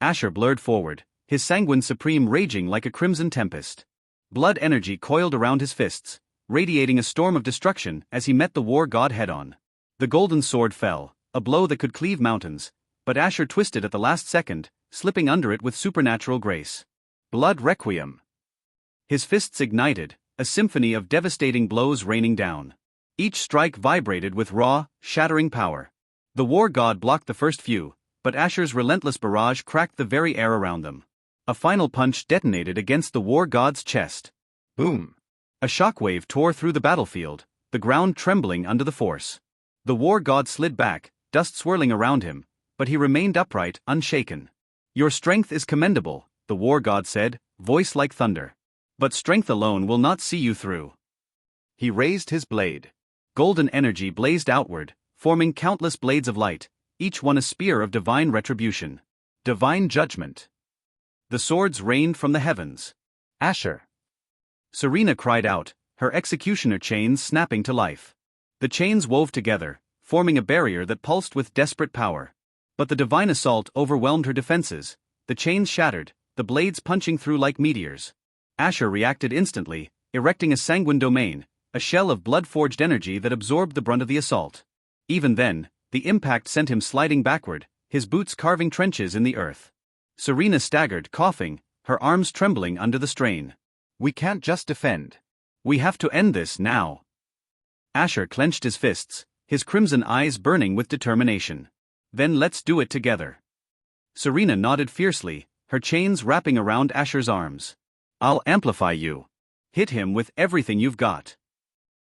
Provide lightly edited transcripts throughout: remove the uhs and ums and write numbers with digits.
Asher blurred forward, his sanguine supreme raging like a crimson tempest. Blood energy coiled around his fists, radiating a storm of destruction as he met the war god head-on. The golden sword fell, a blow that could cleave mountains, but Asher twisted at the last second, slipping under it with supernatural grace. Blood Requiem. His fists ignited, a symphony of devastating blows raining down. Each strike vibrated with raw, shattering power. The war god blocked the first few, but Asher's relentless barrage cracked the very air around them. A final punch detonated against the war god's chest. Boom! A shockwave tore through the battlefield, the ground trembling under the force. The war god slid back, dust swirling around him, but he remained upright, unshaken. "Your strength is commendable," the war god said, voice like thunder. "But strength alone will not see you through." He raised his blade. Golden energy blazed outward, forming countless blades of light, each one a spear of divine retribution. Divine judgment. The swords rained from the heavens. Asher. Serena cried out, her executioner chains snapping to life. The chains wove together, forming a barrier that pulsed with desperate power. But the divine assault overwhelmed her defenses. The chains shattered, the blades punching through like meteors. Asher reacted instantly, erecting a sanguine domain, a shell of blood-forged energy that absorbed the brunt of the assault. Even then, the impact sent him sliding backward, his boots carving trenches in the earth. Serena staggered, coughing, her arms trembling under the strain. "We can't just defend. We have to end this now." Asher clenched his fists, his crimson eyes burning with determination. "Then let's do it together." Serena nodded fiercely, her chains wrapping around Asher's arms. "I'll amplify you. Hit him with everything you've got."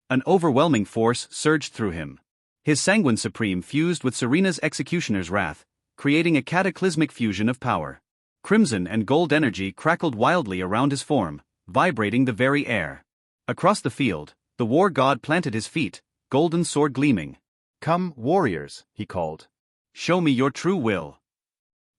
An overwhelming force surged through him. His sanguine supreme fused with Serena's executioner's wrath, creating a cataclysmic fusion of power. Crimson and gold energy crackled wildly around his form, vibrating the very air. Across the field, the war god planted his feet, golden sword gleaming. "Come, warriors," he called. "Show me your true will."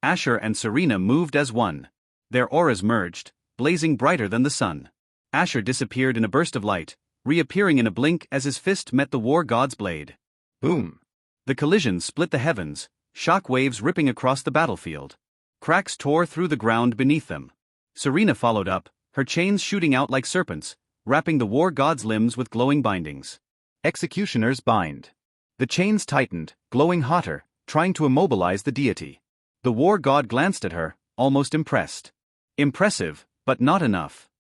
Asher and Serena moved as one. Their auras merged, blazing brighter than the sun. Asher disappeared in a burst of light, reappearing in a blink as his fist met the war god's blade. Boom! The collision split the heavens, shock waves ripping across the battlefield. Cracks tore through the ground beneath them. Serena followed up, her chains shooting out like serpents, wrapping the war god's limbs with glowing bindings. Executioners bind. The chains tightened, glowing hotter, trying to immobilize the deity. The war god glanced at her, almost impressed. Impressive, but not enough.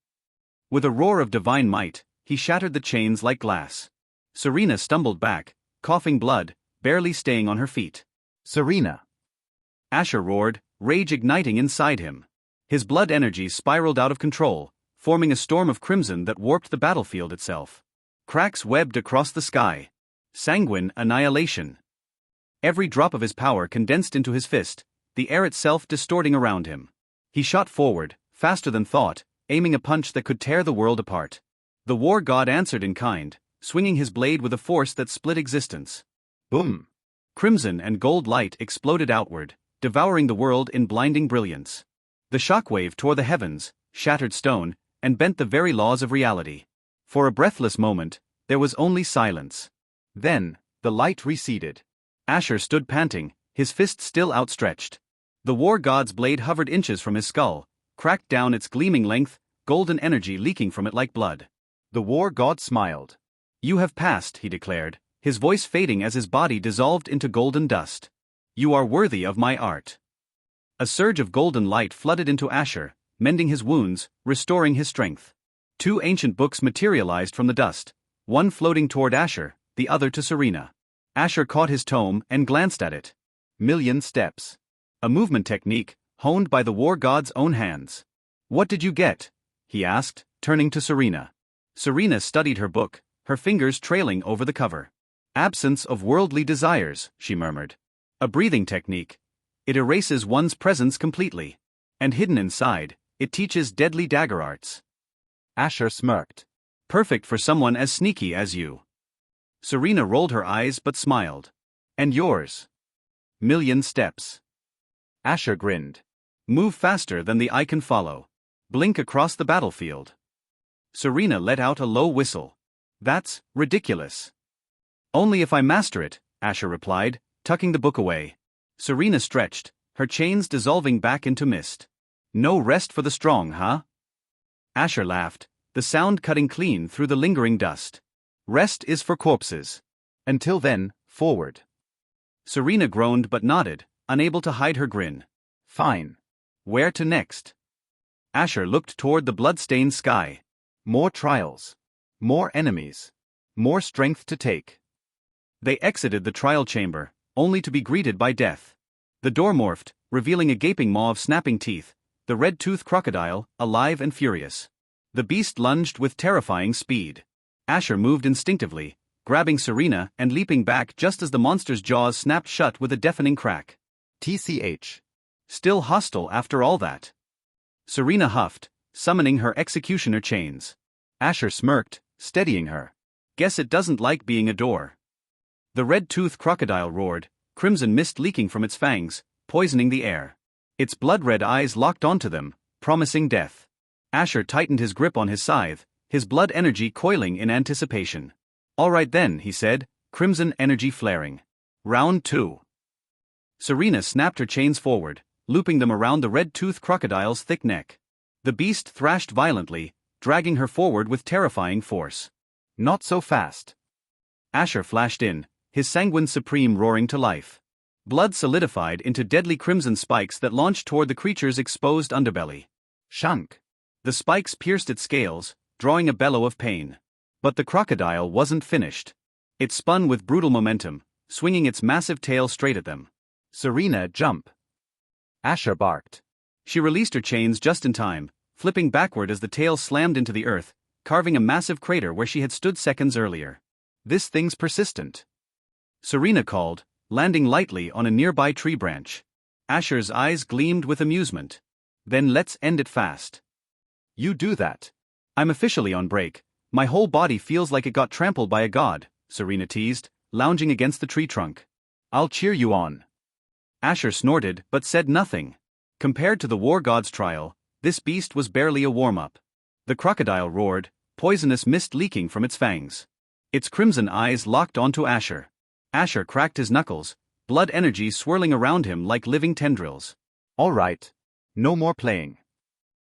With a roar of divine might, he shattered the chains like glass. Serena stumbled back, coughing blood, barely staying on her feet. "Serena!" Asher roared, rage igniting inside him. His blood energy spiraled out of control, forming a storm of crimson that warped the battlefield itself. Cracks webbed across the sky. Sanguine annihilation. Every drop of his power condensed into his fist, the air itself distorting around him. He shot forward, faster than thought, aiming a punch that could tear the world apart. The war god answered in kind, swinging his blade with a force that split existence. Boom! Crimson and gold light exploded outward, devouring the world in blinding brilliance. The shockwave tore the heavens, shattered stone, and bent the very laws of reality. For a breathless moment, there was only silence. Then, the light receded. Asher stood panting, his fist still outstretched. The war god's blade hovered inches from his skull, cracked down its gleaming length, golden energy leaking from it like blood. The war god smiled. "You have passed," he declared, his voice fading as his body dissolved into golden dust. "You are worthy of my art." A surge of golden light flooded into Asher, mending his wounds, restoring his strength. Two ancient books materialized from the dust, one floating toward Asher, the other to Serena. Asher caught his tome and glanced at it. Million steps. A movement technique, honed by the war god's own hands. "What did you get?" he asked, turning to Serena. Serena studied her book, her fingers trailing over the cover. "Absence of worldly desires," she murmured. "A breathing technique. It erases one's presence completely. And hidden inside, it teaches deadly dagger arts." Asher smirked. "Perfect for someone as sneaky as you." Serena rolled her eyes but smiled. "And yours?" "Million steps." Asher grinned. "Move faster than the eye can follow. Blink across the battlefield." Serena let out a low whistle. "That's ridiculous." "Only if I master it," Asher replied, tucking the book away. Serena stretched, her chains dissolving back into mist. No rest for the strong, huh? Asher laughed, the sound cutting clean through the lingering dust. Rest is for corpses. Until then, forward. Serena groaned but nodded, unable to hide her grin. Fine. Where to next? Asher looked toward the blood-stained sky. More trials. More enemies. More strength to take. They exited the trial chamber, only to be greeted by death. The door morphed, revealing a gaping maw of snapping teeth, the red-toothed crocodile, alive and furious. The beast lunged with terrifying speed. Asher moved instinctively, grabbing Serena and leaping back just as the monster's jaws snapped shut with a deafening crack. TCH. Still hostile after all that. Serena huffed, summoning her executioner chains. Asher smirked, steadying her. Guess it doesn't like being a door. The red-toothed crocodile roared, crimson mist leaking from its fangs, poisoning the air. Its blood-red eyes locked onto them, promising death. Asher tightened his grip on his scythe, his blood energy coiling in anticipation. All right then, he said, crimson energy flaring. Round 2. Serena snapped her chains forward, looping them around the red-toothed crocodile's thick neck. The beast thrashed violently, dragging her forward with terrifying force. Not so fast. Asher flashed in, his sanguine supreme roaring to life. Blood solidified into deadly crimson spikes that launched toward the creature's exposed underbelly. Shunk. The spikes pierced its scales, drawing a bellow of pain. But the crocodile wasn't finished. It spun with brutal momentum, swinging its massive tail straight at them. Serena, jump. Asher barked. She released her chains just in time, flipping backward as the tail slammed into the earth, carving a massive crater where she had stood seconds earlier. This thing's persistent. Serena called, landing lightly on a nearby tree branch. Asher's eyes gleamed with amusement. Then let's end it fast. You do that. I'm officially on break. My whole body feels like it got trampled by a god, Serena teased, lounging against the tree trunk. I'll cheer you on. Asher snorted but said nothing. Compared to the war god's trial, this beast was barely a warm-up. The crocodile roared, poisonous mist leaking from its fangs. Its crimson eyes locked onto Asher. Asher cracked his knuckles, blood energy swirling around him like living tendrils. All right. No more playing.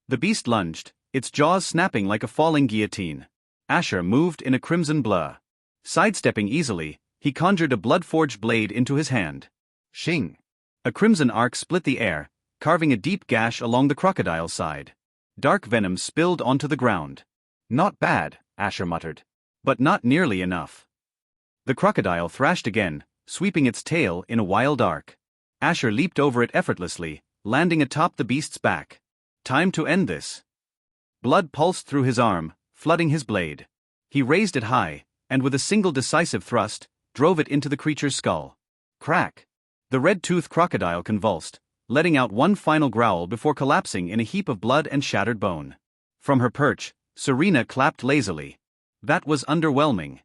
The beast lunged, its jaws snapping like a falling guillotine. Asher moved in a crimson blur. Sidestepping easily, he conjured a blood-forged blade into his hand. Shing. A crimson arc split the air, carving a deep gash along the crocodile's side. Dark venom spilled onto the ground. Not bad, Asher muttered. But not nearly enough. The crocodile thrashed again, sweeping its tail in a wild arc. Asher leaped over it effortlessly, landing atop the beast's back. Time to end this. Blood pulsed through his arm, flooding his blade. He raised it high, and with a single decisive thrust, drove it into the creature's skull. Crack! The red-toothed crocodile convulsed, letting out one final growl before collapsing in a heap of blood and shattered bone. From her perch, Serena clapped lazily. That was underwhelming.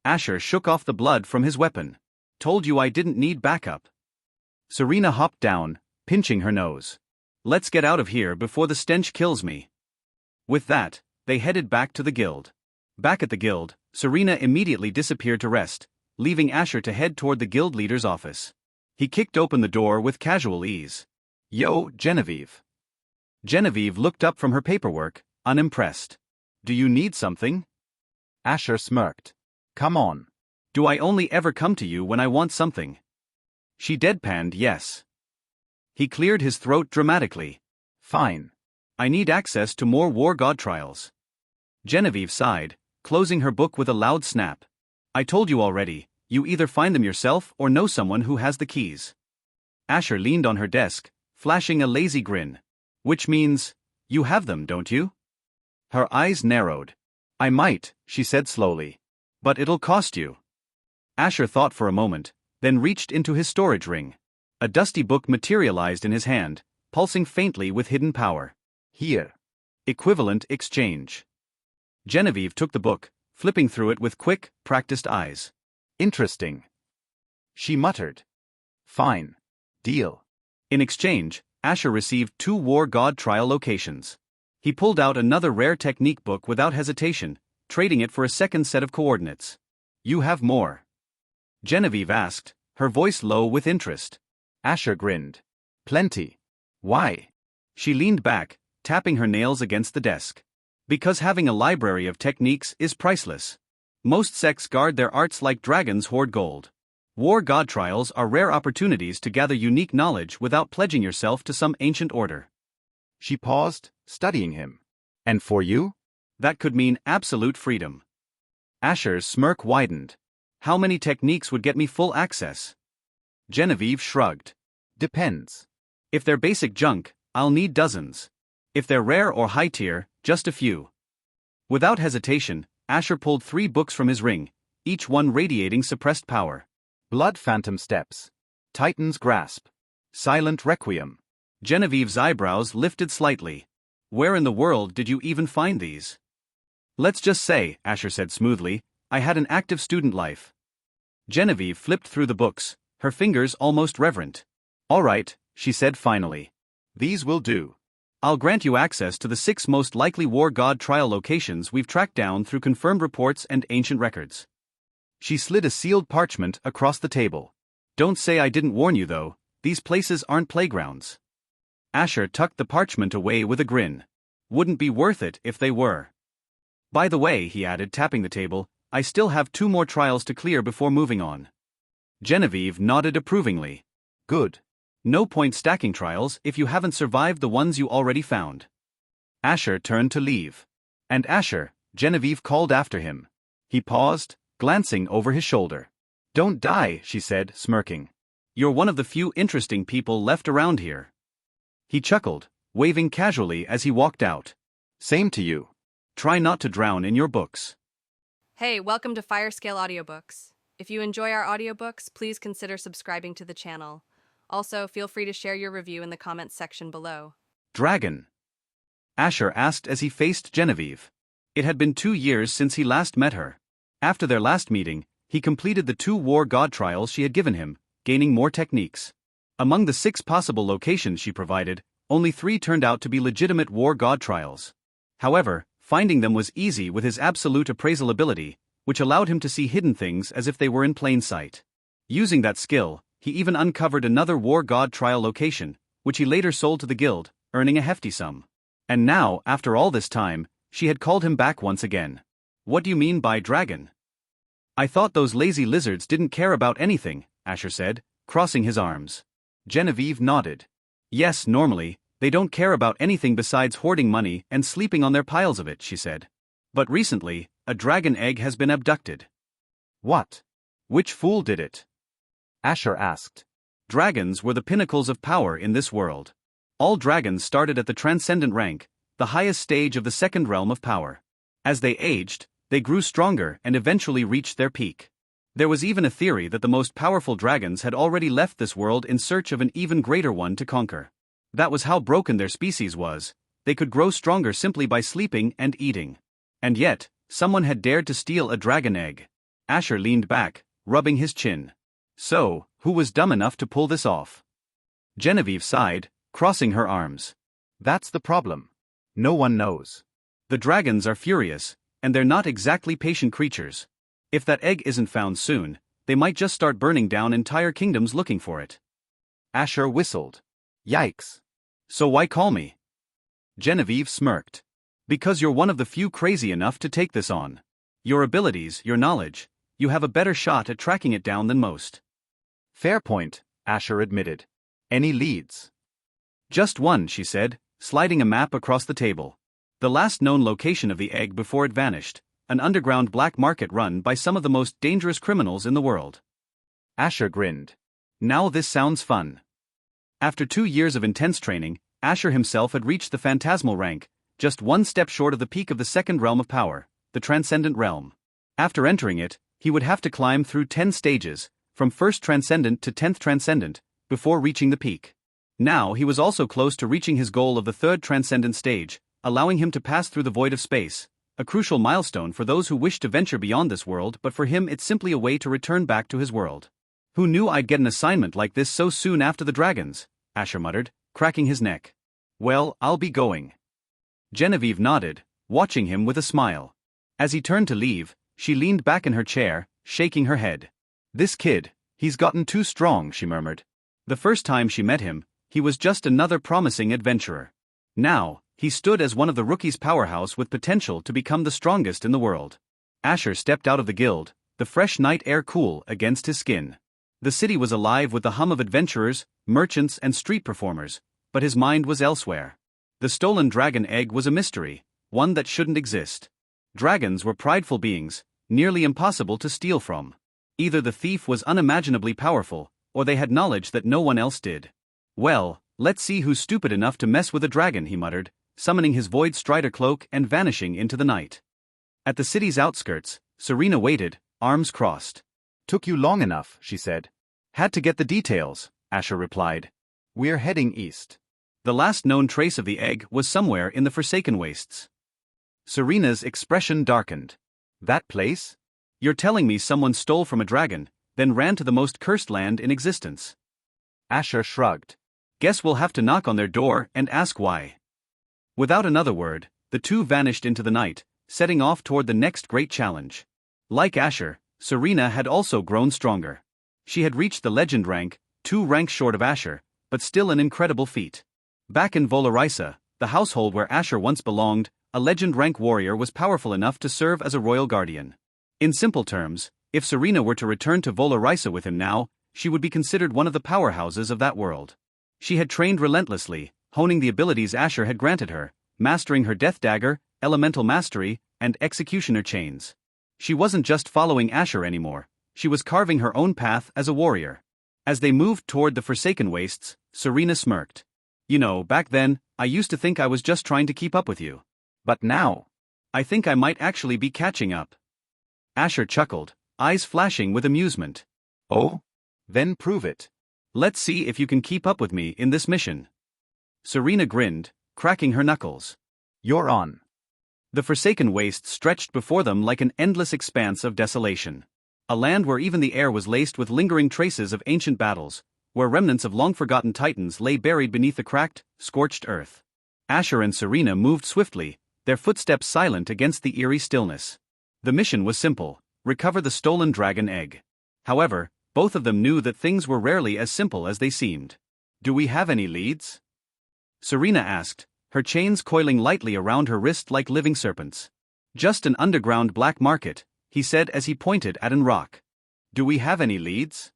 Asher shook off the blood from his weapon. Told you I didn't need backup. Serena hopped down, pinching her nose. Let's get out of here before the stench kills me. With that, they headed back to the guild. Back at the guild, Serena immediately disappeared to rest, leaving Asher to head toward the guild leader's office. He kicked open the door with casual ease. Yo, Genevieve. Genevieve looked up from her paperwork, unimpressed. Do you need something? Asher smirked. Come on. Do I only ever come to you when I want something? She deadpanned yes. He cleared his throat dramatically. Fine. I need access to more war god trials. Genevieve sighed, closing her book with a loud snap. I told you already, you either find them yourself or know someone who has the keys. Asher leaned on her desk, flashing a lazy grin. Which means, you have them, don't you? Her eyes narrowed. I might, she said slowly. But it'll cost you. Asher thought for a moment, then reached into his storage ring. A dusty book materialized in his hand, pulsing faintly with hidden power. Here. Equivalent exchange. Genevieve took the book, flipping through it with quick, practiced eyes. Interesting. She muttered. Fine. Deal. In exchange, Asher received 2 war god trial locations. He pulled out another rare technique book without hesitation, trading it for a second set of coordinates. You have more? Genevieve asked, her voice low with interest. Asher grinned. Plenty. Why? She leaned back, tapping her nails against the desk. Because having a library of techniques is priceless. Most sects guard their arts like dragons hoard gold. War god trials are rare opportunities to gather unique knowledge without pledging yourself to some ancient order. She paused, studying him. And for you? That could mean absolute freedom. Asher's smirk widened. How many techniques would get me full access? Genevieve shrugged. Depends. If they're basic junk, I'll need dozens. If they're rare or high tier, just a few. Without hesitation, Asher pulled 3 books from his ring, each one radiating suppressed power. Blood Phantom Steps. Titan's Grasp. Silent Requiem. Genevieve's eyebrows lifted slightly. Where in the world did you even find these? Let's just say, Asher said smoothly, I had an active student life. Genevieve flipped through the books, her fingers almost reverent. All right, she said finally. These will do. I'll grant you access to the 6 most likely war god trial locations we've tracked down through confirmed reports and ancient records. She slid a sealed parchment across the table. Don't say I didn't warn you though, these places aren't playgrounds. Asher tucked the parchment away with a grin. Wouldn't be worth it if they were. By the way, he added, tapping the table, I still have 2 more trials to clear before moving on. Genevieve nodded approvingly. Good. No point stacking trials if you haven't survived the ones you already found. Asher turned to leave. And Asher, Genevieve called after him. He paused, glancing over his shoulder. Don't die, she said, smirking. You're one of the few interesting people left around here. He chuckled, waving casually as he walked out. Same to you. Try not to drown in your books. Hey, welcome to Firescale Audiobooks. If you enjoy our audiobooks, please consider subscribing to the channel. Also, feel free to share your review in the comments section below. Dragon? Asher asked as he faced Genevieve. It had been 2 years since he last met her. After their last meeting, he completed the 2 war god trials she had given him, gaining more techniques. Among the 6 possible locations she provided, only 3 turned out to be legitimate war god trials. However, finding them was easy with his absolute appraisal ability, which allowed him to see hidden things as if they were in plain sight. Using that skill, he even uncovered another war god trial location, which he later sold to the guild, earning a hefty sum. And now, after all this time, she had called him back once again. What do you mean by dragon? I thought those lazy lizards didn't care about anything, Asher said, crossing his arms. Genevieve nodded. Yes, normally, they don't care about anything besides hoarding money and sleeping on their piles of it, she said. But recently, a dragon egg has been abducted. What? Which fool did it? Asher asked. Dragons were the pinnacles of power in this world. All dragons started at the transcendent rank, the highest stage of the second realm of power. As they aged, they grew stronger and eventually reached their peak. There was even a theory that the most powerful dragons had already left this world in search of an even greater one to conquer. That was how broken their species was. They could grow stronger simply by sleeping and eating. And yet, someone had dared to steal a dragon egg. Asher leaned back, rubbing his chin. So, who was dumb enough to pull this off? Genevieve sighed, crossing her arms. That's the problem. No one knows. The dragons are furious, and they're not exactly patient creatures. If that egg isn't found soon, they might just start burning down entire kingdoms looking for it. Asher whistled. Yikes. So why call me? Genevieve smirked. Because you're one of the few crazy enough to take this on. Your abilities, your knowledge, you have a better shot at tracking it down than most. Fair point, Asher admitted. Any leads? Just one, she said, sliding a map across the table. The last known location of the egg before it vanished, an underground black market run by some of the most dangerous criminals in the world. Asher grinned. Now this sounds fun. After 2 years of intense training, Asher himself had reached the phantasmal rank, just 1 step short of the peak of the second realm of power, the transcendent realm. After entering it, he would have to climb through 10 stages, from 1st transcendent to 10th transcendent, before reaching the peak. Now he was also close to reaching his goal of the 3rd transcendent stage, allowing him to pass through the void of space, a crucial milestone for those who wish to venture beyond this world, but for him it's simply a way to return back to his world. Who knew I'd get an assignment like this so soon after the dragons? Asher muttered, cracking his neck. Well, I'll be going. Genevieve nodded, watching him with a smile. As he turned to leave, she leaned back in her chair, shaking her head. This kid, he's gotten too strong, she murmured. The first time she met him, he was just another promising adventurer. Now, he stood as one of the rookies' powerhouse with potential to become the strongest in the world. Asher stepped out of the guild, the fresh night air cool against his skin. The city was alive with the hum of adventurers, merchants and street performers, but his mind was elsewhere. The stolen dragon egg was a mystery, one that shouldn't exist. Dragons were prideful beings, nearly impossible to steal from. Either the thief was unimaginably powerful, or they had knowledge that no one else did. Well, let's see who's stupid enough to mess with a dragon, he muttered, summoning his void strider cloak and vanishing into the night. At the city's outskirts, Serena waited, arms crossed. Took you long enough, she said. Had to get the details, Asher replied. We're heading east. The last known trace of the egg was somewhere in the Forsaken Wastes. Serena's expression darkened. That place? You're telling me someone stole from a dragon, then ran to the most cursed land in existence? Asher shrugged. Guess we'll have to knock on their door and ask why. Without another word, the two vanished into the night, setting off toward the next great challenge. Like Asher, Serena had also grown stronger. She had reached the legend rank, 2 ranks short of Asher, but still an incredible feat. Back in Volarisa, the household where Asher once belonged, a legend rank warrior was powerful enough to serve as a royal guardian. In simple terms, if Serena were to return to Volarisa with him now, she would be considered one of the powerhouses of that world. She had trained relentlessly, honing the abilities Asher had granted her, mastering her death dagger, elemental mastery, and executioner chains. She wasn't just following Asher anymore, she was carving her own path as a warrior. As they moved toward the Forsaken Wastes, Serena smirked. You know, back then, I used to think I was just trying to keep up with you. But now, I think I might actually be catching up. Asher chuckled, eyes flashing with amusement. Oh? Then prove it. Let's see if you can keep up with me in this mission. Serena grinned, cracking her knuckles. You're on. The Forsaken Wastes stretched before them like an endless expanse of desolation. A land where even the air was laced with lingering traces of ancient battles, where remnants of long-forgotten titans lay buried beneath the cracked, scorched earth. Asher and Serena moved swiftly, their footsteps silent against the eerie stillness. The mission was simple: recover the stolen dragon egg. However, both of them knew that things were rarely as simple as they seemed. Do we have any leads? Serena asked, her chains coiling lightly around her wrist like living serpents. Just an underground black market, he said as he pointed at an rock. Do we have any leads?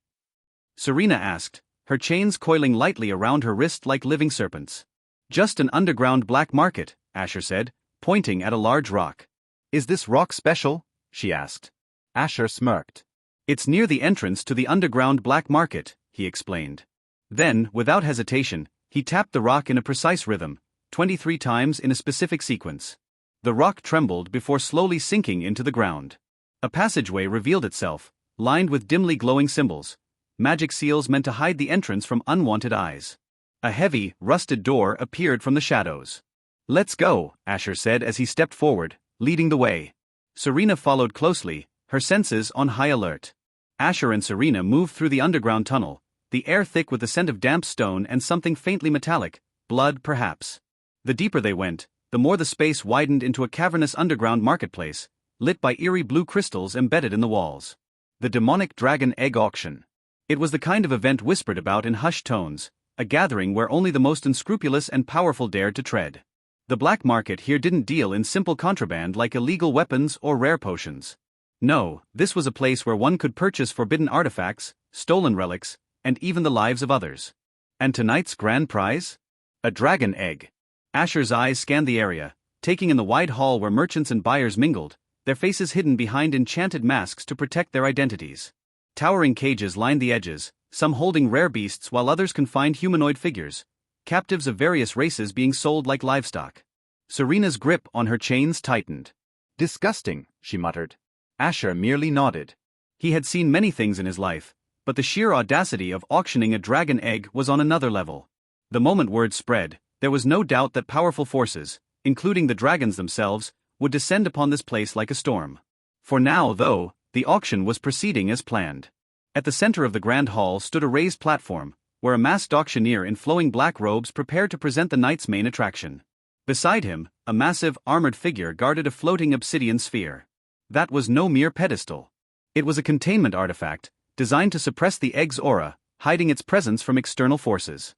Serena asked, her chains coiling lightly around her wrist like living serpents. Just an underground black market, Asher said, pointing at a large rock. Is this rock special? She asked. Asher smirked. It's near the entrance to the underground black market, he explained. Then, without hesitation, he tapped the rock in a precise rhythm, 23 times in a specific sequence. The rock trembled before slowly sinking into the ground. A passageway revealed itself, lined with dimly glowing symbols, magic seals meant to hide the entrance from unwanted eyes. A heavy, rusted door appeared from the shadows. Let's go, Asher said as he stepped forward, leading the way. Serena followed closely, her senses on high alert. Asher and Serena moved through the underground tunnel, the air thick with the scent of damp stone and something faintly metallic, blood perhaps. The deeper they went, the more the space widened into a cavernous underground marketplace, lit by eerie blue crystals embedded in the walls. The demonic dragon egg auction. It was the kind of event whispered about in hushed tones, a gathering where only the most unscrupulous and powerful dared to tread. The black market here didn't deal in simple contraband like illegal weapons or rare potions. No, this was a place where one could purchase forbidden artifacts, stolen relics, and even the lives of others. And tonight's grand prize? A dragon egg. Asher's eyes scanned the area, taking in the wide hall where merchants and buyers mingled, their faces hidden behind enchanted masks to protect their identities. Towering cages lined the edges, some holding rare beasts while others confined humanoid figures, captives of various races being sold like livestock. Serena's grip on her chains tightened. Disgusting, she muttered. Asher merely nodded. He had seen many things in his life, but the sheer audacity of auctioning a dragon egg was on another level. The moment word spread, there was no doubt that powerful forces, including the dragons themselves, would descend upon this place like a storm. For now, though, the auction was proceeding as planned. At the center of the grand hall stood a raised platform, where a masked auctioneer in flowing black robes prepared to present the night's main attraction. Beside him, a massive, armored figure guarded a floating obsidian sphere. That was no mere pedestal. It was a containment artifact, designed to suppress the egg's aura, hiding its presence from external forces.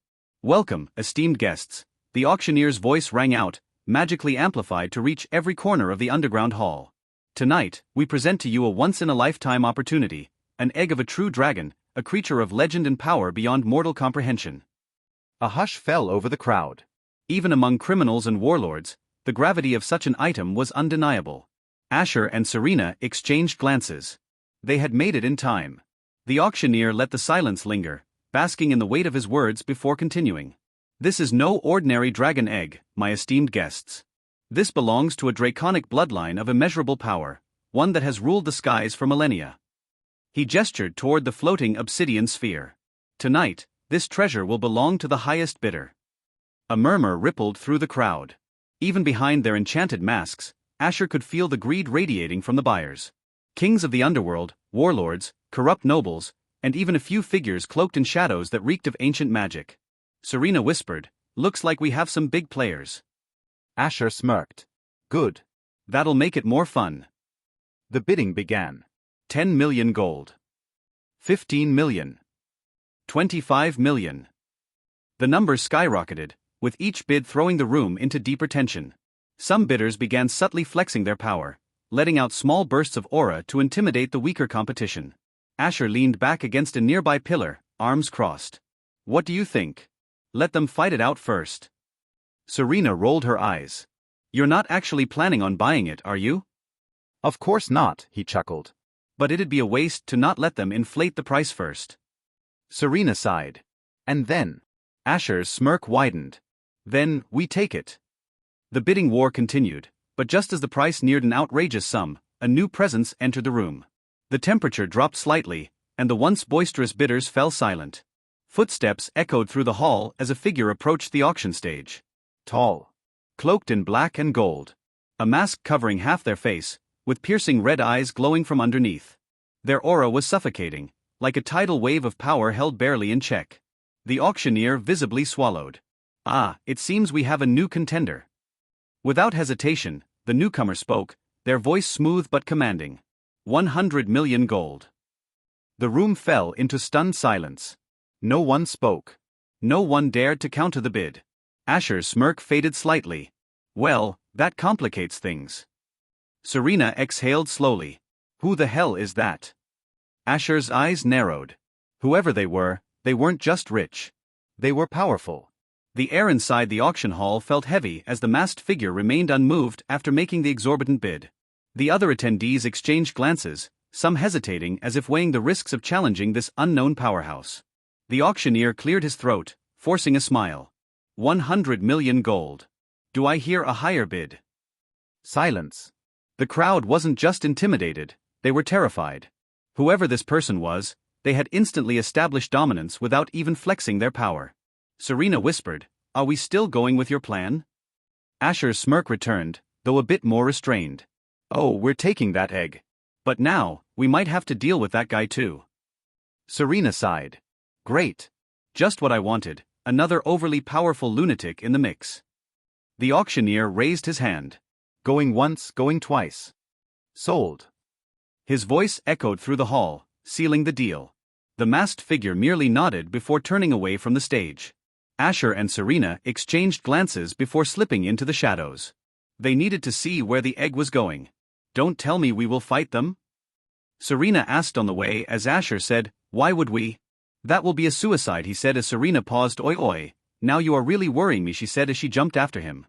Welcome, esteemed guests. The auctioneer's voice rang out, magically amplified to reach every corner of the underground hall. Tonight, we present to you a once-in-a-lifetime opportunity, an egg of a true dragon, a creature of legend and power beyond mortal comprehension. A hush fell over the crowd. Even among criminals and warlords, the gravity of such an item was undeniable. Asher and Serena exchanged glances. They had made it in time. The auctioneer let the silence linger, basking in the weight of his words before continuing. This is no ordinary dragon egg, my esteemed guests. This belongs to a draconic bloodline of immeasurable power, one that has ruled the skies for millennia. He gestured toward the floating obsidian sphere. Tonight, this treasure will belong to the highest bidder. A murmur rippled through the crowd. Even behind their enchanted masks, Asher could feel the greed radiating from the buyers. Kings of the underworld, warlords, corrupt nobles, and even a few figures cloaked in shadows that reeked of ancient magic. Serena whispered, "Looks like we have some big players." Asher smirked. Good. That'll make it more fun. The bidding began. 10 million gold. 15 million. 25 million. The numbers skyrocketed, with each bid throwing the room into deeper tension. Some bidders began subtly flexing their power, letting out small bursts of aura to intimidate the weaker competition. Asher leaned back against a nearby pillar, arms crossed. "What do you think? Let them fight it out first." Serena rolled her eyes. "You're not actually planning on buying it, are you?" Of course not, he chuckled. "But it'd be a waste to not let them inflate the price first." Serena sighed. "And then?" Asher's smirk widened. "Then, we take it." The bidding war continued, but just as the price neared an outrageous sum, a new presence entered the room. The temperature dropped slightly, and the once boisterous bidders fell silent. Footsteps echoed through the hall as a figure approached the auction stage. Tall. Cloaked in black and gold. A mask covering half their face, with piercing red eyes glowing from underneath. Their aura was suffocating, like a tidal wave of power held barely in check. The auctioneer visibly swallowed. "Ah, it seems we have a new contender." Without hesitation, the newcomer spoke, their voice smooth but commanding. 100 million gold. The room fell into stunned silence. No one spoke. No one dared to counter the bid. Asher's smirk faded slightly. "Well, that complicates things." Serena exhaled slowly. "Who the hell is that?" Asher's eyes narrowed. Whoever they weren't just rich. They were powerful. The air inside the auction hall felt heavy as the masked figure remained unmoved after making the exorbitant bid. The other attendees exchanged glances, some hesitating as if weighing the risks of challenging this unknown powerhouse. The auctioneer cleared his throat, forcing a smile. 100 million gold. Do I hear a higher bid? Silence. The crowd wasn't just intimidated, they were terrified. Whoever this person was, they had instantly established dominance without even flexing their power. Serena whispered, "Are we still going with your plan?" Asher's smirk returned, though a bit more restrained. "Oh, we're taking that egg. But now, we might have to deal with that guy too." Serena sighed. "Great. Just what I wanted, another overly powerful lunatic in the mix." The auctioneer raised his hand. "Going once, going twice." "Sold." His voice echoed through the hall, sealing the deal. The masked figure merely nodded before turning away from the stage. Asher and Serena exchanged glances before slipping into the shadows. They needed to see where the egg was going. "Don't tell me we will fight them?" Serena asked on the way as Asher said, "Why would we?" "That will be a suicide," he said as Serena paused. "Oi oi, now you are really worrying me," she said as she jumped after him.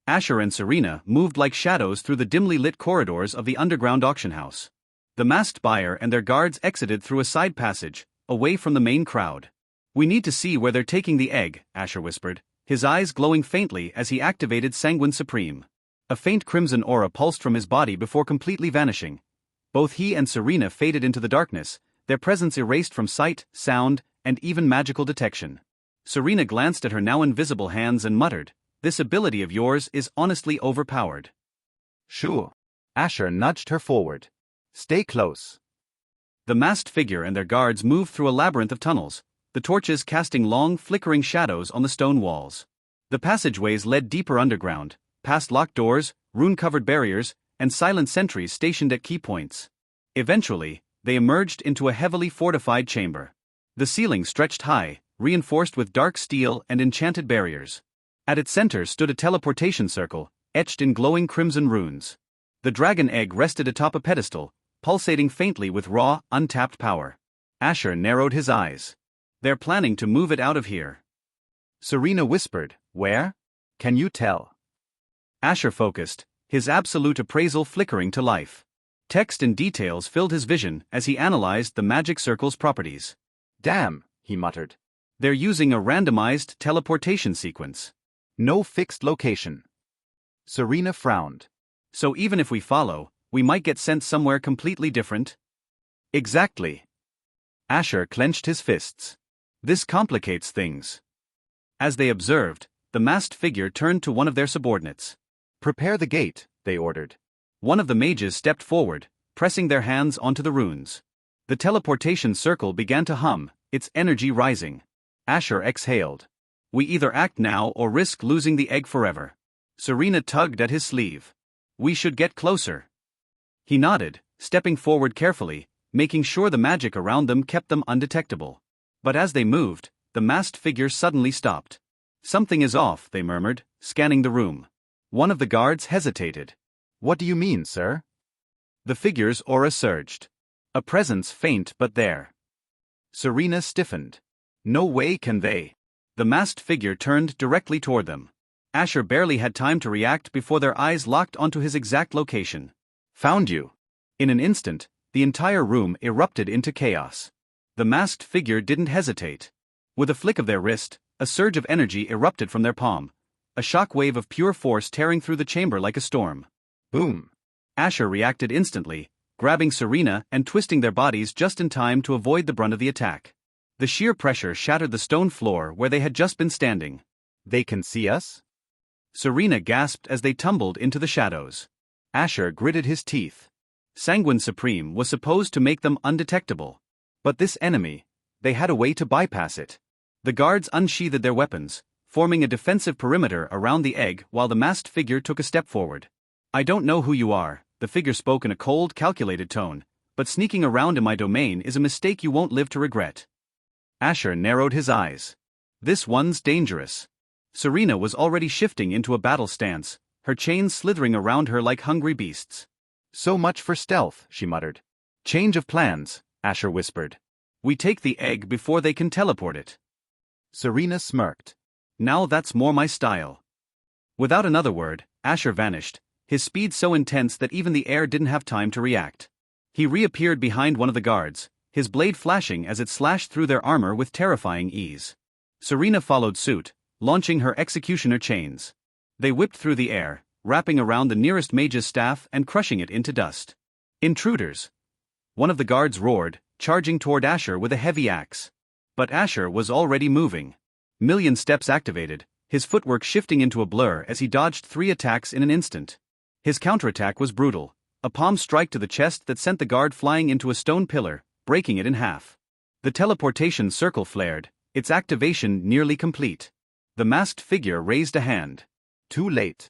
Asher and Serena moved like shadows through the dimly lit corridors of the underground auction house. The masked buyer and their guards exited through a side passage, away from the main crowd. "We need to see where they're taking the egg," Asher whispered, his eyes glowing faintly as he activated Sanguine Supreme. A faint crimson aura pulsed from his body before completely vanishing. Both he and Serena faded into the darkness, their presence erased from sight, sound, and even magical detection. Serena glanced at her now invisible hands and muttered, "This ability of yours is honestly overpowered." "Sure." Asher nudged her forward. "Stay close." The masked figure and their guards moved through a labyrinth of tunnels, the torches casting long, flickering shadows on the stone walls. The passageways led deeper underground, past locked doors, rune-covered barriers, and silent sentries stationed at key points. Eventually, they emerged into a heavily fortified chamber. The ceiling stretched high, reinforced with dark steel and enchanted barriers. At its center stood a teleportation circle, etched in glowing crimson runes. The dragon egg rested atop a pedestal, pulsating faintly with raw, untapped power. Asher narrowed his eyes. They're planning to move it out of here. Serena whispered, "Where? Can you tell?" Asher focused, his absolute appraisal flickering to life. Text and details filled his vision as he analyzed the magic circle's properties. "Damn," he muttered. They're using a randomized teleportation sequence. "No fixed location." Serena frowned. So even if we follow, we might get sent somewhere completely different? Exactly. Asher clenched his fists. This complicates things. As they observed, the masked figure turned to one of their subordinates. "Prepare the gate," they ordered. One of the mages stepped forward, pressing their hands onto the runes. The teleportation circle began to hum, its energy rising. Asher exhaled. We either act now or risk losing the egg forever. Serena tugged at his sleeve. We should get closer. He nodded, stepping forward carefully, making sure the magic around them kept them undetectable. But as they moved, the masked figure suddenly stopped. Something is off, they murmured, scanning the room. One of the guards hesitated. "What do you mean, sir?" The figure's aura surged. A presence faint but there. Serena stiffened. No way can they. The masked figure turned directly toward them. Asher barely had time to react before their eyes locked onto his exact location. "Found you." In an instant, the entire room erupted into chaos. The masked figure didn't hesitate. With a flick of their wrist, a surge of energy erupted from their palm, a shock wave of pure force tearing through the chamber like a storm. Boom. Asher reacted instantly, grabbing Serena and twisting their bodies just in time to avoid the brunt of the attack. The sheer pressure shattered the stone floor where they had just been standing. "They can see us?" Serena gasped as they tumbled into the shadows. Asher gritted his teeth. Sanguine Supreme was supposed to make them undetectable. But this enemy, they had a way to bypass it. The guards unsheathed their weapons, forming a defensive perimeter around the egg while the masked figure took a step forward. I don't know who you are, the figure spoke in a cold, calculated tone, but sneaking around in my domain is a mistake you won't live to regret. Asher narrowed his eyes. This one's dangerous. Serena was already shifting into a battle stance, her chains slithering around her like hungry beasts. "So much for stealth," she muttered. "Change of plans," Asher whispered. "We take the egg before they can teleport it." Serena smirked. "Now that's more my style." Without another word, Asher vanished, his speed so intense that even the air didn't have time to react. He reappeared behind one of the guards, his blade flashing as it slashed through their armor with terrifying ease. Serena followed suit, launching her executioner chains. They whipped through the air, wrapping around the nearest mage's staff and crushing it into dust. "Intruders!" One of the guards roared, charging toward Asher with a heavy axe. But Asher was already moving. Million steps activated, his footwork shifting into a blur as he dodged 3 attacks in an instant. His counterattack was brutal, a palm strike to the chest that sent the guard flying into a stone pillar, breaking it in half. The teleportation circle flared, its activation nearly complete. The masked figure raised a hand. Too late.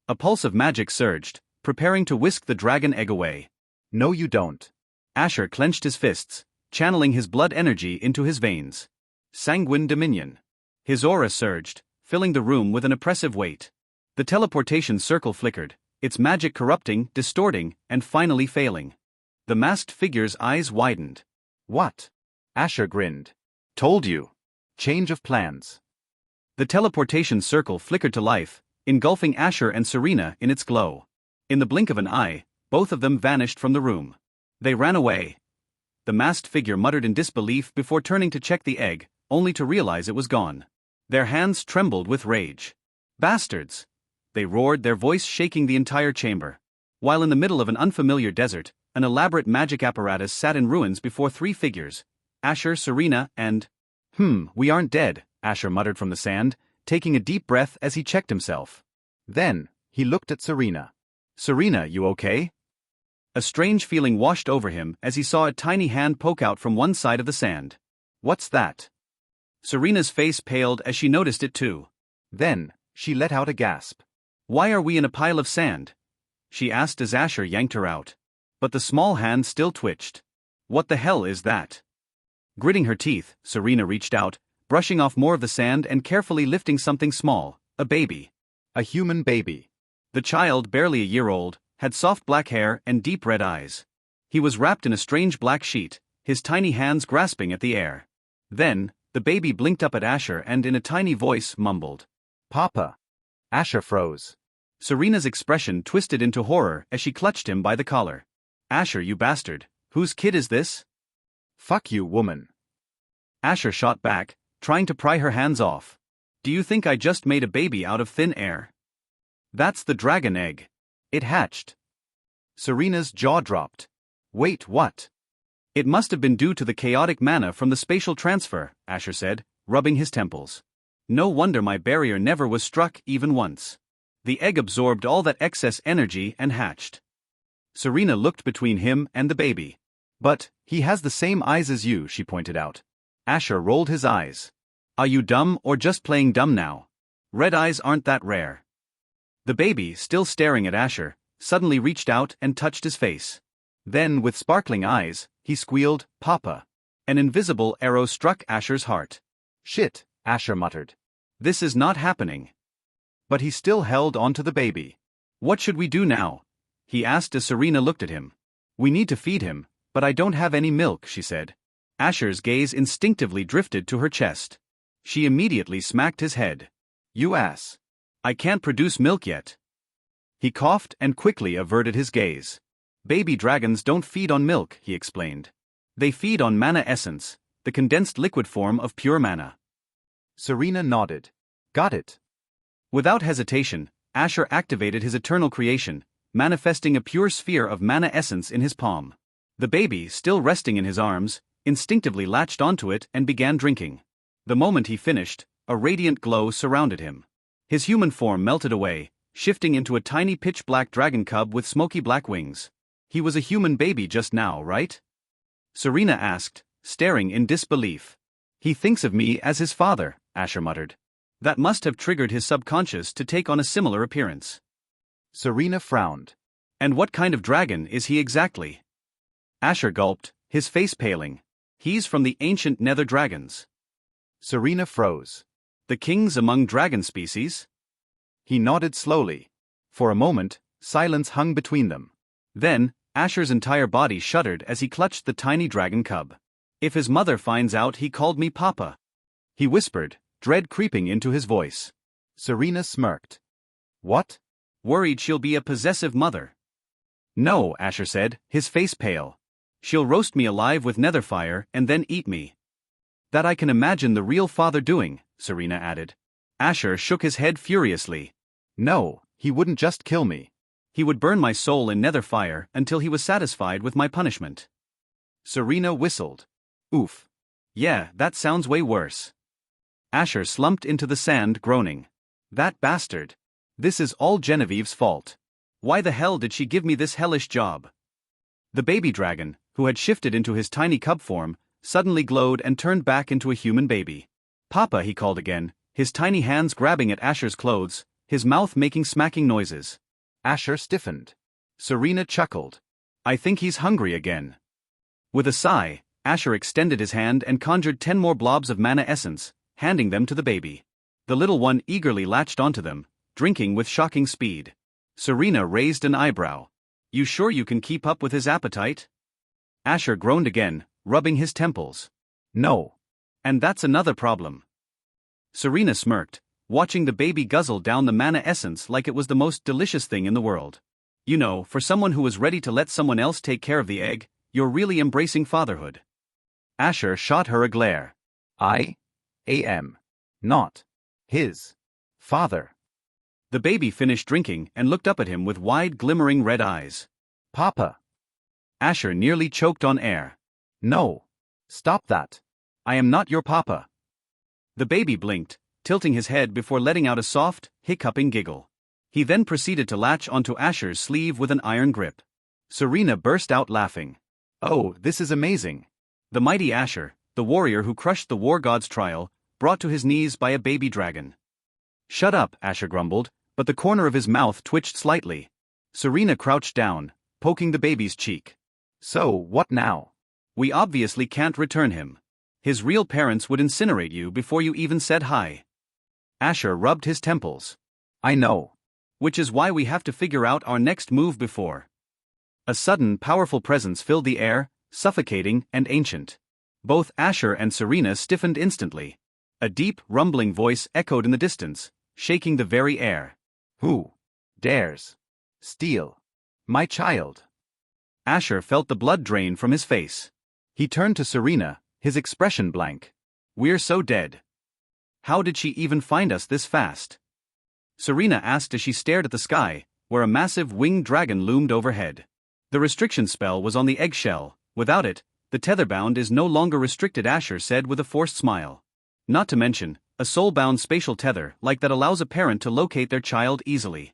A pulse of magic surged, preparing to whisk the dragon egg away. "No you don't." Asher clenched his fists, channeling his blood energy into his veins. Sanguine Dominion. His aura surged, filling the room with an oppressive weight. The teleportation circle flickered, its magic corrupting, distorting, and finally failing. The masked figure's eyes widened. "What?" Asher grinned. "Told you. Change of plans." The teleportation circle flickered to life, engulfing Asher and Serena in its glow. In the blink of an eye, both of them vanished from the room. They ran away. The masked figure muttered in disbelief before turning to check the egg, only to realize it was gone. Their hands trembled with rage. "Bastards!" They roared, their voice shaking the entire chamber. While in the middle of an unfamiliar desert, an elaborate magic apparatus sat in ruins before 3 figures: Asher, Serena, and... We aren't dead," Asher muttered from the sand, taking a deep breath as he checked himself. Then, he looked at Serena. "Serena, you okay?" A strange feeling washed over him as he saw a tiny hand poke out from one side of the sand. "What's that?" Serena's face paled as she noticed it too. Then, she let out a gasp. "Why are we in a pile of sand?" she asked as Asher yanked her out. But the small hand still twitched. "What the hell is that?" Gritting her teeth, Serena reached out, brushing off more of the sand and carefully lifting something small, a baby. A human baby. The child, barely a year old, had soft black hair and deep red eyes. He was wrapped in a strange black sheet, his tiny hands grasping at the air. Then, the baby blinked up at Asher and in a tiny voice mumbled, "Papa." Asher froze. Serena's expression twisted into horror as she clutched him by the collar. "Asher, you bastard, whose kid is this?" "Fuck you, woman." Asher shot back, trying to pry her hands off. "Do you think I just made a baby out of thin air? That's the dragon egg. It hatched." Serena's jaw dropped. "Wait, what?" "It must have been due to the chaotic mana from the spatial transfer," Asher said, rubbing his temples. "No wonder my barrier never was struck even once. The egg absorbed all that excess energy and hatched." Serena looked between him and the baby. "But, he has the same eyes as you," she pointed out. Asher rolled his eyes. "Are you dumb or just playing dumb now? Red eyes aren't that rare." The baby, still staring at Asher, suddenly reached out and touched his face. Then, with sparkling eyes, he squealed, "Papa." An invisible arrow struck Asher's heart. "Shit," Asher muttered. "This is not happening." But he still held onto the baby. "What should we do now?" he asked as Serena looked at him. "We need to feed him, but I don't have any milk," she said. Asher's gaze instinctively drifted to her chest. She immediately smacked his head. "You ass." "I can't produce milk yet." He coughed and quickly averted his gaze. "Baby dragons don't feed on milk," he explained. "They feed on mana essence, the condensed liquid form of pure mana." Serena nodded. "Got it." Without hesitation, Asher activated his eternal creation, manifesting a pure sphere of mana essence in his palm. The baby, still resting in his arms, instinctively latched onto it and began drinking. The moment he finished, a radiant glow surrounded him. His human form melted away, shifting into a tiny pitch-black dragon cub with smoky black wings. He was a human baby just now, right? Serena asked, staring in disbelief. "He thinks of me as his father," Asher muttered. "That must have triggered his subconscious to take on a similar appearance." Serena frowned. "And what kind of dragon is he exactly?" Asher gulped, his face paling. "He's from the ancient nether dragons." Serena froze. "The kings among dragon species?" He nodded slowly. For a moment, silence hung between them. Then, Asher's entire body shuddered as he clutched the tiny dragon cub. "If his mother finds out he called me Papa," he whispered, dread creeping into his voice. Serena smirked. "What?" "Worried she'll be a possessive mother." "No," Asher said, his face pale. "She'll roast me alive with nether fire and then eat me." "That I can imagine the real father doing," Serena added. Asher shook his head furiously. "No, he wouldn't just kill me. He would burn my soul in nether fire until he was satisfied with my punishment." Serena whistled. "Oof. Yeah, that sounds way worse." Asher slumped into the sand, groaning. "That bastard. This is all Genevieve's fault. Why the hell did she give me this hellish job?" The baby dragon, who had shifted into his tiny cub form, suddenly glowed and turned back into a human baby. "Papa," he called again, his tiny hands grabbing at Asher's clothes, his mouth making smacking noises. Asher stiffened. Serena chuckled. "I think he's hungry again." With a sigh, Asher extended his hand and conjured 10 more blobs of mana essence, handing them to the baby. The little one eagerly latched onto them, drinking with shocking speed. Serena raised an eyebrow. "You sure you can keep up with his appetite?" Asher groaned again, rubbing his temples. "No." "And that's another problem." Serena smirked, watching the baby guzzle down the mana essence like it was the most delicious thing in the world. "You know, for someone who was ready to let someone else take care of the egg, you're really embracing fatherhood." Asher shot her a glare. "I am not his father." The baby finished drinking and looked up at him with wide glimmering red eyes. "Papa." Asher nearly choked on air. "No. Stop that." "I am not your papa." The baby blinked, tilting his head before letting out a soft, hiccuping giggle. He then proceeded to latch onto Asher's sleeve with an iron grip. Serena burst out laughing. "Oh, this is amazing." The mighty Asher, the warrior who crushed the war god's trial, brought to his knees by a baby dragon. "Shut up," Asher grumbled, but the corner of his mouth twitched slightly. Serena crouched down, poking the baby's cheek. "So, what now?" "We obviously can't return him." His real parents would incinerate you before you even said hi. Asher rubbed his temples. I know. Which is why we have to figure out our next move before. A sudden, powerful presence filled the air, suffocating and ancient. Both Asher and Serena stiffened instantly. A deep, rumbling voice echoed in the distance, shaking the very air. Who dares steal my child? Asher felt the blood drain from his face. He turned to Serena, his expression blank. We're so dead. How did she even find us this fast? Serena asked as she stared at the sky, where a massive winged dragon loomed overhead. The restriction spell was on the eggshell. Without it, the tetherbound is no longer restricted, Asher said with a forced smile. Not to mention, a soul-bound spatial tether like that allows a parent to locate their child easily.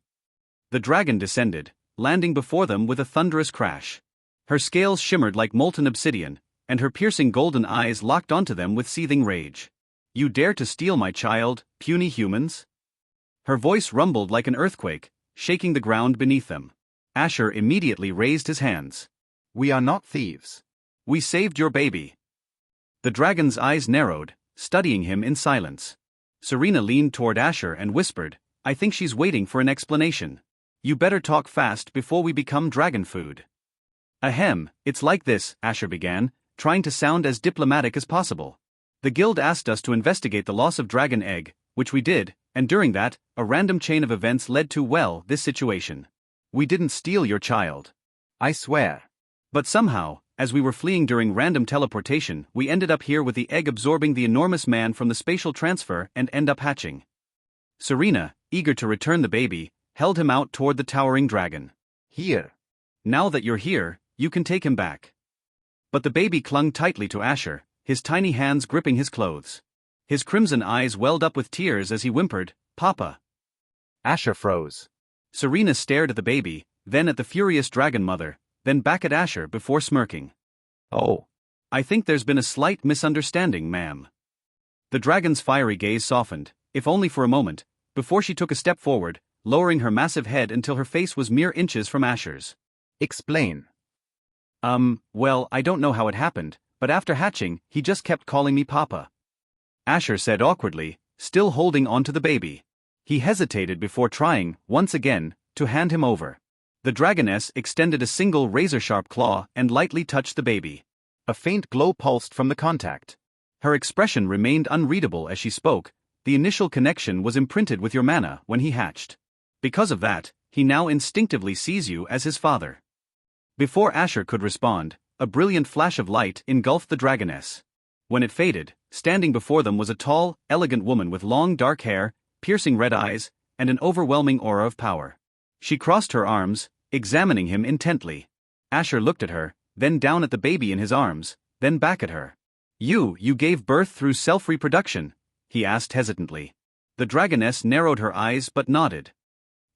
The dragon descended, landing before them with a thunderous crash. Her scales shimmered like molten obsidian, and her piercing golden eyes locked onto them with seething rage. You dare to steal my child, puny humans? Her voice rumbled like an earthquake, shaking the ground beneath them. Asher immediately raised his hands. We are not thieves. We saved your baby. The dragon's eyes narrowed, studying him in silence. Serena leaned toward Asher and whispered, I think she's waiting for an explanation. You better talk fast before we become dragon food. Ahem, it's like this, Asher began, trying to sound as diplomatic as possible. The guild asked us to investigate the loss of Dragon Egg, which we did, and during that, a random chain of events led to, well, this situation. We didn't steal your child. I swear. But somehow, as we were fleeing during random teleportation, we ended up here with the egg absorbing the enormous man from the spatial transfer and end up hatching. Serena, eager to return the baby, held him out toward the towering dragon. Here. Now that you're here, you can take him back. But the baby clung tightly to Asher, his tiny hands gripping his clothes. His crimson eyes welled up with tears as he whimpered, Papa. Asher froze. Serena stared at the baby, then at the furious dragon mother, then back at Asher before smirking. Oh. I think there's been a slight misunderstanding, ma'am. The dragon's fiery gaze softened, if only for a moment, before she took a step forward, lowering her massive head until her face was mere inches from Asher's. Explain. Well, I don't know how it happened, but after hatching, he just kept calling me Papa. Asher said awkwardly, still holding onto the baby. He hesitated before trying, once again, to hand him over. The dragoness extended a single razor-sharp claw and lightly touched the baby. A faint glow pulsed from the contact. Her expression remained unreadable as she spoke. The initial connection was imprinted with your mana when he hatched. Because of that, he now instinctively sees you as his father. Before Asher could respond, a brilliant flash of light engulfed the dragoness. When it faded, standing before them was a tall, elegant woman with long dark hair, piercing red eyes, and an overwhelming aura of power. She crossed her arms, examining him intently. Asher looked at her, then down at the baby in his arms, then back at her. You gave birth through self-reproduction? He asked hesitantly. The dragoness narrowed her eyes but nodded.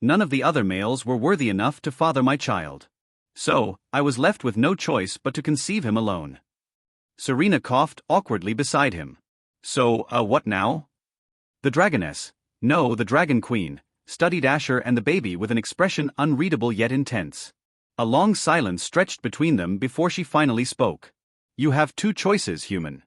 None of the other males were worthy enough to father my child. So, I was left with no choice but to conceive him alone. Serena coughed awkwardly beside him. So, what now? The dragoness, no, the dragon queen, studied Asher and the baby with an expression unreadable yet intense. A long silence stretched between them before she finally spoke. You have two choices, human.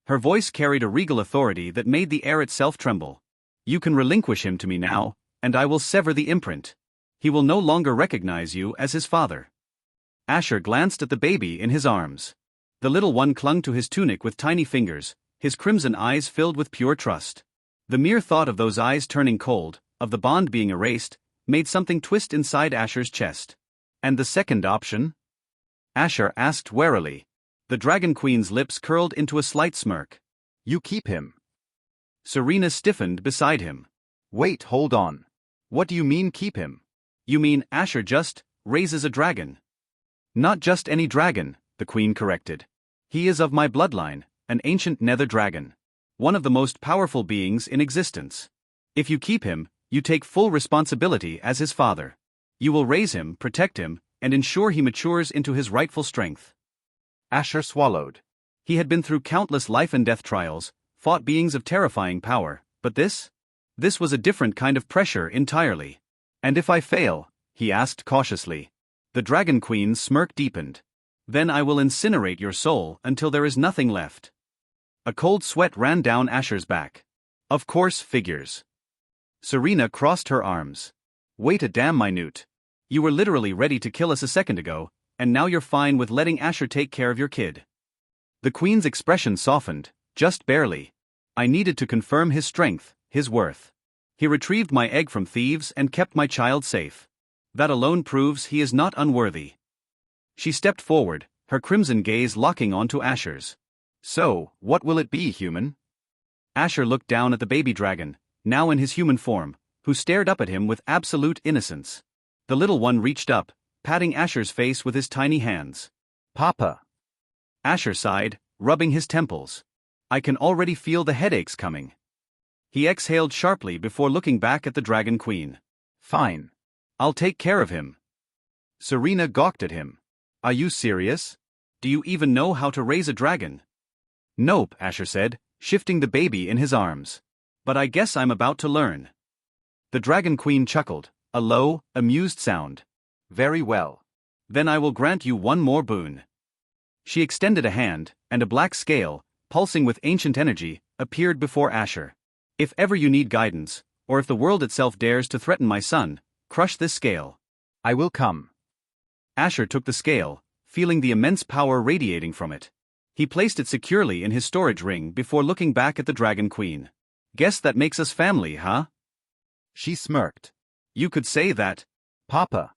Her voice carried a regal authority that made the air itself tremble. You can relinquish him to me now, and I will sever the imprint. He will no longer recognize you as his father. Asher glanced at the baby in his arms. The little one clung to his tunic with tiny fingers, his crimson eyes filled with pure trust. The mere thought of those eyes turning cold, of the bond being erased, made something twist inside Asher's chest. And the second option? Asher asked warily. The Dragon Queen's lips curled into a slight smirk. You keep him. Serena stiffened beside him. Wait, hold on. What do you mean keep him? You mean Asher just raises a dragon? Not just any dragon, the Queen corrected. He is of my bloodline, an ancient nether dragon. One of the most powerful beings in existence. If you keep him, you take full responsibility as his father. You will raise him, protect him, and ensure he matures into his rightful strength. Asher swallowed. He had been through countless life and death trials, fought beings of terrifying power, but this? This was a different kind of pressure entirely. And if I fail? He asked cautiously. The Dragon Queen's smirk deepened. Then I will incinerate your soul until there is nothing left. A cold sweat ran down Asher's back. Of course, figures. Serena crossed her arms. Wait a damn minute. You were literally ready to kill us a second ago, and now you're fine with letting Asher take care of your kid. The Queen's expression softened, just barely. I needed to confirm his strength, his worth. He retrieved my egg from thieves and kept my child safe. That alone proves he is not unworthy. She stepped forward, her crimson gaze locking onto Asher's. So, what will it be, human? Asher looked down at the baby dragon, now in his human form, who stared up at him with absolute innocence. The little one reached up, patting Asher's face with his tiny hands. Papa. Asher sighed, rubbing his temples. I can already feel the headaches coming. He exhaled sharply before looking back at the Dragon Queen. Fine. I'll take care of him. Serena gawked at him. Are you serious? Do you even know how to raise a dragon? Nope, Asher said, shifting the baby in his arms. But I guess I'm about to learn. The Dragon Queen chuckled, a low, amused sound. Very well. Then I will grant you one more boon. She extended a hand, and a black scale, pulsing with ancient energy, appeared before Asher. If ever you need guidance, or if the world itself dares to threaten my son, crush this scale. I will come. Asher took the scale, feeling the immense power radiating from it. He placed it securely in his storage ring before looking back at the Dragon Queen. Guess that makes us family, huh? She smirked. You could say that. Papa.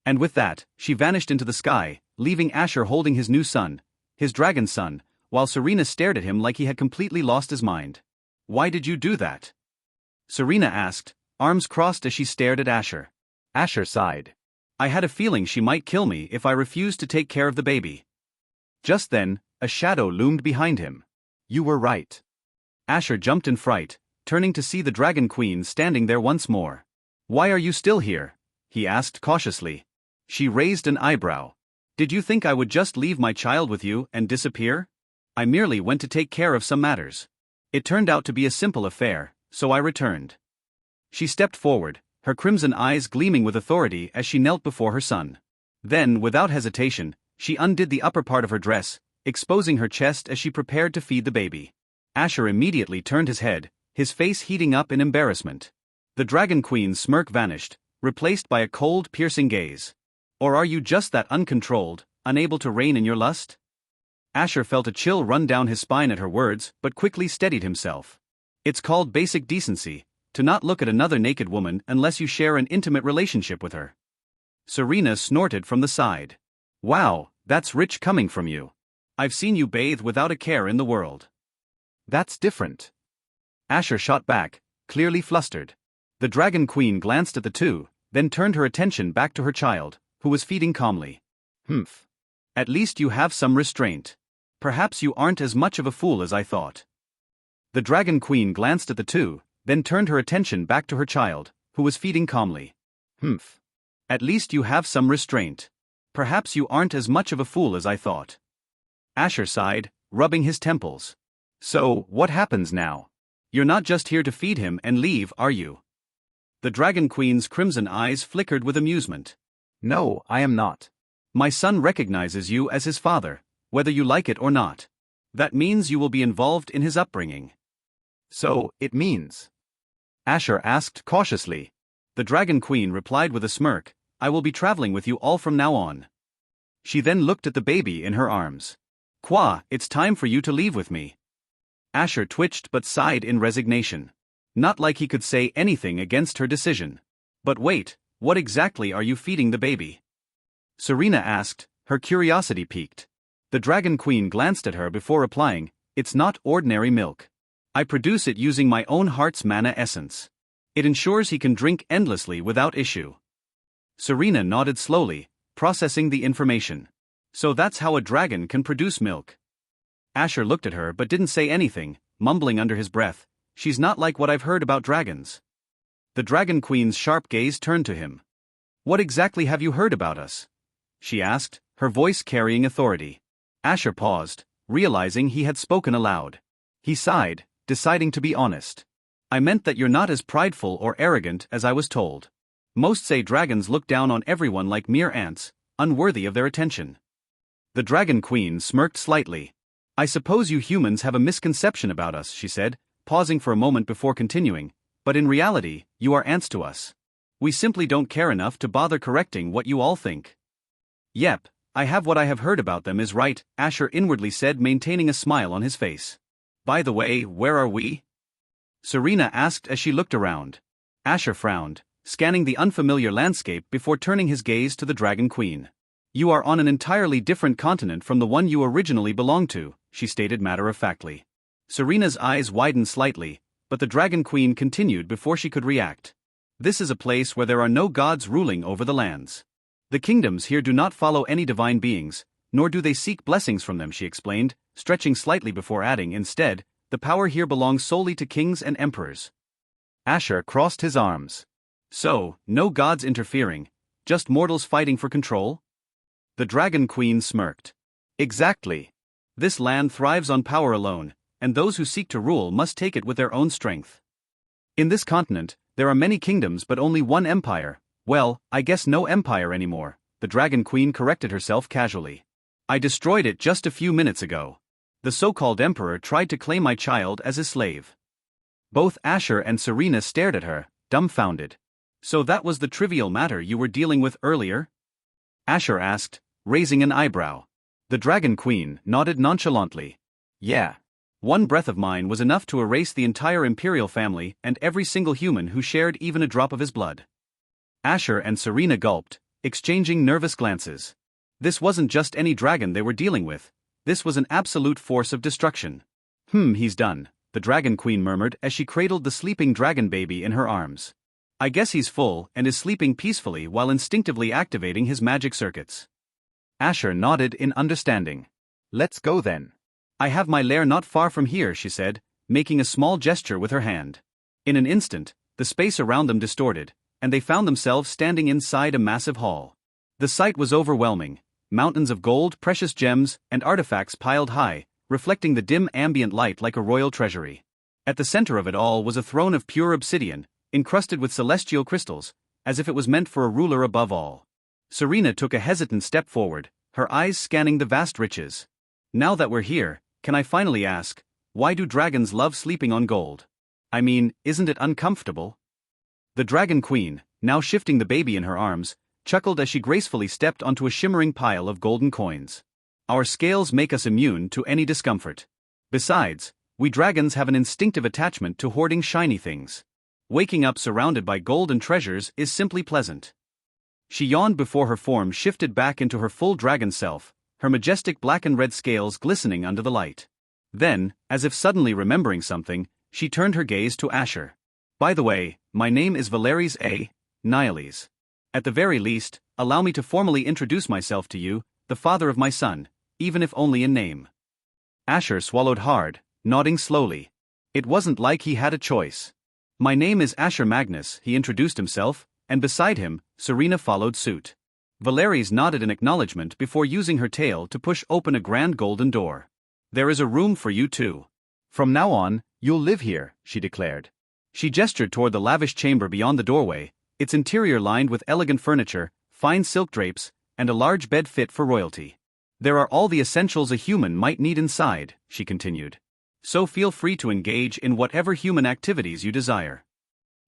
And with that, she vanished into the sky, leaving Asher holding his new son, his dragon son, while Serena stared at him like he had completely lost his mind. Why did you do that? Serena asked, arms crossed as she stared at Asher. Asher sighed. I had a feeling she might kill me if I refused to take care of the baby. Just then, a shadow loomed behind him. You were right. Asher jumped in fright, turning to see the Dragon Queen standing there once more. Why are you still here? He asked cautiously. She raised an eyebrow. Did you think I would just leave my child with you and disappear? I merely went to take care of some matters. It turned out to be a simple affair, so I returned. She stepped forward, her crimson eyes gleaming with authority as she knelt before her son. Then, without hesitation, she undid the upper part of her dress, exposing her chest as she prepared to feed the baby. Asher immediately turned his head, his face heating up in embarrassment. The Dragon Queen's smirk vanished, replaced by a cold, piercing gaze. Or are you just that uncontrolled, unable to rein in your lust? Asher felt a chill run down his spine at her words, but quickly steadied himself. It's called basic decency, to not look at another naked woman unless you share an intimate relationship with her. Serena snorted from the side. Wow, that's rich coming from you. I've seen you bathe without a care in the world. That's different. Asher shot back, clearly flustered. The Dragon Queen glanced at the two, then turned her attention back to her child, who was feeding calmly. Humph. At least you have some restraint. Perhaps you aren't as much of a fool as I thought. The Dragon Queen glanced at the two, then turned her attention back to her child, who was feeding calmly. Humph. At least you have some restraint. Perhaps you aren't as much of a fool as I thought. Asher sighed, rubbing his temples. So, what happens now? You're not just here to feed him and leave, are you? The Dragon Queen's crimson eyes flickered with amusement. No, I am not. My son recognizes you as his father, whether you like it or not. That means you will be involved in his upbringing. So, it means? Asher asked cautiously. The Dragon Queen replied with a smirk, I will be traveling with you all from now on. She then looked at the baby in her arms. Qua, it's time for you to leave with me. Asher twitched but sighed in resignation. Not like he could say anything against her decision. But wait, what exactly are you feeding the baby? Serena asked, her curiosity piqued. The Dragon Queen glanced at her before replying, it's not ordinary milk. I produce it using my own heart's mana essence. It ensures he can drink endlessly without issue. Serena nodded slowly, processing the information. So that's how a dragon can produce milk. Asher looked at her but didn't say anything, mumbling under his breath, she's not like what I've heard about dragons. The Dragon Queen's sharp gaze turned to him. What exactly have you heard about us? She asked, her voice carrying authority. Asher paused, realizing he had spoken aloud. He sighed, deciding to be honest. I meant that you're not as prideful or arrogant as I was told. Most say dragons look down on everyone like mere ants, unworthy of their attention. The Dragon Queen smirked slightly. I suppose you humans have a misconception about us, she said, pausing for a moment before continuing, but in reality, you are ants to us. We simply don't care enough to bother correcting what you all think. Yep, I have what I have heard about them is right, Asher inwardly said, maintaining a smile on his face. By the way, where are we? Serena asked as she looked around. Asher frowned, scanning the unfamiliar landscape before turning his gaze to the Dragon Queen. You are on an entirely different continent from the one you originally belonged to, she stated matter-of-factly. Serena's eyes widened slightly, but the Dragon Queen continued before she could react. This is a place where there are no gods ruling over the lands. The kingdoms here do not follow any divine beings, nor do they seek blessings from them, she explained, stretching slightly before adding, instead, the power here belongs solely to kings and emperors. Asher crossed his arms. So, no gods interfering, just mortals fighting for control? The Dragon Queen smirked. Exactly. This land thrives on power alone, and those who seek to rule must take it with their own strength. In this continent, there are many kingdoms but only one empire. Well, I guess no empire anymore, the Dragon Queen corrected herself casually. I destroyed it just a few minutes ago. The so-called emperor tried to claim my child as his slave. Both Asher and Serena stared at her, dumbfounded. So that was the trivial matter you were dealing with earlier? Asher asked, raising an eyebrow. The Dragon Queen nodded nonchalantly. Yeah. One breath of mine was enough to erase the entire imperial family and every single human who shared even a drop of his blood. Asher and Serena gulped, exchanging nervous glances. This wasn't just any dragon they were dealing with. This was an absolute force of destruction. He's done, the Dragon Queen murmured as she cradled the sleeping dragon baby in her arms. I guess he's full and is sleeping peacefully while instinctively activating his magic circuits. Asher nodded in understanding. Let's go then. I have my lair not far from here, she said, making a small gesture with her hand. In an instant, the space around them distorted, and they found themselves standing inside a massive hall. The sight was overwhelming, mountains of gold, precious gems, and artifacts piled high, reflecting the dim ambient light like a royal treasury. At the center of it all was a throne of pure obsidian, encrusted with celestial crystals, as if it was meant for a ruler above all. Serena took a hesitant step forward, her eyes scanning the vast riches. Now that we're here, can I finally ask, why do dragons love sleeping on gold? I mean, isn't it uncomfortable? The Dragon Queen, now shifting the baby in her arms, chuckled as she gracefully stepped onto a shimmering pile of golden coins. Our scales make us immune to any discomfort. Besides, we dragons have an instinctive attachment to hoarding shiny things. Waking up surrounded by gold and treasures is simply pleasant. She yawned before her form shifted back into her full dragon self, her majestic black and red scales glistening under the light. Then, as if suddenly remembering something, she turned her gaze to Asher. By the way, my name is Valeries A. Nihiles. At the very least, allow me to formally introduce myself to you, the father of my son, even if only in name. Asher swallowed hard, nodding slowly. It wasn't like he had a choice. My name is Asher Magnus, he introduced himself, and beside him, Serena followed suit. Valeries nodded in acknowledgement before using her tail to push open a grand golden door. There is a room for you too. From now on, you'll live here, she declared. She gestured toward the lavish chamber beyond the doorway, its interior lined with elegant furniture, fine silk drapes, and a large bed fit for royalty. There are all the essentials a human might need inside, she continued. So feel free to engage in whatever human activities you desire.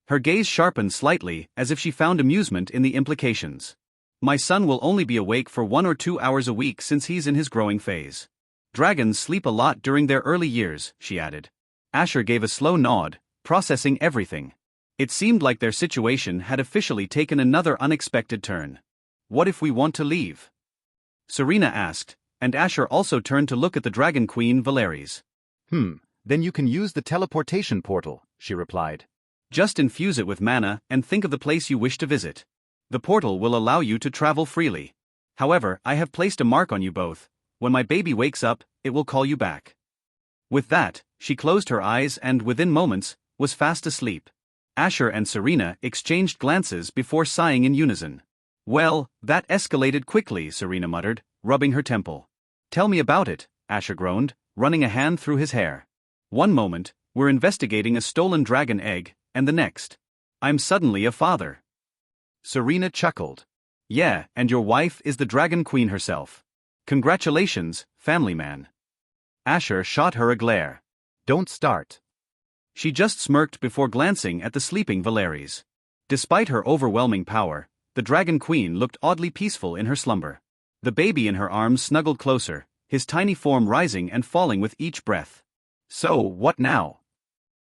Her gaze sharpened slightly as if she found amusement in the implications. My son will only be awake for 1 or 2 hours a week since he's in his growing phase. Dragons sleep a lot during their early years, she added. Asher gave a slow nod, processing everything. It seemed like their situation had officially taken another unexpected turn. What if we want to leave? Serena asked, and Asher also turned to look at the Dragon Queen Valeries. Then you can use the teleportation portal, she replied. Just infuse it with mana and think of the place you wish to visit. The portal will allow you to travel freely. However, I have placed a mark on you both. When my baby wakes up, it will call you back. With that, she closed her eyes and, within moments, was fast asleep. Asher and Serena exchanged glances before sighing in unison. Well, that escalated quickly, Serena muttered, rubbing her temple. Tell me about it, Asher groaned, running a hand through his hair. One moment, we're investigating a stolen dragon egg, and the next, I'm suddenly a father. Serena chuckled. Yeah, and your wife is the Dragon Queen herself. Congratulations, family man. Asher shot her a glare. Don't start. She just smirked before glancing at the sleeping Valeries. Despite her overwhelming power, the Dragon Queen looked oddly peaceful in her slumber. The baby in her arms snuggled closer, his tiny form rising and falling with each breath. So, what now?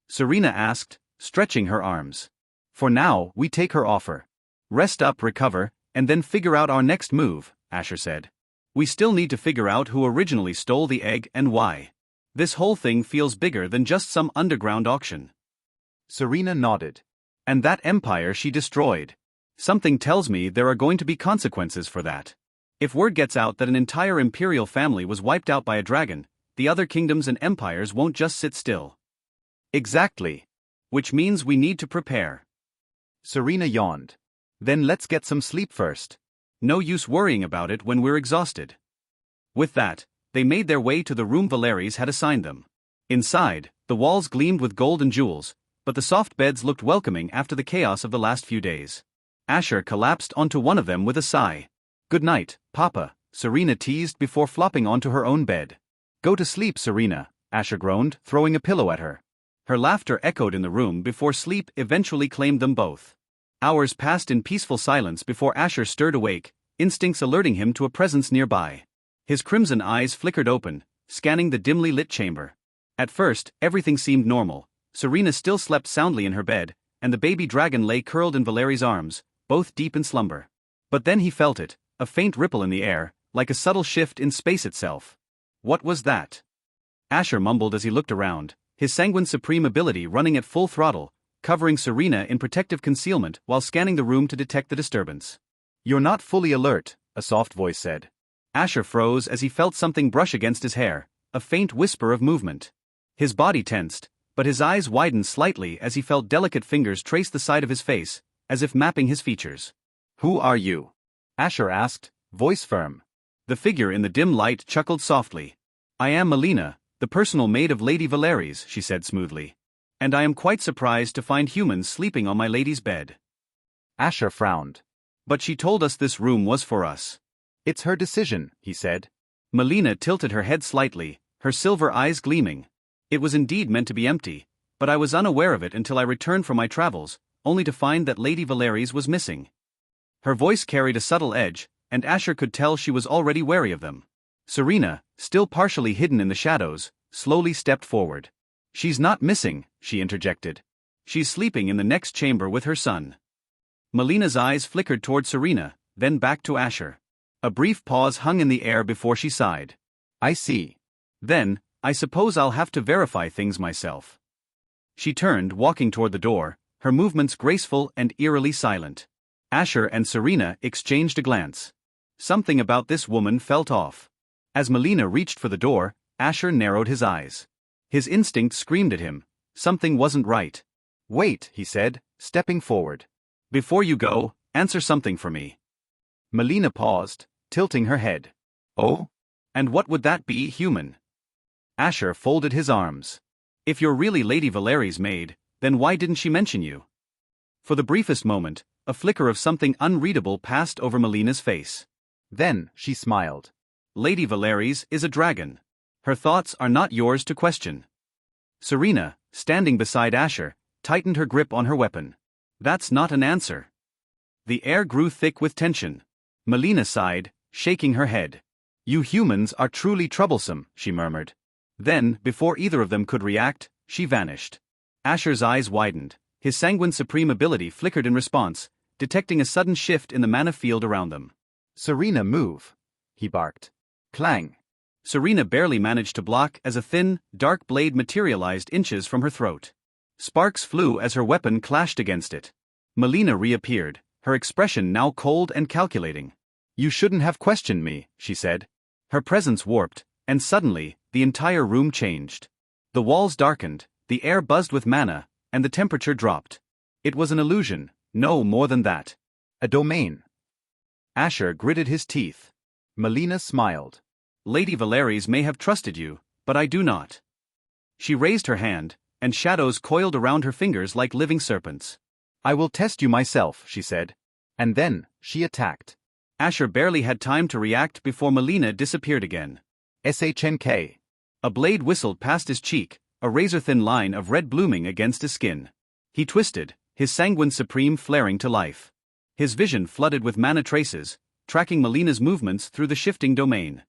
Serena asked, stretching her arms. For now, we take her offer. Rest up, recover, and then figure out our next move, Asher said. We still need to figure out who originally stole the egg and why. This whole thing feels bigger than just some underground auction. Serena nodded. And that empire she destroyed. Something tells me there are going to be consequences for that. If word gets out that an entire imperial family was wiped out by a dragon, the other kingdoms and empires won't just sit still. Exactly. Which means we need to prepare. Serena yawned. Then let's get some sleep first. No use worrying about it when we're exhausted. With that, they made their way to the room Valeries had assigned them. Inside, the walls gleamed with gold and jewels, but the soft beds looked welcoming after the chaos of the last few days. Asher collapsed onto one of them with a sigh. Good night, Papa, Serena teased before flopping onto her own bed. Go to sleep, Serena, Asher groaned, throwing a pillow at her. Her laughter echoed in the room before sleep eventually claimed them both. Hours passed in peaceful silence before Asher stirred awake, instincts alerting him to a presence nearby. His crimson eyes flickered open, scanning the dimly lit chamber. At first, everything seemed normal. Serena still slept soundly in her bed, and the baby dragon lay curled in Valeri's arms, both deep in slumber. But then he felt it, a faint ripple in the air, like a subtle shift in space itself. What was that? Asher mumbled as he looked around, his sanguine supreme ability running at full throttle, covering Serena in protective concealment while scanning the room to detect the disturbance. You're not fully alert, a soft voice said. Asher froze as he felt something brush against his hair, a faint whisper of movement. His body tensed, but his eyes widened slightly as he felt delicate fingers trace the side of his face, as if mapping his features. Who are you? Asher asked, voice firm. The figure in the dim light chuckled softly. I am Melina, the personal maid of Lady Valeries, she said smoothly. And I am quite surprised to find humans sleeping on my lady's bed. Asher frowned. But she told us this room was for us. It's her decision, he said. Melina tilted her head slightly, her silver eyes gleaming. It was indeed meant to be empty, but I was unaware of it until I returned from my travels, only to find that Lady Valeries was missing. Her voice carried a subtle edge, and Asher could tell she was already wary of them. Serena, still partially hidden in the shadows, slowly stepped forward. She's not missing, she interjected. She's sleeping in the next chamber with her son. Melina's eyes flickered toward Serena, then back to Asher. A brief pause hung in the air before she sighed. I see. Then, I suppose I'll have to verify things myself. She turned, walking toward the door, her movements graceful and eerily silent. Asher and Serena exchanged a glance. Something about this woman felt off. As Melina reached for the door, Asher narrowed his eyes. His instinct screamed at him. Something wasn't right. Wait, he said, stepping forward. Before you go, answer something for me. Melina paused, tilting her head. Oh? And what would that be, human? Asher folded his arms. If you're really Lady Valeri's maid, then why didn't she mention you? For the briefest moment, a flicker of something unreadable passed over Melina's face. Then, she smiled. Lady Valeries is a dragon. Her thoughts are not yours to question. Serena, standing beside Asher, tightened her grip on her weapon. That's not an answer. The air grew thick with tension. Melina sighed, shaking her head. You humans are truly troublesome, she murmured. Then, before either of them could react, she vanished. Asher's eyes widened, his sanguine supreme ability flickered in response, detecting a sudden shift in the mana field around them. Serena, move, he barked. Clang. Serena barely managed to block as a thin, dark blade materialized inches from her throat. Sparks flew as her weapon clashed against it. Melina reappeared, her expression now cold and calculating. You shouldn't have questioned me, she said. Her presence warped, and suddenly, the entire room changed. The walls darkened, the air buzzed with mana, and the temperature dropped. It was an illusion, no more than that. A domain. Asher gritted his teeth. Melina smiled. Lady Valeries may have trusted you, but I do not. She raised her hand, and shadows coiled around her fingers like living serpents. I will test you myself, she said. And then, she attacked. Asher barely had time to react before Melina disappeared again. SHNK. A blade whistled past his cheek, a razor-thin line of red blooming against his skin. He twisted, his sanguine supreme flaring to life. His vision flooded with mana traces, tracking Melina's movements through the shifting domain.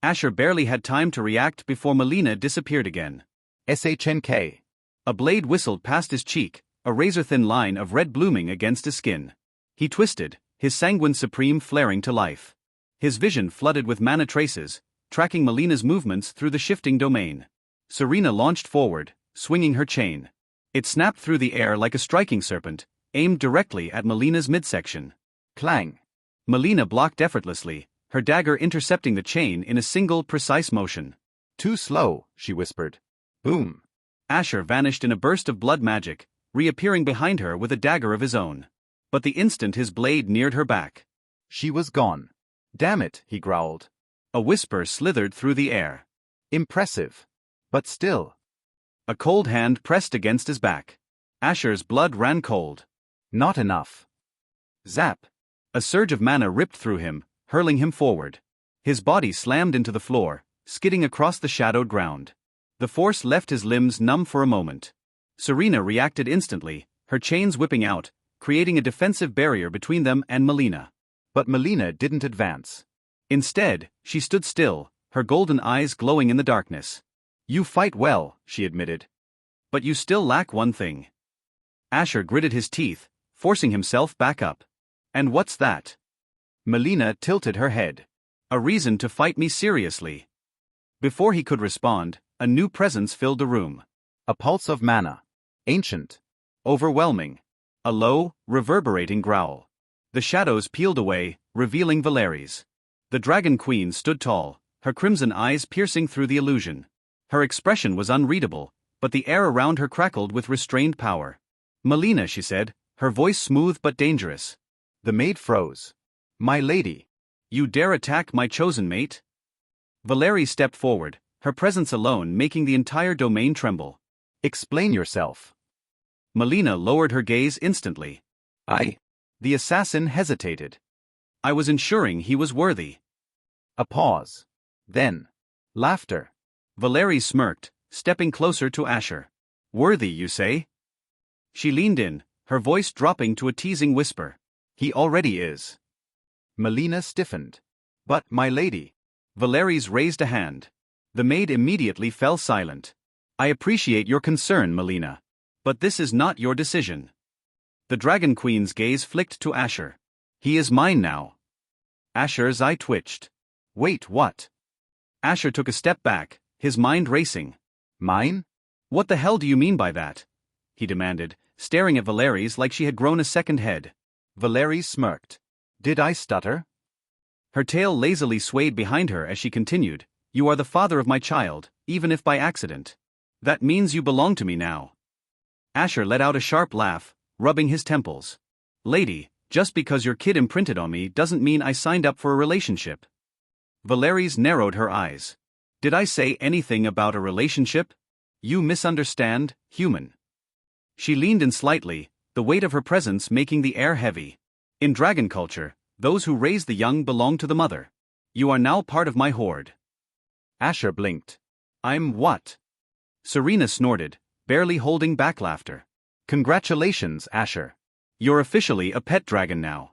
Asher barely had time to react before Melina disappeared again. SHNK. A blade whistled past his cheek, a razor-thin line of red blooming against his skin. He twisted, his sanguine supreme flaring to life. His vision flooded with mana traces, tracking Melina's movements through the shifting domain. Serena launched forward, swinging her chain. It snapped through the air like a striking serpent, aimed directly at Melina's midsection. Clang. Melina blocked effortlessly, her dagger intercepting the chain in a single precise motion. Too slow, she whispered. Boom. Asher vanished in a burst of blood magic, reappearing behind her with a dagger of his own. But the instant his blade neared her back, she was gone. Damn it, he growled. A whisper slithered through the air. Impressive. But still. A cold hand pressed against his back. Asher's blood ran cold. Not enough. Zap. A surge of mana ripped through him, hurling him forward. His body slammed into the floor, skidding across the shadowed ground. The force left his limbs numb for a moment. Serena reacted instantly, her chains whipping out, creating a defensive barrier between them and Melina. But Melina didn't advance. Instead, she stood still, her golden eyes glowing in the darkness. You fight well, she admitted. But you still lack one thing. Asher gritted his teeth, forcing himself back up. And what's that? Melina tilted her head. A reason to fight me seriously. Before he could respond, a new presence filled the room. A pulse of mana. Ancient. Overwhelming. A low, reverberating growl. The shadows peeled away, revealing Valeries. The Dragon Queen stood tall, her crimson eyes piercing through the illusion. Her expression was unreadable, but the air around her crackled with restrained power. Melina, she said, her voice smooth but dangerous. The maid froze. My lady. You dare attack my chosen mate? Valerie stepped forward, her presence alone making the entire domain tremble. Explain yourself. Melina lowered her gaze instantly. The assassin hesitated. I was ensuring he was worthy. A pause. Then. Laughter. Valerie smirked, stepping closer to Asher. Worthy, you say? She leaned in, her voice dropping to a teasing whisper. He already is. Melina stiffened. But, my lady. Valeries raised a hand. The maid immediately fell silent. I appreciate your concern, Melina. But this is not your decision. The Dragon Queen's gaze flicked to Asher. He is mine now. Asher's eye twitched. Wait, what? Asher took a step back, his mind racing. Mine? What the hell do you mean by that? He demanded, staring at Valeries like she had grown a second head. Valeries smirked. Did I stutter? Her tail lazily swayed behind her as she continued. You are the father of my child, even if by accident. That means you belong to me now. Asher let out a sharp laugh, rubbing his temples. Lady, just because your kid imprinted on me doesn't mean I signed up for a relationship. Valeries narrowed her eyes. Did I say anything about a relationship? You misunderstand, human. She leaned in slightly, the weight of her presence making the air heavy. In dragon culture, those who raise the young belong to the mother. You are now part of my horde. Asher blinked. I'm what? Serena snorted, barely holding back laughter. Congratulations, Asher. You're officially a pet dragon now.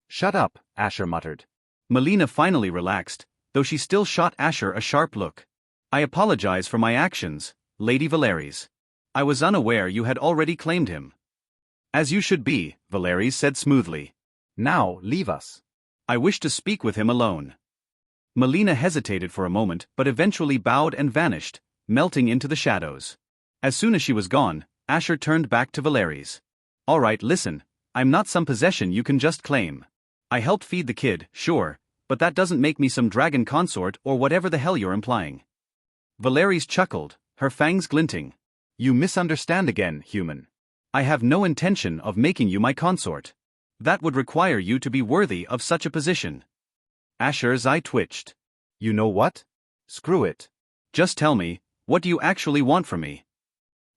Shut up, Asher muttered. Melina finally relaxed, though she still shot Asher a sharp look. I apologize for my actions, Lady Valeries. I was unaware you had already claimed him. As you should be, Valeries said smoothly. Now, leave us. I wish to speak with him alone. Melina hesitated for a moment but eventually bowed and vanished, melting into the shadows. As soon as she was gone, Asher turned back to Valeries. All right, listen, I'm not some possession you can just claim. I helped feed the kid, sure, but that doesn't make me some dragon consort or whatever the hell you're implying. Valeries chuckled, her fangs glinting. You misunderstand again, human. I have no intention of making you my consort. That would require you to be worthy of such a position. Asher's eye twitched. You know what? Screw it. Just tell me, what do you actually want from me?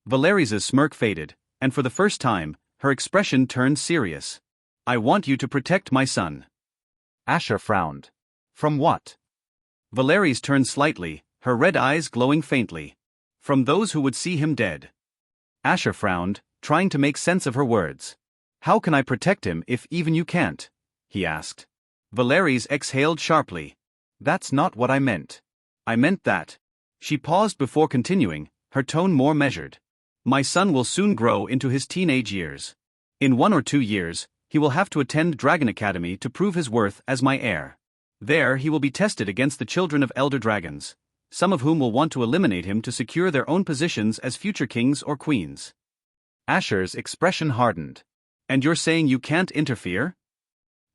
Valeries' smirk faded, and for the first time, her expression turned serious. I want you to protect my son. Asher frowned. From what? Valeries turned slightly, her red eyes glowing faintly. From those who would see him dead. Asher frowned, trying to make sense of her words. How can I protect him if even you can't? He asked. Valeries exhaled sharply. That's not what I meant. I meant that. She paused before continuing, her tone more measured. My son will soon grow into his teenage years. In 1 or 2 years, he will have to attend Dragon Academy to prove his worth as my heir. There he will be tested against the children of elder dragons, some of whom will want to eliminate him to secure their own positions as future kings or queens. Asher's expression hardened. And you're saying you can't interfere?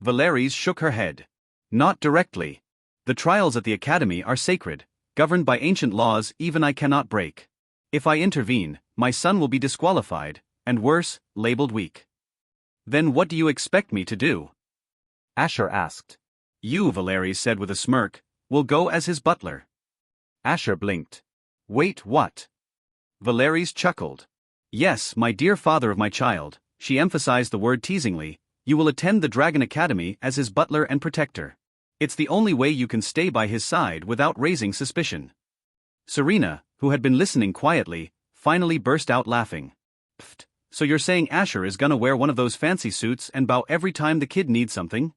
Valeries shook her head. Not directly. The trials at the academy are sacred, governed by ancient laws even I cannot break. If I intervene, my son will be disqualified, and worse, labeled weak. Then what do you expect me to do? Asher asked. You, Valeries said with a smirk, will go as his butler. Asher blinked. Wait, what? Valeries chuckled. Yes, my dear father of my child, she emphasized the word teasingly, you will attend the Dragon Academy as his butler and protector. It's the only way you can stay by his side without raising suspicion. Serena, who had been listening quietly, finally burst out laughing. Pfft, so you're saying Asher is gonna wear one of those fancy suits and bow every time the kid needs something?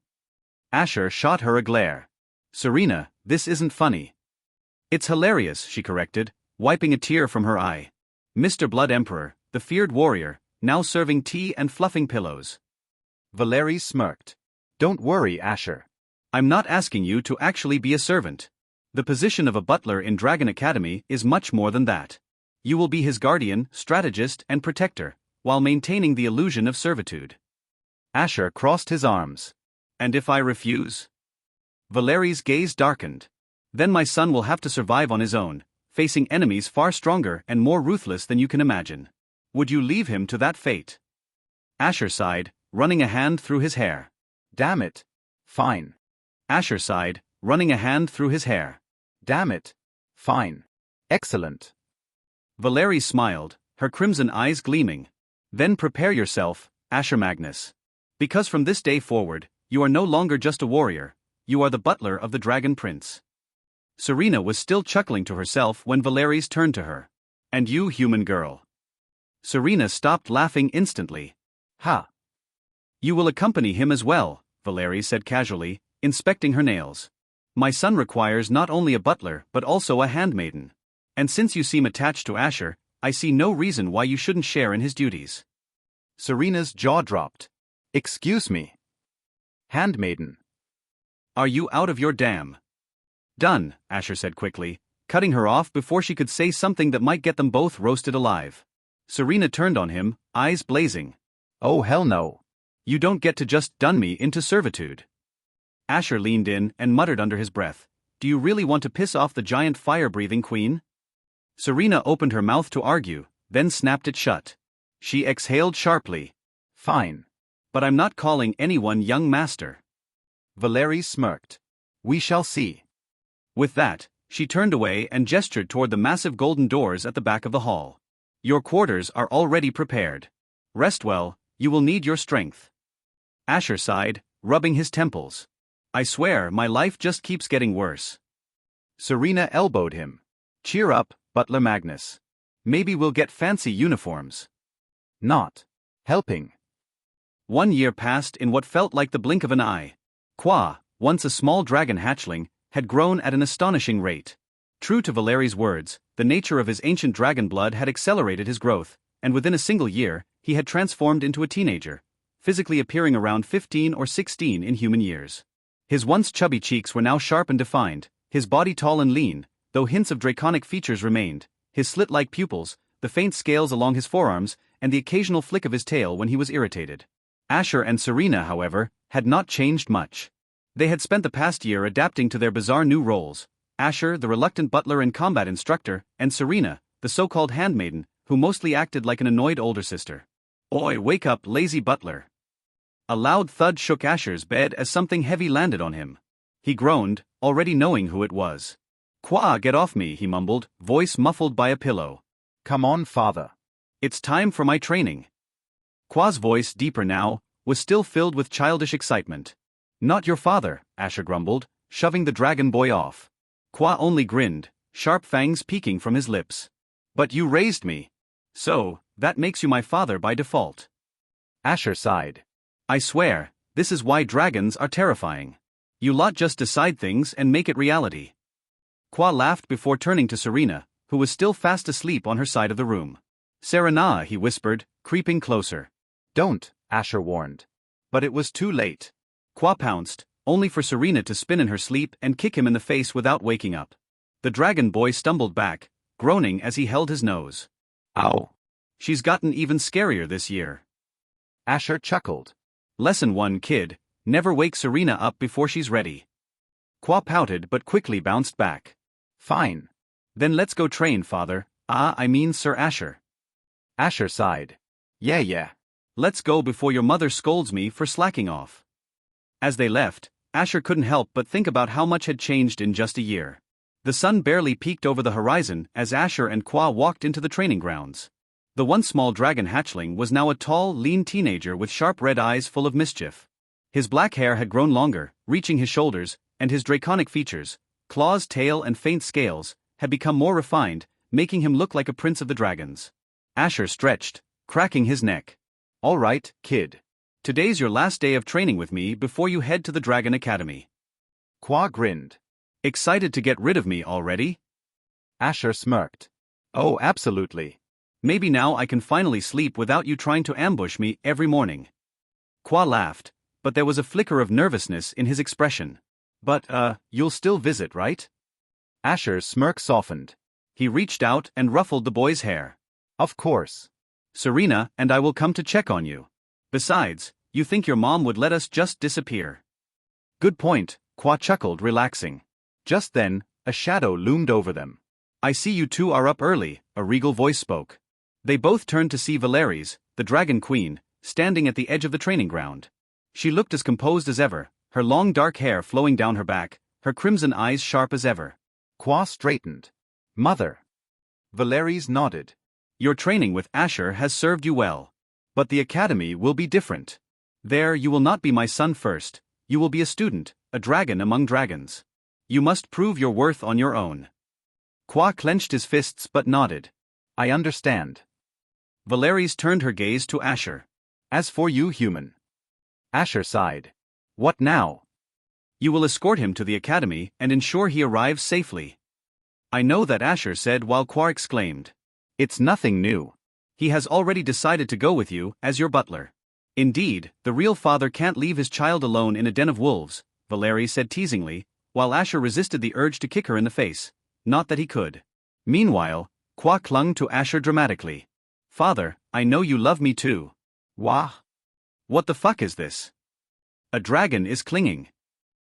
Asher shot her a glare. Serena, this isn't funny. It's hilarious, she corrected, wiping a tear from her eye. Mr. Blood Emperor, the feared warrior, now serving tea and fluffing pillows. Valeries smirked. Don't worry, Asher. I'm not asking you to actually be a servant. The position of a butler in Dragon Academy is much more than that. You will be his guardian, strategist, and protector, while maintaining the illusion of servitude. Asher crossed his arms. And if I refuse? Valeries' gaze darkened. Then my son will have to survive on his own, facing enemies far stronger and more ruthless than you can imagine. Would you leave him to that fate? Asher sighed, running a hand through his hair. Damn it. Fine. Asher sighed, running a hand through his hair. Damn it. Fine. Excellent. Valeries smiled, her crimson eyes gleaming. Then prepare yourself, Asher Magnus. Because from this day forward, you are no longer just a warrior, you are the butler of the Dragon Prince. Serena was still chuckling to herself when Valeries turned to her. And you, human girl. Serena stopped laughing instantly. Ha! You will accompany him as well, Valeries said casually, inspecting her nails. My son requires not only a butler but also a handmaiden. And since you seem attached to Asher, I see no reason why you shouldn't share in his duties. Serena's jaw dropped. Excuse me. Handmaiden. Are you out of your dam? Done, Asher said quickly, cutting her off before she could say something that might get them both roasted alive. Serena turned on him, eyes blazing. Oh hell no. You don't get to just dun me into servitude. Asher leaned in and muttered under his breath, do you really want to piss off the giant fire-breathing queen? Serena opened her mouth to argue, then snapped it shut. She exhaled sharply. Fine. But I'm not calling anyone young master. Valeries smirked. We shall see. With that, she turned away and gestured toward the massive golden doors at the back of the hall. Your quarters are already prepared. Rest well, you will need your strength. Asher sighed, rubbing his temples. I swear my life just keeps getting worse. Serena elbowed him. Cheer up, Butler Magnus. Maybe we'll get fancy uniforms. Not. Helping. 1 year passed in what felt like the blink of an eye. Qua, once a small dragon hatchling, had grown at an astonishing rate. True to Valeries' words, the nature of his ancient dragon blood had accelerated his growth, and within a single year, he had transformed into a teenager, physically appearing around 15 or 16 in human years. His once chubby cheeks were now sharp and defined, his body tall and lean, though hints of draconic features remained, his slit-like pupils, the faint scales along his forearms, and the occasional flick of his tail when he was irritated. Asher and Serena, however, had not changed much. They had spent the past year adapting to their bizarre new roles, Asher the reluctant butler and combat instructor, and Serena, the so-called handmaiden, who mostly acted like an annoyed older sister. Oi, wake up, lazy butler. A loud thud shook Asher's bed as something heavy landed on him. He groaned, already knowing who it was. Qua, get off me, he mumbled, voice muffled by a pillow. Come on, father. It's time for my training. Qua's voice, deeper now, was still filled with childish excitement. Not your father, Asher grumbled, shoving the dragon boy off. Qua only grinned, sharp fangs peeking from his lips. But you raised me. So, that makes you my father by default. Asher sighed. I swear, this is why dragons are terrifying. You lot just decide things and make it reality. Kwa laughed before turning to Serena, who was still fast asleep on her side of the room. Serena, he whispered, creeping closer. Don't, Asher warned. But it was too late. Kwa pounced, only for Serena to spin in her sleep and kick him in the face without waking up. The dragon boy stumbled back, groaning as he held his nose. Ow. She's gotten even scarier this year. Asher chuckled. Lesson 1, kid, never wake Serena up before she's ready. Kwa pouted but quickly bounced back. Fine. Then let's go train, father. I mean Sir Asher. Asher sighed. Yeah. Let's go before your mother scolds me for slacking off. As they left, Asher couldn't help but think about how much had changed in just a year. The sun barely peeked over the horizon as Asher and Kwa walked into the training grounds. The once small dragon hatchling was now a tall, lean teenager with sharp red eyes full of mischief. His black hair had grown longer, reaching his shoulders, and his draconic features, claws, tail and faint scales, had become more refined, making him look like a prince of the dragons. Asher stretched, cracking his neck. All right, kid. Today's your last day of training with me before you head to the Dragon Academy. Kwa grinned. Excited to get rid of me already? Asher smirked. Oh, absolutely. Maybe now I can finally sleep without you trying to ambush me every morning. Kwa laughed, but there was a flicker of nervousness in his expression. But, you'll still visit, right? Asher's smirk softened. He reached out and ruffled the boy's hair. Of course. Serena and I will come to check on you. Besides, you think your mom would let us just disappear. Good point, Kwa chuckled, relaxing. Just then, a shadow loomed over them. I see you two are up early, a regal voice spoke. They both turned to see Valeries, the dragon queen, standing at the edge of the training ground. She looked as composed as ever, her long dark hair flowing down her back, her crimson eyes sharp as ever. Kwa straightened. Mother. Valeries nodded. Your training with Asher has served you well. But the academy will be different. There you will not be my son first, you will be a student, a dragon among dragons. You must prove your worth on your own. Kwa clenched his fists but nodded. I understand. Valeries turned her gaze to Asher. As for you, human. Asher sighed. What now? You will escort him to the academy and ensure he arrives safely. I know that, Asher said while Kwa exclaimed. It's nothing new. He has already decided to go with you as your butler. Indeed, the real father can't leave his child alone in a den of wolves, Valeries said teasingly, while Asher resisted the urge to kick her in the face. Not that he could. Meanwhile, Kwa clung to Asher dramatically. Father, I know you love me too. Wah. What the fuck is this? A dragon is clinging.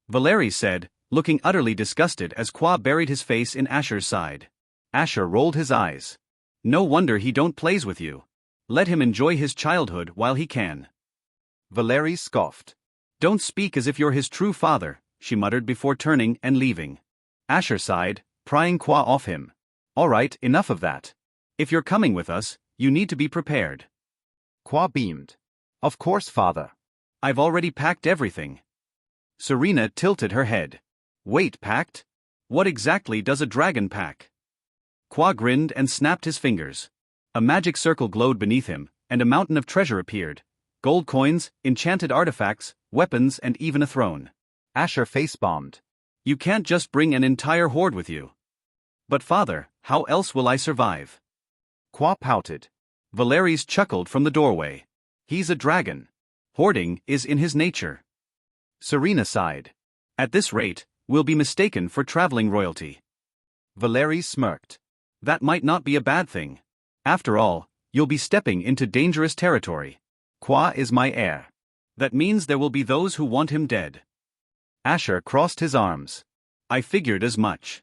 Valeries said, looking utterly disgusted as Kwa buried his face in Asher's side. Asher rolled his eyes. No wonder he don't plays with you. Let him enjoy his childhood while he can. Valeries scoffed. Don't speak as if you're his true father, she muttered before turning and leaving. Asher sighed, prying Kwa off him. All right, enough of that. If you're coming with us, you need to be prepared. Kwa beamed. Of course, father. I've already packed everything. Serena tilted her head. Wait, packed? What exactly does a dragon pack? Kwa grinned and snapped his fingers. A magic circle glowed beneath him, and a mountain of treasure appeared. Gold coins, enchanted artifacts, weapons and even a throne. Asher face-bombed. You can't just bring an entire horde with you. But father, how else will I survive? Kwa pouted. Valeries chuckled from the doorway. He's a dragon. Hoarding is in his nature. Serena sighed. At this rate, we'll be mistaken for traveling royalty. Valeries smirked. That might not be a bad thing. After all, you'll be stepping into dangerous territory. Kwa is my heir. That means there will be those who want him dead. Asher crossed his arms. I figured as much.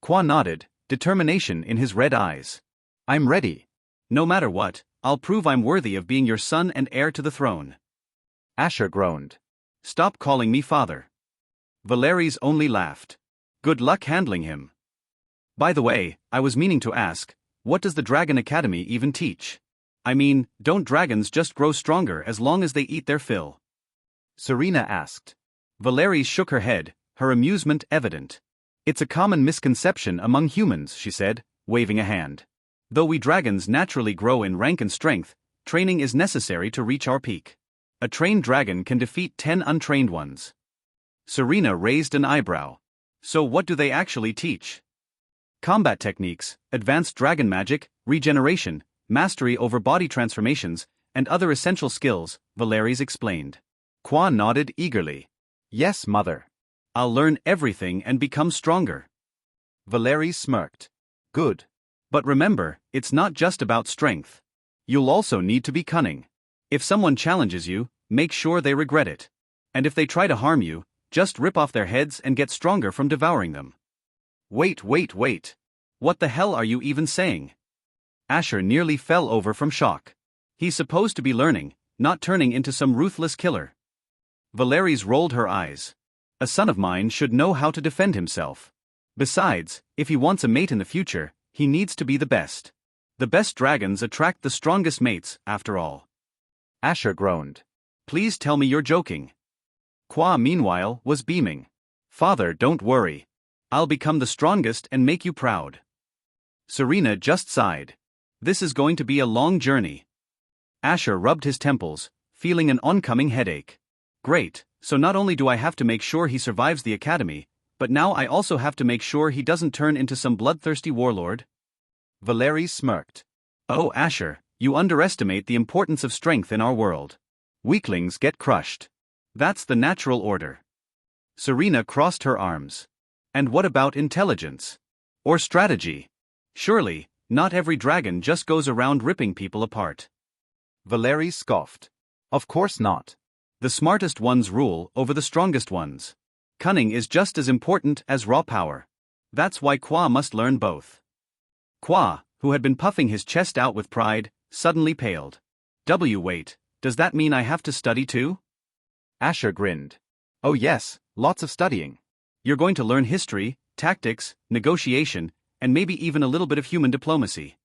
Kwa nodded, determination in his red eyes. I'm ready. No matter what, I'll prove I'm worthy of being your son and heir to the throne. Asher groaned. Stop calling me father. Valeries only laughed. Good luck handling him. By the way, I was meaning to ask, what does the Dragon Academy even teach? I mean, don't dragons just grow stronger as long as they eat their fill? Serena asked. Valeries shook her head, her amusement evident. It's a common misconception among humans, she said, waving a hand. Though we dragons naturally grow in rank and strength, training is necessary to reach our peak. A trained dragon can defeat 10 untrained ones. Serena raised an eyebrow. So what do they actually teach? Combat techniques, advanced dragon magic, regeneration, mastery over body transformations, and other essential skills, Valeries explained. Qua nodded eagerly. Yes, mother. I'll learn everything and become stronger. Valeries smirked. Good. But remember, it's not just about strength. You'll also need to be cunning. If someone challenges you, make sure they regret it. And if they try to harm you, just rip off their heads and get stronger from devouring them. Wait. What the hell are you even saying? Asher nearly fell over from shock. He's supposed to be learning, not turning into some ruthless killer. Valeries rolled her eyes. A son of mine should know how to defend himself. Besides, if he wants a mate in the future, he needs to be the best. The best dragons attract the strongest mates, after all. Asher groaned. Please tell me you're joking. Qua, meanwhile, was beaming. Father, don't worry. I'll become the strongest and make you proud. Serena just sighed. This is going to be a long journey. Asher rubbed his temples, feeling an oncoming headache. Great, so not only do I have to make sure he survives the academy, but now I also have to make sure he doesn't turn into some bloodthirsty warlord? Valeries smirked. Oh, Asher, you underestimate the importance of strength in our world. Weaklings get crushed. That's the natural order. Serena crossed her arms. And what about intelligence? Or strategy? Surely, not every dragon just goes around ripping people apart. Valeries scoffed. Of course not. The smartest ones rule over the strongest ones. Cunning is just as important as raw power. That's why Qua must learn both. Qua, who had been puffing his chest out with pride, suddenly paled. Wait, does that mean I have to study too? Asher grinned. Oh yes, lots of studying. You're going to learn history, tactics, negotiation, and maybe even a little bit of human diplomacy.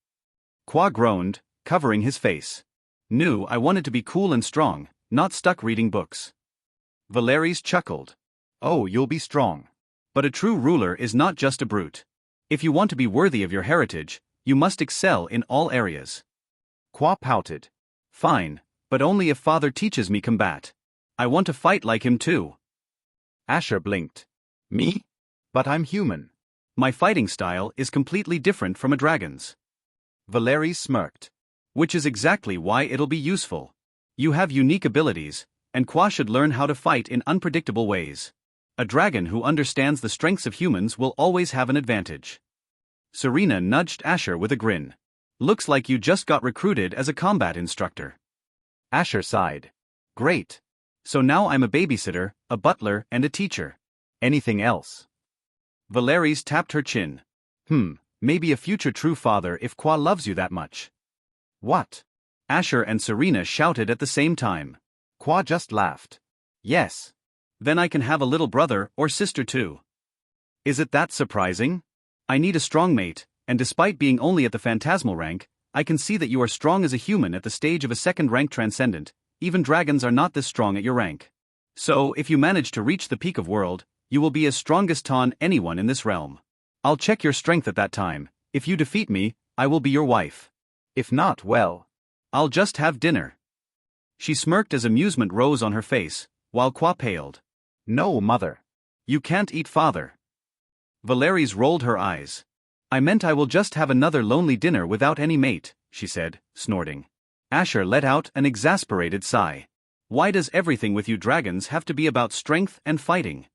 Qua groaned, covering his face. Knew I wanted to be cool and strong, not stuck reading books. Valeries chuckled. Oh, you'll be strong. But a true ruler is not just a brute. If you want to be worthy of your heritage, you must excel in all areas. Qua pouted. Fine, but only if father teaches me combat. I want to fight like him too. Asher blinked. Me? But I'm human. My fighting style is completely different from a dragon's. Valeries smirked. Which is exactly why it'll be useful. You have unique abilities, and Qua should learn how to fight in unpredictable ways. A dragon who understands the strengths of humans will always have an advantage. Serena nudged Asher with a grin. Looks like you just got recruited as a combat instructor. Asher sighed. Great. So now I'm a babysitter, a butler, and a teacher. Anything else? Valeries tapped her chin. Maybe a future true father if Qua loves you that much. What? Asher and Serena shouted at the same time. Qua just laughed. Yes. Then I can have a little brother or sister too. Is it that surprising? I need a strong mate, and despite being only at the phantasmal rank, I can see that you are strong as a human at the stage of a second-rank transcendent. Even dragons are not this strong at your rank. So, if you manage to reach the peak of world, you will be as strongest on anyone in this realm. I'll check your strength at that time. If you defeat me, I will be your wife. If not, well, I'll just have dinner. She smirked as amusement rose on her face, while Qua paled. No, mother. You can't eat father. Valeries rolled her eyes. I meant I will just have another lonely dinner without any mate, she said, snorting. Asher let out an exasperated sigh. Why does everything with you dragons have to be about strength and fighting?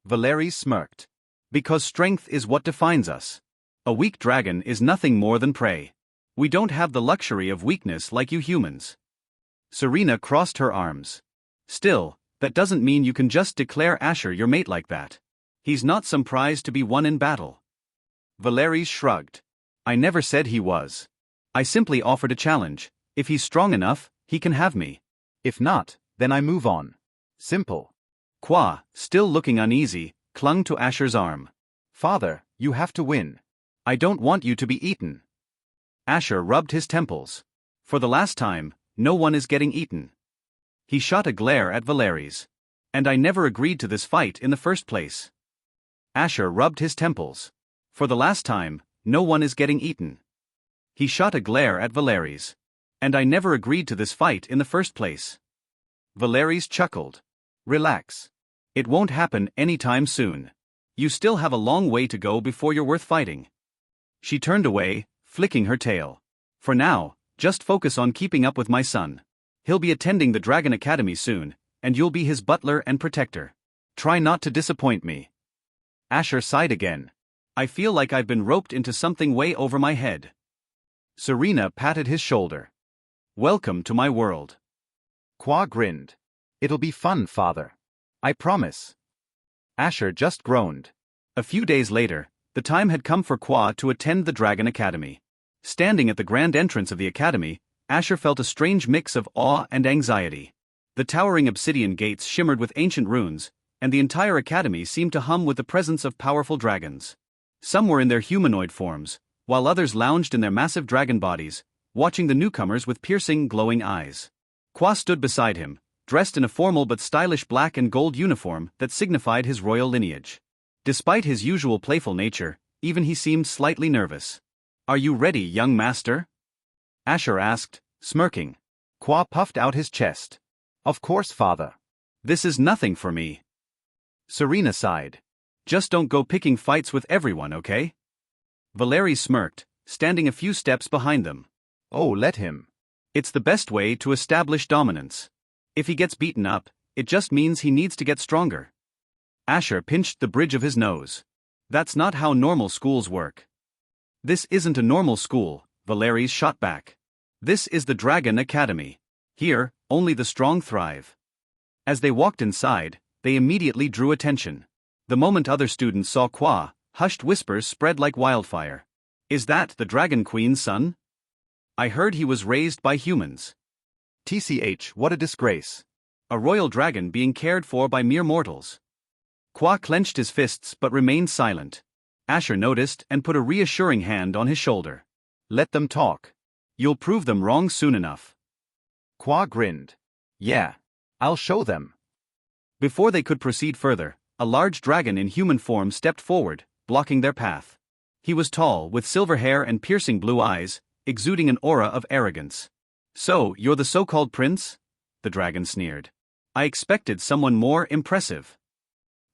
Valeries smirked. Because strength is what defines us. A weak dragon is nothing more than prey. We don't have the luxury of weakness like you humans. Serena crossed her arms. Still, that doesn't mean you can just declare Asher your mate like that. He's not some prize to be won in battle. Valeries shrugged. I never said he was. I simply offered a challenge. If he's strong enough, he can have me. If not, then I move on. Simple. Qua, still looking uneasy, clung to Asher's arm. Father, you have to win. I don't want you to be eaten. Asher rubbed his temples. For the last time, no one is getting eaten. He shot a glare at Valeries. And I never agreed to this fight in the first place. Asher rubbed his temples. For the last time, no one is getting eaten. He shot a glare at Valeries. And I never agreed to this fight in the first place. Valeries chuckled. Relax. It won't happen anytime soon. You still have a long way to go before you're worth fighting. She turned away, flicking her tail. For now, just focus on keeping up with my son. He'll be attending the Dragon Academy soon, and you'll be his butler and protector. Try not to disappoint me. Asher sighed again. I feel like I've been roped into something way over my head. Serena patted his shoulder. Welcome to my world. Qua grinned. It'll be fun, father. I promise. Asher just groaned. A few days later, the time had come for Qua to attend the Dragon Academy. Standing at the grand entrance of the academy, Asher felt a strange mix of awe and anxiety. The towering obsidian gates shimmered with ancient runes, and the entire academy seemed to hum with the presence of powerful dragons. Some were in their humanoid forms, while others lounged in their massive dragon bodies, watching the newcomers with piercing, glowing eyes. Qua stood beside him, dressed in a formal but stylish black and gold uniform that signified his royal lineage. Despite his usual playful nature, even he seemed slightly nervous. Are you ready, young master? Asher asked, smirking. Qua puffed out his chest. Of course, father. This is nothing for me. Serena sighed. Just don't go picking fights with everyone, okay? Valeries smirked, standing a few steps behind them. Oh, let him. It's the best way to establish dominance. If he gets beaten up, it just means he needs to get stronger. Asher pinched the bridge of his nose. That's not how normal schools work. This isn't a normal school, Valeries shot back. This is the Dragon Academy. Here, only the strong thrive. As they walked inside, they immediately drew attention. The moment other students saw Qua, hushed whispers spread like wildfire. Is that the Dragon Queen's son? I heard he was raised by humans. TCH, what a disgrace. A royal dragon being cared for by mere mortals. Qua clenched his fists but remained silent. Asher noticed and put a reassuring hand on his shoulder. Let them talk. You'll prove them wrong soon enough. Qua grinned. Yeah. I'll show them. Before they could proceed further, a large dragon in human form stepped forward, blocking their path. He was tall, with silver hair and piercing blue eyes, exuding an aura of arrogance. So, you're the so-called prince? The dragon sneered. I expected someone more impressive.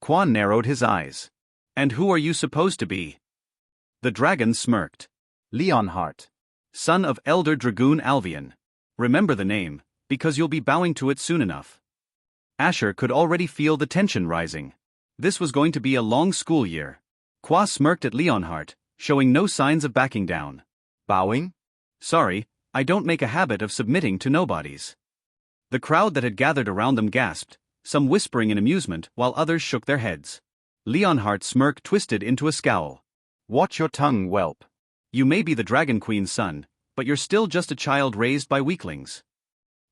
Qua narrowed his eyes. And who are you supposed to be? The dragon smirked. Leonhardt. Son of Elder Dragoon Alvian. Remember the name, because you'll be bowing to it soon enough. Asher could already feel the tension rising. This was going to be a long school year. Qua smirked at Leonhardt, showing no signs of backing down. Bowing? Sorry, I don't make a habit of submitting to nobodies. The crowd that had gathered around them gasped, some whispering in amusement while others shook their heads. Leonhardt's smirk twisted into a scowl. Watch your tongue, whelp. You may be the Dragon Queen's son, but you're still just a child raised by weaklings.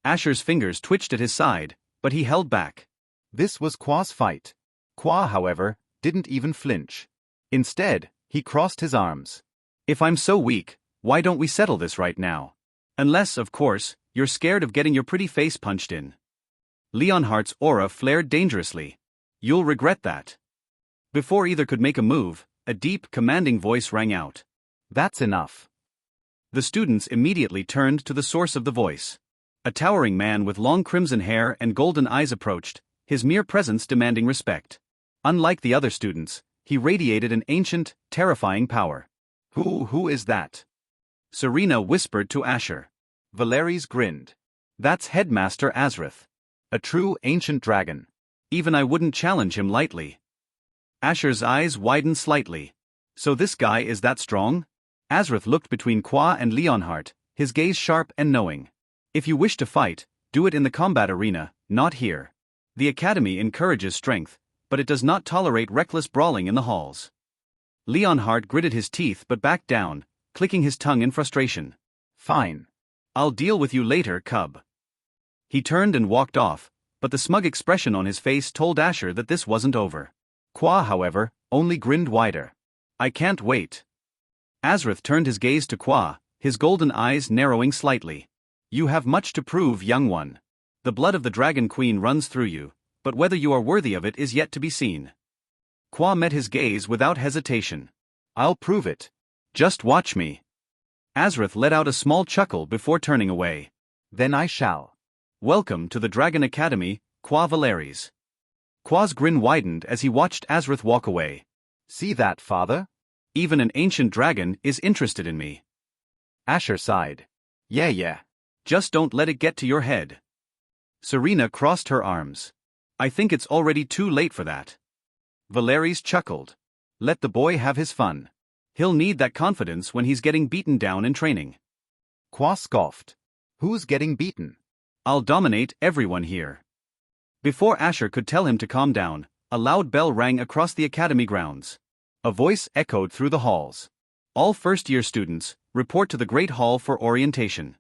Asher's fingers twitched at his side, but he held back. This was Qua's fight. Qua, however, didn't even flinch. Instead, he crossed his arms. If I'm so weak, why don't we settle this right now? Unless, of course, you're scared of getting your pretty face punched in. Leonhardt's aura flared dangerously. You'll regret that. Before either could make a move, a deep, commanding voice rang out. That's enough. The students immediately turned to the source of the voice. A towering man with long crimson hair and golden eyes approached, his mere presence demanding respect. Unlike the other students, he radiated an ancient, terrifying power. Who is that? Serena whispered to Asher. Valeries grinned. That's Headmaster Azrith. A true ancient dragon. Even I wouldn't challenge him lightly. Asher's eyes widened slightly. So this guy is that strong? Azrith looked between Qua and Leonhardt, his gaze sharp and knowing. If you wish to fight, do it in the combat arena, not here. The academy encourages strength, but it does not tolerate reckless brawling in the halls. Leonhardt gritted his teeth but backed down, clicking his tongue in frustration. Fine. I'll deal with you later, cub. He turned and walked off, but the smug expression on his face told Asher that this wasn't over. Qua, however, only grinned wider. I can't wait. Azrith turned his gaze to Qua, his golden eyes narrowing slightly. You have much to prove, young one. The blood of the Dragon Queen runs through you, but whether you are worthy of it is yet to be seen. Qua met his gaze without hesitation. I'll prove it. Just watch me. Azrith let out a small chuckle before turning away. Then I shall. Welcome to the Dragon Academy, Qua Valeries. Qua's grin widened as he watched Azrith walk away. See that, father? Even an ancient dragon is interested in me. Asher sighed. Yeah. Just don't let it get to your head. Serena crossed her arms. I think it's already too late for that. Valeries chuckled. Let the boy have his fun. He'll need that confidence when he's getting beaten down in training. Qua scoffed. Who's getting beaten? I'll dominate everyone here. Before Asher could tell him to calm down, a loud bell rang across the academy grounds. A voice echoed through the halls. All first-year students, report to the Great Hall for orientation.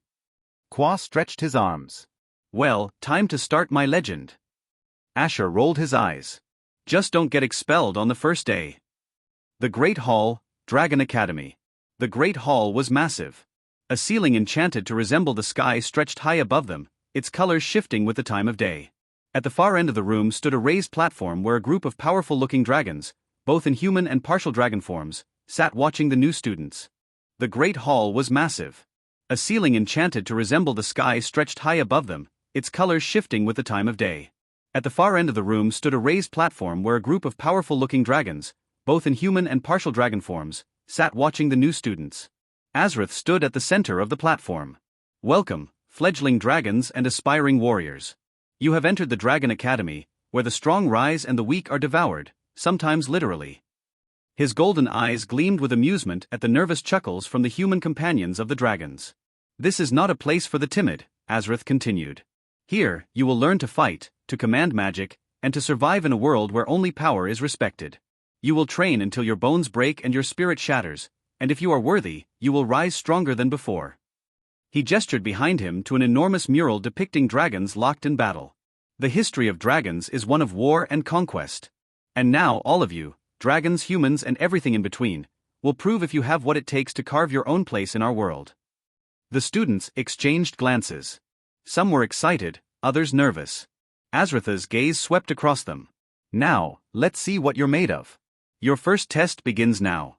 Qua stretched his arms. Well, time to start my legend. Asher rolled his eyes. Just don't get expelled on the first day. The Great Hall, Dragon Academy. The Great Hall was massive. A ceiling enchanted to resemble the sky stretched high above them, its colors shifting with the time of day. At the far end of the room stood a raised platform where a group of powerful-looking dragons, both in human and partial dragon forms, sat watching the new students. The Great Hall was massive. A ceiling enchanted to resemble the sky stretched high above them, its colors shifting with the time of day. At the far end of the room stood a raised platform where a group of powerful-looking dragons, both in human and partial dragon forms, sat watching the new students. Azrith stood at the center of the platform. Welcome, fledgling dragons and aspiring warriors. You have entered the Dragon Academy, where the strong rise and the weak are devoured, sometimes literally. His golden eyes gleamed with amusement at the nervous chuckles from the human companions of the dragons. This is not a place for the timid, Azrith continued. Here, you will learn to fight, to command magic, and to survive in a world where only power is respected. You will train until your bones break and your spirit shatters, and if you are worthy, you will rise stronger than before. He gestured behind him to an enormous mural depicting dragons locked in battle. The history of dragons is one of war and conquest. And now all of you, dragons, humans, and everything in between, will prove if you have what it takes to carve your own place in our world. The students exchanged glances. Some were excited, others nervous. Azritha's gaze swept across them. Now, let's see what you're made of. Your first test begins now.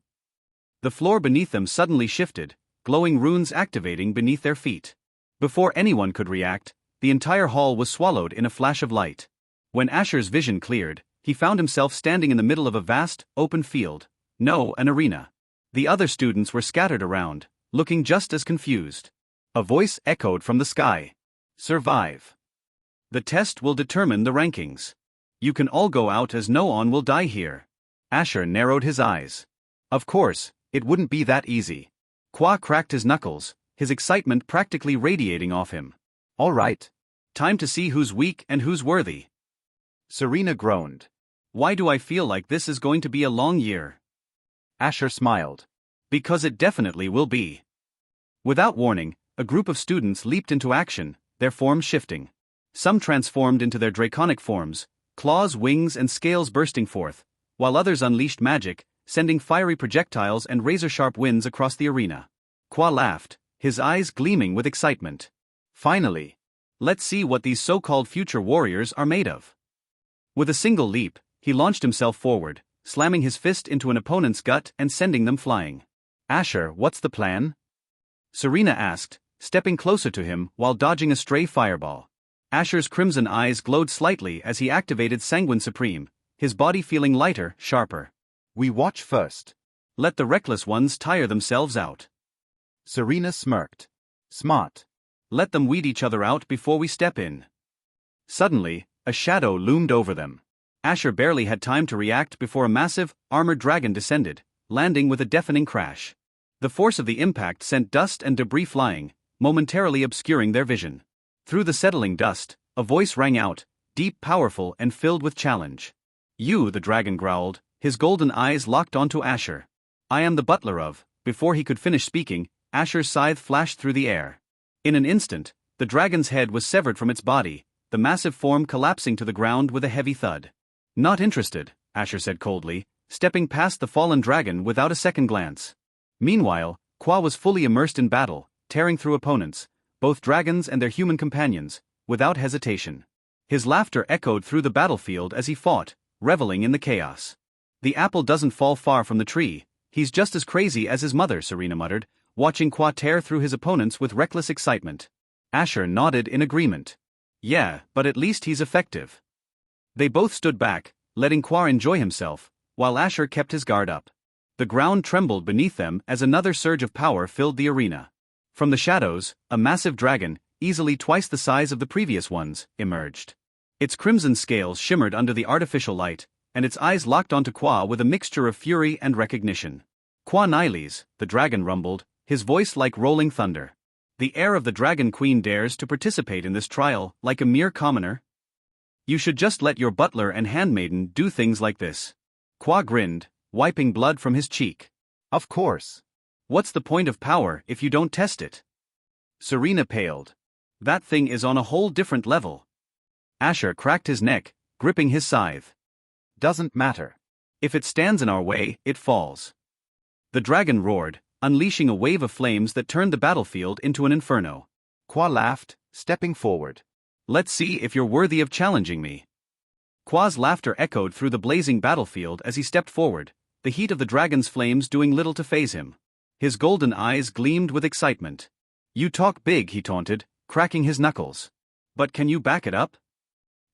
The floor beneath them suddenly shifted, glowing runes activating beneath their feet. Before anyone could react, the entire hall was swallowed in a flash of light. When Asher's vision cleared, he found himself standing in the middle of a vast, open field. No, an arena. The other students were scattered around, looking just as confused. A voice echoed from the sky. Survive. The test will determine the rankings. You can all go out as no one will die here. Asher narrowed his eyes. Of course, it wouldn't be that easy. Qua cracked his knuckles, his excitement practically radiating off him. All right. Time to see who's weak and who's worthy. Serena groaned. Why do I feel like this is going to be a long year? Asher smiled. Because it definitely will be. Without warning, a group of students leaped into action, their forms shifting. Some transformed into their draconic forms, claws, wings, and scales bursting forth, while others unleashed magic, sending fiery projectiles and razor-sharp winds across the arena. Qua laughed, his eyes gleaming with excitement. Finally. Let's see what these so-called future warriors are made of. With a single leap, he launched himself forward, slamming his fist into an opponent's gut and sending them flying. Asher, what's the plan? Serena asked, stepping closer to him while dodging a stray fireball. Asher's crimson eyes glowed slightly as he activated Sanguine Supreme, his body feeling lighter, sharper. We watch first. Let the reckless ones tire themselves out. Serena smirked. Smart. Let them weed each other out before we step in. Suddenly, a shadow loomed over them. Asher barely had time to react before a massive, armored dragon descended, landing with a deafening crash. The force of the impact sent dust and debris flying, momentarily obscuring their vision. Through the settling dust, a voice rang out, deep, powerful, and filled with challenge. You, the dragon growled, his golden eyes locked onto Asher. I am the butler of. Before he could finish speaking, Asher's scythe flashed through the air. In an instant, the dragon's head was severed from its body, the massive form collapsing to the ground with a heavy thud. Not interested, Asher said coldly, stepping past the fallen dragon without a second glance. Meanwhile, Qua was fully immersed in battle, tearing through opponents, both dragons and their human companions, without hesitation. His laughter echoed through the battlefield as he fought, reveling in the chaos. The apple doesn't fall far from the tree. He's just as crazy as his mother, Serena muttered, watching Qua tear through his opponents with reckless excitement. Asher nodded in agreement. Yeah, but at least he's effective. They both stood back, letting Qua enjoy himself, while Asher kept his guard up. The ground trembled beneath them as another surge of power filled the arena. From the shadows, a massive dragon, easily twice the size of the previous ones, emerged. Its crimson scales shimmered under the artificial light, and its eyes locked onto Qua with a mixture of fury and recognition. Qua Niles, the dragon rumbled, his voice like rolling thunder. The heir of the Dragon Queen dares to participate in this trial like a mere commoner? You should just let your butler and handmaiden do things like this. Qua grinned, wiping blood from his cheek. Of course. What's the point of power if you don't test it? Serena paled. That thing is on a whole different level. Asher cracked his neck, gripping his scythe. Doesn't matter. If it stands in our way, it falls. The dragon roared, unleashing a wave of flames that turned the battlefield into an inferno. Qua laughed, stepping forward. Let's see if you're worthy of challenging me. Qua's laughter echoed through the blazing battlefield as he stepped forward, the heat of the dragon's flames doing little to faze him. His golden eyes gleamed with excitement. You talk big, he taunted, cracking his knuckles. But can you back it up?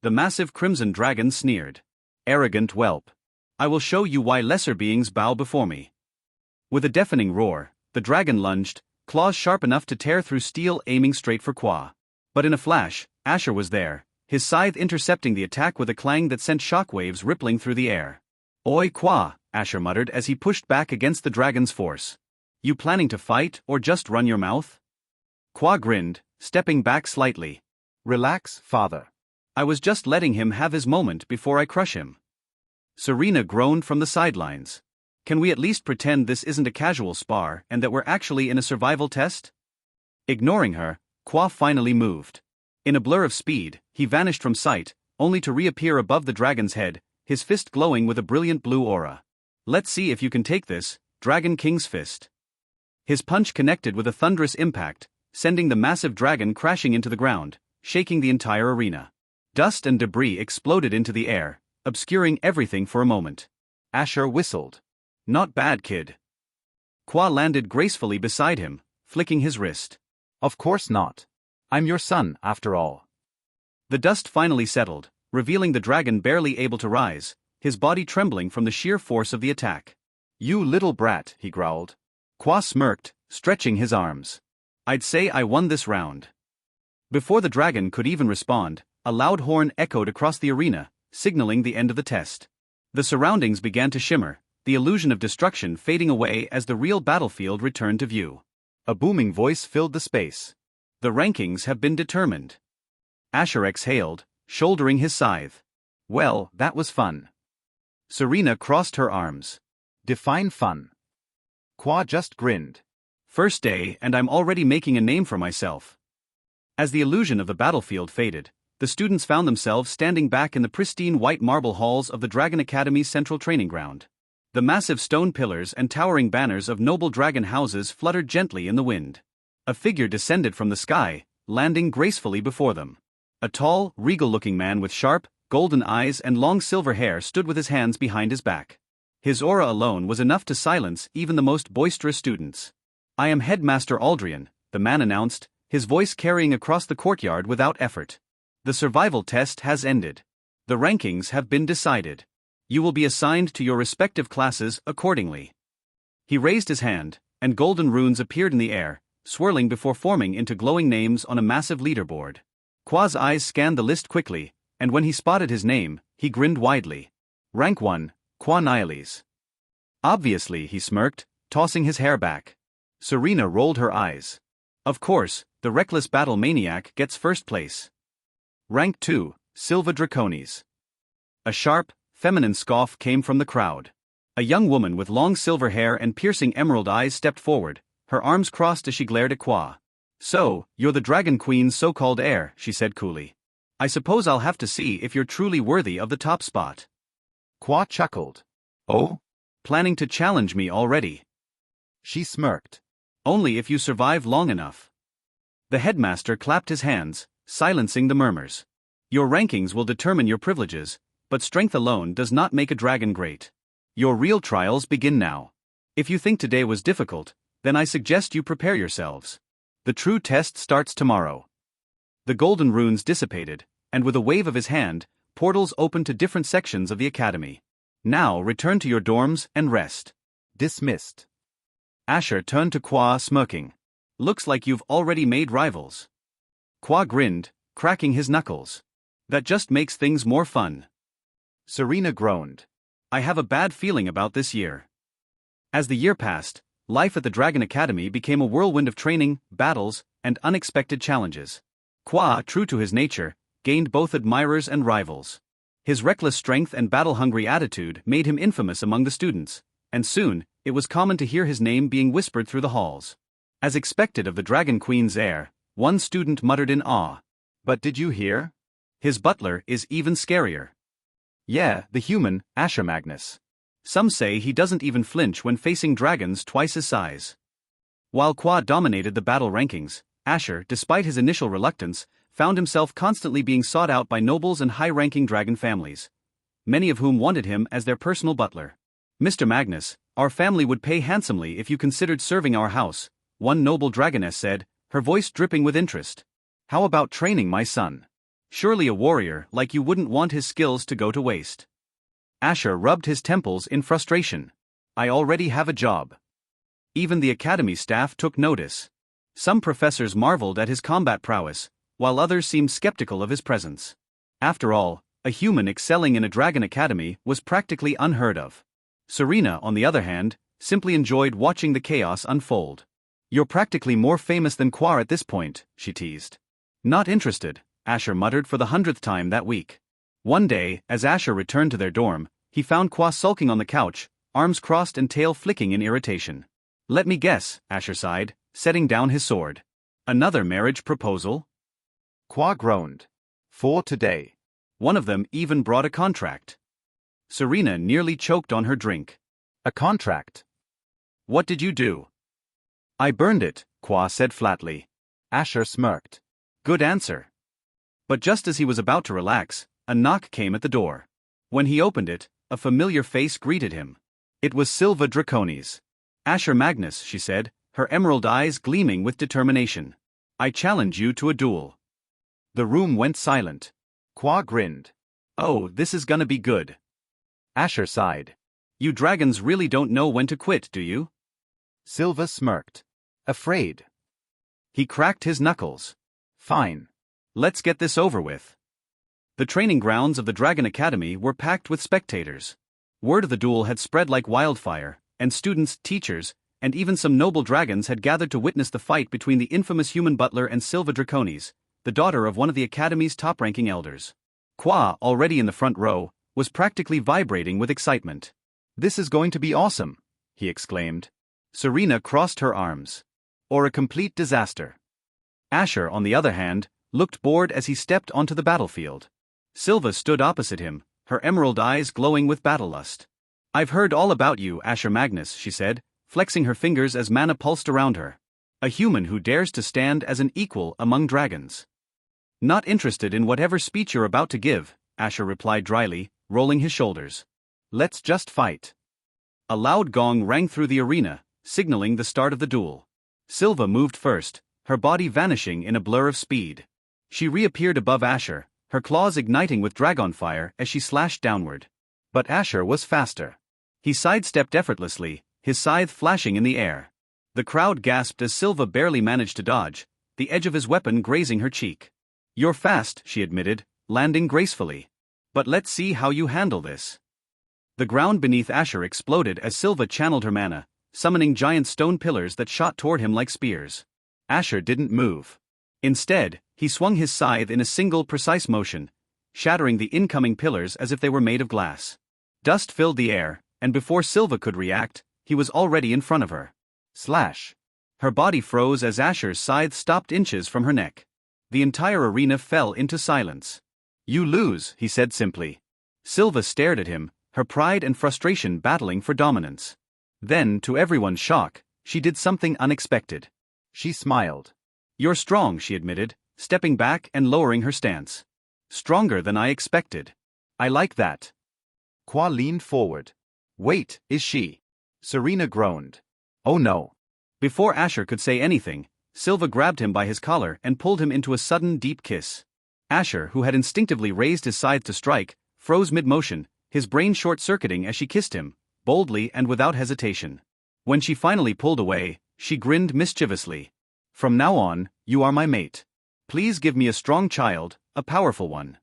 The massive crimson dragon sneered. Arrogant whelp. I will show you why lesser beings bow before me. With a deafening roar, the dragon lunged, claws sharp enough to tear through steel, aiming straight for Qua. But in a flash, Asher was there, his scythe intercepting the attack with a clang that sent shockwaves rippling through the air. Oi Qua, Asher muttered as he pushed back against the dragon's force. You planning to fight or just run your mouth? Qua grinned, stepping back slightly. Relax, father. I was just letting him have his moment before I crush him. Serena groaned from the sidelines. Can we at least pretend this isn't a casual spar and that we're actually in a survival test? Ignoring her, Qua finally moved. In a blur of speed, he vanished from sight, only to reappear above the dragon's head, his fist glowing with a brilliant blue aura. Let's see if you can take this, Dragon King's fist. His punch connected with a thunderous impact, sending the massive dragon crashing into the ground, shaking the entire arena. Dust and debris exploded into the air, obscuring everything for a moment. Asher whistled. Not bad, kid. Qua landed gracefully beside him, flicking his wrist. Of course not. I'm your son, after all. The dust finally settled, revealing the dragon barely able to rise, his body trembling from the sheer force of the attack. You little brat, he growled. Qua smirked, stretching his arms. I'd say I won this round. Before the dragon could even respond, a loud horn echoed across the arena, signaling the end of the test. The surroundings began to shimmer, the illusion of destruction fading away as the real battlefield returned to view. A booming voice filled the space. The rankings have been determined. Asher exhaled, shouldering his scythe. Well, that was fun. Serena crossed her arms. Define fun. Qua just grinned. First day and I'm already making a name for myself. As the illusion of the battlefield faded, the students found themselves standing back in the pristine white marble halls of the Dragon Academy's central training ground. The massive stone pillars and towering banners of noble dragon houses fluttered gently in the wind. A figure descended from the sky, landing gracefully before them. A tall, regal-looking man with sharp, golden eyes and long silver hair stood with his hands behind his back. His aura alone was enough to silence even the most boisterous students. I am Headmaster Aldrian, the man announced, his voice carrying across the courtyard without effort. The survival test has ended. The rankings have been decided. You will be assigned to your respective classes accordingly. He raised his hand, and golden runes appeared in the air, swirling before forming into glowing names on a massive leaderboard. Qua's eyes scanned the list quickly, and when he spotted his name, he grinned widely. Rank 1, Qua Niles. Obviously, he smirked, tossing his hair back. Serena rolled her eyes. Of course, the reckless battle maniac gets first place. Rank 2, Silva Draconis. A sharp, feminine scoff came from the crowd. A young woman with long silver hair and piercing emerald eyes stepped forward, her arms crossed as she glared at Qua. So, you're the Dragon Queen's so-called heir, she said coolly. I suppose I'll have to see if you're truly worthy of the top spot. Qua chuckled. Oh? Planning to challenge me already? She smirked. Only if you survive long enough. The headmaster clapped his hands, silencing the murmurs. Your rankings will determine your privileges, but strength alone does not make a dragon great. Your real trials begin now. If you think today was difficult, then I suggest you prepare yourselves. The true test starts tomorrow. The golden runes dissipated, and with a wave of his hand, portals opened to different sections of the academy. Now return to your dorms and rest. Dismissed. Asher turned to Kwa, smirking. Looks like you've already made rivals. Kwa grinned, cracking his knuckles. That just makes things more fun. Serena groaned. I have a bad feeling about this year. As the year passed, life at the Dragon Academy became a whirlwind of training, battles, and unexpected challenges. Kwa, true to his nature, gained both admirers and rivals. His reckless strength and battle-hungry attitude made him infamous among the students, and soon, it was common to hear his name being whispered through the halls. As expected of the Dragon Queen's heir, one student muttered in awe. But did you hear? His butler is even scarier. Yeah, the human, Asher Magnus. Some say he doesn't even flinch when facing dragons twice his size. While Kwa dominated the battle rankings, Asher, despite his initial reluctance, found himself constantly being sought out by nobles and high-ranking dragon families, many of whom wanted him as their personal butler. Mr. Magnus, our family would pay handsomely if you considered serving our house, one noble dragoness said, her voice dripping with interest. How about training my son? Surely a warrior like you wouldn't want his skills to go to waste. Asher rubbed his temples in frustration. I already have a job. Even the academy staff took notice. Some professors marveled at his combat prowess, while others seemed skeptical of his presence. After all, a human excelling in a dragon academy was practically unheard of. Serena, on the other hand, simply enjoyed watching the chaos unfold. You're practically more famous than Kwa at this point, she teased. Not interested, Asher muttered for the 100th time that week. One day, as Asher returned to their dorm, he found Kwa sulking on the couch, arms crossed and tail flicking in irritation. Let me guess, Asher sighed, setting down his sword. Another marriage proposal? Kwa groaned. 4 today. One of them even brought a contract. Serena nearly choked on her drink. A contract? What did you do? I burned it, Kwa said flatly. Asher smirked. Good answer. But just as he was about to relax, a knock came at the door. When he opened it, a familiar face greeted him. It was Silva Draconis. Asher Magnus, she said, her emerald eyes gleaming with determination. I challenge you to a duel. The room went silent. Kwa grinned. Oh, this is gonna be good. Asher sighed. You dragons really don't know when to quit, do you? Silva smirked. Afraid. He cracked his knuckles. Fine. Let's get this over with. The training grounds of the Dragon Academy were packed with spectators. Word of the duel had spread like wildfire, and students, teachers, and even some noble dragons had gathered to witness the fight between the infamous human butler and Silva Draconis, the daughter of one of the Academy's top-ranking elders. Kwa, already in the front row, was practically vibrating with excitement. This is going to be awesome, he exclaimed. Serena crossed her arms. Or a complete disaster. Asher, on the other hand, looked bored as he stepped onto the battlefield. Silva stood opposite him, her emerald eyes glowing with battle lust. I've heard all about you, Asher Magnus, she said, flexing her fingers as mana pulsed around her. A human who dares to stand as an equal among dragons. Not interested in whatever speech you're about to give, Asher replied dryly, rolling his shoulders. Let's just fight. A loud gong rang through the arena, signaling the start of the duel. Silva moved first, her body vanishing in a blur of speed. She reappeared above Asher, her claws igniting with dragon fire as she slashed downward. But Asher was faster. He sidestepped effortlessly, his scythe flashing in the air. The crowd gasped as Silva barely managed to dodge, the edge of his weapon grazing her cheek. You're fast, she admitted, landing gracefully. But let's see how you handle this. The ground beneath Asher exploded as Silva channeled her mana, summoning giant stone pillars that shot toward him like spears. Asher didn't move. Instead, he swung his scythe in a single precise motion, shattering the incoming pillars as if they were made of glass. Dust filled the air, and before Silva could react, he was already in front of her. Slash. Her body froze as Asher's scythe stopped inches from her neck. The entire arena fell into silence. You lose, he said simply. Silva stared at him, her pride and frustration battling for dominance. Then, to everyone's shock, she did something unexpected. She smiled. You're strong, she admitted, stepping back and lowering her stance. Stronger than I expected. I like that. Kwa leaned forward. Wait, is she? Serena groaned. Oh no. Before Asher could say anything, Silva grabbed him by his collar and pulled him into a sudden deep kiss. Asher, who had instinctively raised his scythe to strike, froze mid-motion, his brain short-circuiting as she kissed him, boldly and without hesitation. When she finally pulled away, she grinned mischievously. From now on, you are my mate. Please give me a strong child, a powerful one.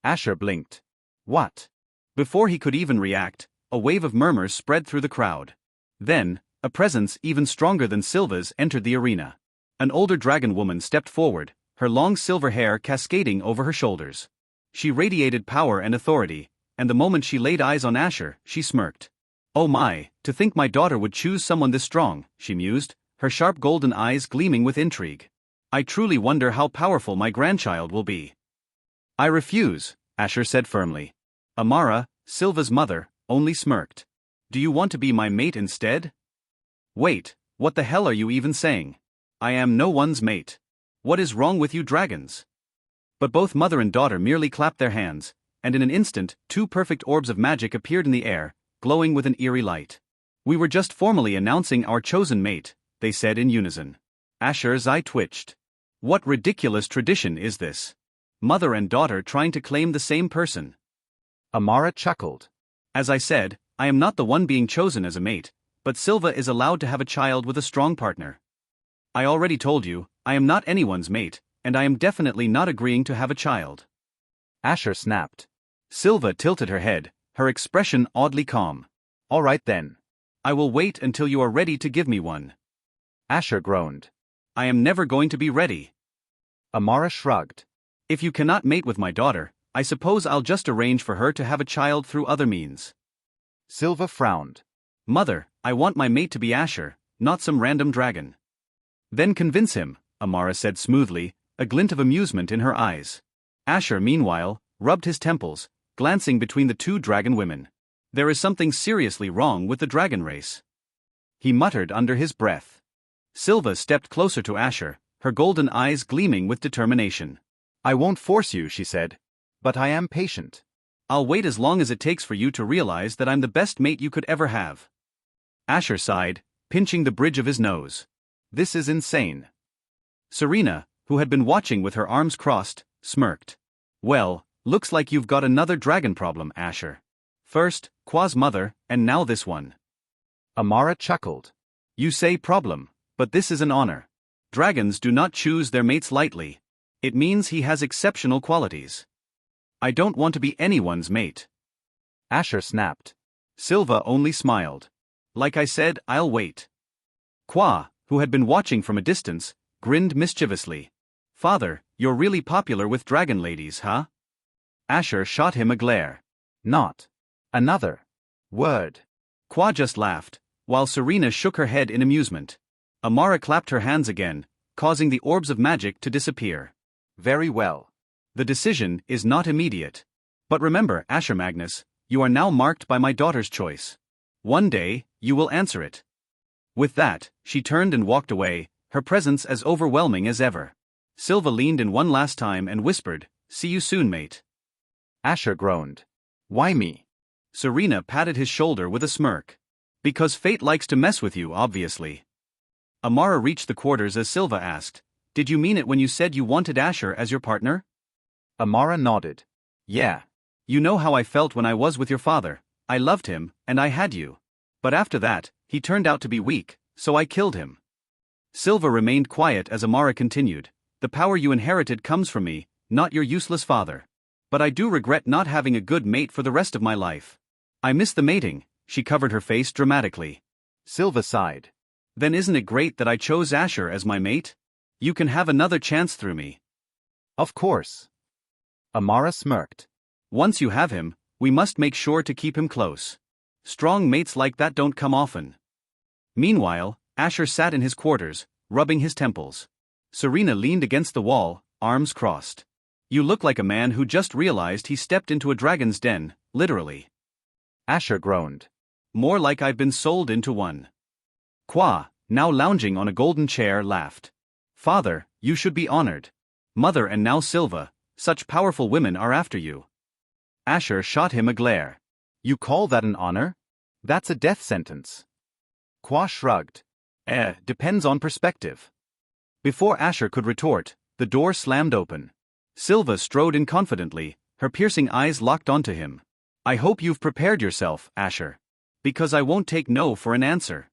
Asher blinked. What? Before he could even react, a wave of murmurs spread through the crowd. Then, a presence even stronger than Silva's entered the arena. An older dragon woman stepped forward, her long silver hair cascading over her shoulders. She radiated power and authority, and the moment she laid eyes on Asher, she smirked. Oh my, to think my daughter would choose someone this strong, she mused, her sharp golden eyes gleaming with intrigue. I truly wonder how powerful my grandchild will be. I refuse, Asher said firmly. Amara, Silva's mother, only smirked. Do you want to be my mate instead? Wait, what the hell are you even saying? I am no one's mate. What is wrong with you dragons? But both mother and daughter merely clapped their hands, and in an instant, two perfect orbs of magic appeared in the air, glowing with an eerie light. We were just formally announcing our chosen mate, they said in unison. Asher's eye twitched. What ridiculous tradition is this? Mother and daughter trying to claim the same person. Amara chuckled. As I said, I am not the one being chosen as a mate, but Silva is allowed to have a child with a strong partner. I already told you, I am not anyone's mate, and I am definitely not agreeing to have a child. Asher snapped. Silva tilted her head, her expression oddly calm. All right then. I will wait until you are ready to give me one. Asher groaned. I am never going to be ready. Amara shrugged. If you cannot mate with my daughter, I suppose I'll just arrange for her to have a child through other means. Silva frowned. Mother, I want my mate to be Asher, not some random dragon. Then convince him, Amara said smoothly, a glint of amusement in her eyes. Asher, meanwhile, rubbed his temples, glancing between the two dragon women. There is something seriously wrong with the dragon race. He muttered under his breath. Silva stepped closer to Asher, her golden eyes gleaming with determination. I won't force you, she said. But I am patient. I'll wait as long as it takes for you to realize that I'm the best mate you could ever have. Asher sighed, pinching the bridge of his nose. This is insane. Serena, who had been watching with her arms crossed, smirked. Well, looks like you've got another dragon problem, Asher. First, Qua's mother, and now this one. Amara chuckled. You say problem, but this is an honor. Dragons do not choose their mates lightly. It means he has exceptional qualities. I don't want to be anyone's mate. Asher snapped. Silva only smiled. Like I said, I'll wait. Qua, who had been watching from a distance, grinned mischievously. Father, you're really popular with dragon ladies, huh? Asher shot him a glare. Not. Another. Word. Qua just laughed, while Serena shook her head in amusement. Amara clapped her hands again, causing the orbs of magic to disappear. Very well. The decision is not immediate. But remember, Asher Magnus, you are now marked by my daughter's choice. One day, you will answer it. With that, she turned and walked away, her presence as overwhelming as ever. Silva leaned in one last time and whispered, See you soon, mate. Asher groaned. Why me? Serena patted his shoulder with a smirk. Because fate likes to mess with you, obviously. Amara reached the quarters as Silva asked, Did you mean it when you said you wanted Asher as your partner? Amara nodded. Yeah. You know how I felt when I was with your father. I loved him, and I had you. But after that, he turned out to be weak, so I killed him. Silva remained quiet as Amara continued. The power you inherited comes from me, not your useless father. But I do regret not having a good mate for the rest of my life. I miss the mating. She covered her face dramatically. Silva sighed. Then isn't it great that I chose Asher as my mate? You can have another chance through me. Of course. Amara smirked. Once you have him, we must make sure to keep him close. Strong mates like that don't come often. Meanwhile, Asher sat in his quarters, rubbing his temples. Serena leaned against the wall, arms crossed. You look like a man who just realized he stepped into a dragon's den, literally. Asher groaned. More like I've been sold into one. Qua, now lounging on a golden chair, laughed. Father, you should be honored. Mother and now Silva, such powerful women are after you. Asher shot him a glare. You call that an honor? That's a death sentence. Qua shrugged. Depends on perspective. Before Asher could retort, the door slammed open. Silva strode in confidently, her piercing eyes locked onto him. I hope you've prepared yourself, Asher. Because I won't take no for an answer.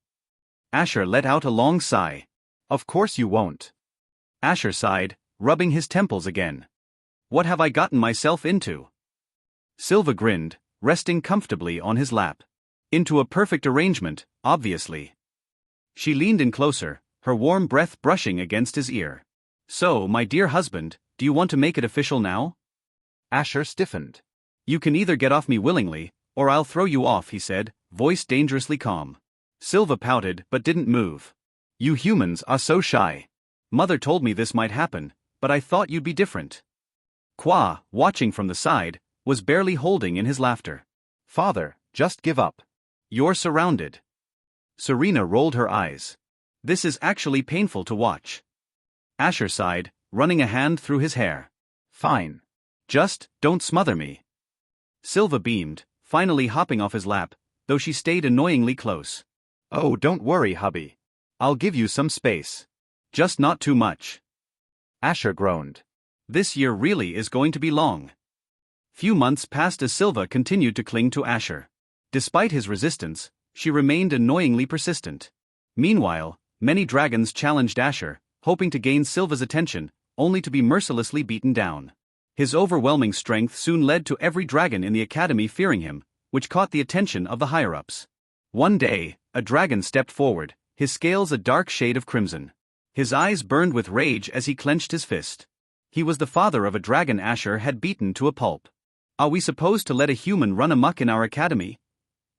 Asher let out a long sigh. Of course you won't. Asher sighed, rubbing his temples again. What have I gotten myself into? Silva grinned, resting comfortably on his lap. Into a perfect arrangement, obviously. She leaned in closer, her warm breath brushing against his ear. So, my dear husband, do you want to make it official now? Asher stiffened. You can either get off me willingly, or I'll throw you off, he said, voice dangerously calm. Silva pouted but didn't move. You humans are so shy. Mother told me this might happen, but I thought you'd be different. Qua, watching from the side, was barely holding in his laughter. Father, just give up. You're surrounded. Serena rolled her eyes. This is actually painful to watch. Asher sighed, running a hand through his hair. Fine. Just, don't smother me. Silva beamed, finally hopping off his lap, though she stayed annoyingly close. Oh, don't worry, hubby. I'll give you some space. Just not too much. Asher groaned. This year really is going to be long. Few months passed as Silva continued to cling to Asher. Despite his resistance, she remained annoyingly persistent. Meanwhile, many dragons challenged Asher, hoping to gain Silva's attention, only to be mercilessly beaten down. His overwhelming strength soon led to every dragon in the academy fearing him, which caught the attention of the higher-ups. One day, a dragon stepped forward, his scales a dark shade of crimson. His eyes burned with rage as he clenched his fist. He was the father of a dragon Asher had beaten to a pulp. Are we supposed to let a human run amok in our academy?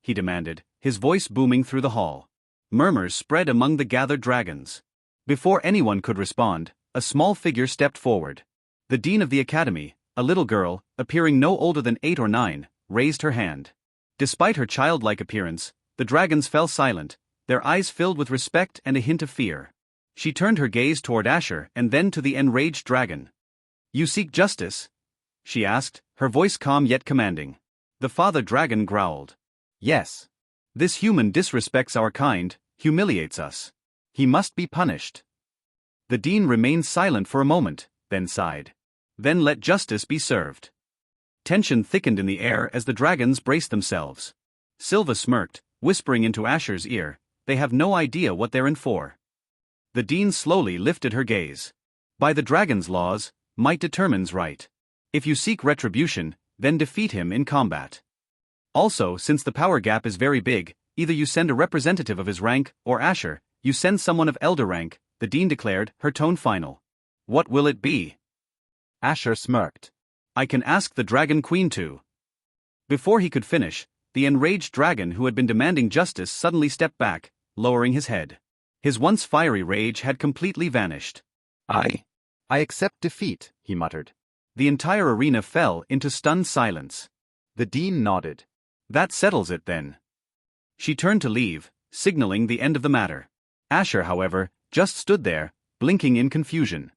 He demanded, his voice booming through the hall. Murmurs spread among the gathered dragons. Before anyone could respond, a small figure stepped forward. The dean of the academy, a little girl, appearing no older than 8 or 9, raised her hand. Despite her childlike appearance, the dragons fell silent, their eyes filled with respect and a hint of fear. She turned her gaze toward Asher and then to the enraged dragon. You seek justice? She asked, her voice calm yet commanding. The father dragon growled. Yes. This human disrespects our kind, humiliates us. He must be punished. The dean remained silent for a moment, then sighed. Then let justice be served. Tension thickened in the air as the dragons braced themselves. Silva smirked, whispering into Asher's ear, they have no idea what they're in for. The dean slowly lifted her gaze. By the dragon's laws, might determines right. If you seek retribution, then defeat him in combat. Also, since the power gap is very big, either you send a representative of his rank, or Asher, you send someone of elder rank, the dean declared, her tone final. What will it be? Asher smirked. I can ask the Dragon Queen to. Before he could finish, the enraged dragon who had been demanding justice suddenly stepped back, lowering his head. His once fiery rage had completely vanished. I accept defeat, he muttered. The entire arena fell into stunned silence. The dean nodded. That settles it then. She turned to leave, signaling the end of the matter. Asher, however, just stood there, blinking in confusion.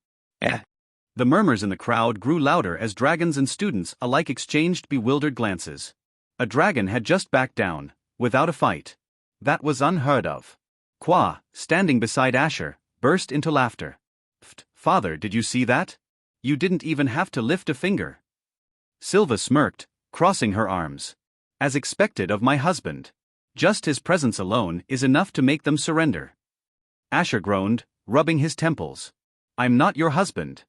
The murmurs in the crowd grew louder as dragons and students alike exchanged bewildered glances. A dragon had just backed down, without a fight. That was unheard of. Qua, standing beside Asher, burst into laughter. Father, did you see that? You didn't even have to lift a finger. Silva smirked, crossing her arms. As expected of my husband. Just his presence alone is enough to make them surrender. Asher groaned, rubbing his temples. I'm not your husband.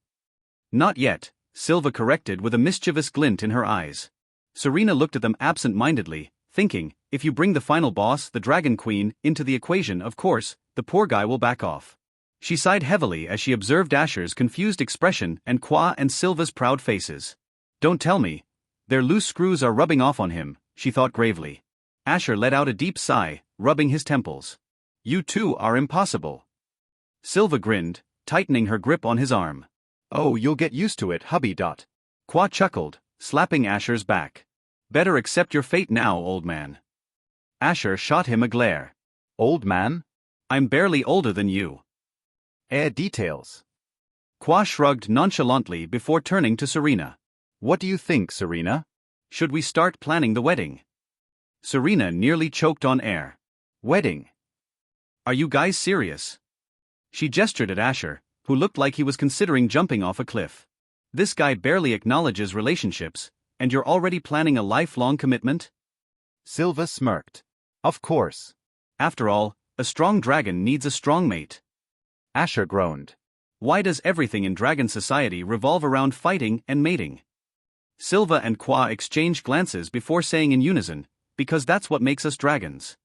Not yet, Silva corrected with a mischievous glint in her eyes. Serena looked at them absent-mindedly, thinking, if you bring the final boss, the Dragon Queen, into the equation, of course, the poor guy will back off. She sighed heavily as she observed Asher's confused expression and Qua and Silva's proud faces. Don't tell me. Their loose screws are rubbing off on him, she thought gravely. Asher let out a deep sigh, rubbing his temples. You two are impossible. Silva grinned, tightening her grip on his arm. Oh, you'll get used to it, hubby. Qua chuckled, slapping Asher's back. Better accept your fate now, old man. Asher shot him a glare. Old man? I'm barely older than you. Details. Qua shrugged nonchalantly before turning to Serena. What do you think, Serena? Should we start planning the wedding? Serena nearly choked on air. Wedding. Are you guys serious? She gestured at Asher, who looked like he was considering jumping off a cliff. This guy barely acknowledges relationships, and you're already planning a lifelong commitment? Silva smirked. Of course. After all, a strong dragon needs a strong mate. Asher groaned. Why does everything in dragon society revolve around fighting and mating? Silva and Qua exchanged glances before saying in unison, because that's what makes us dragons.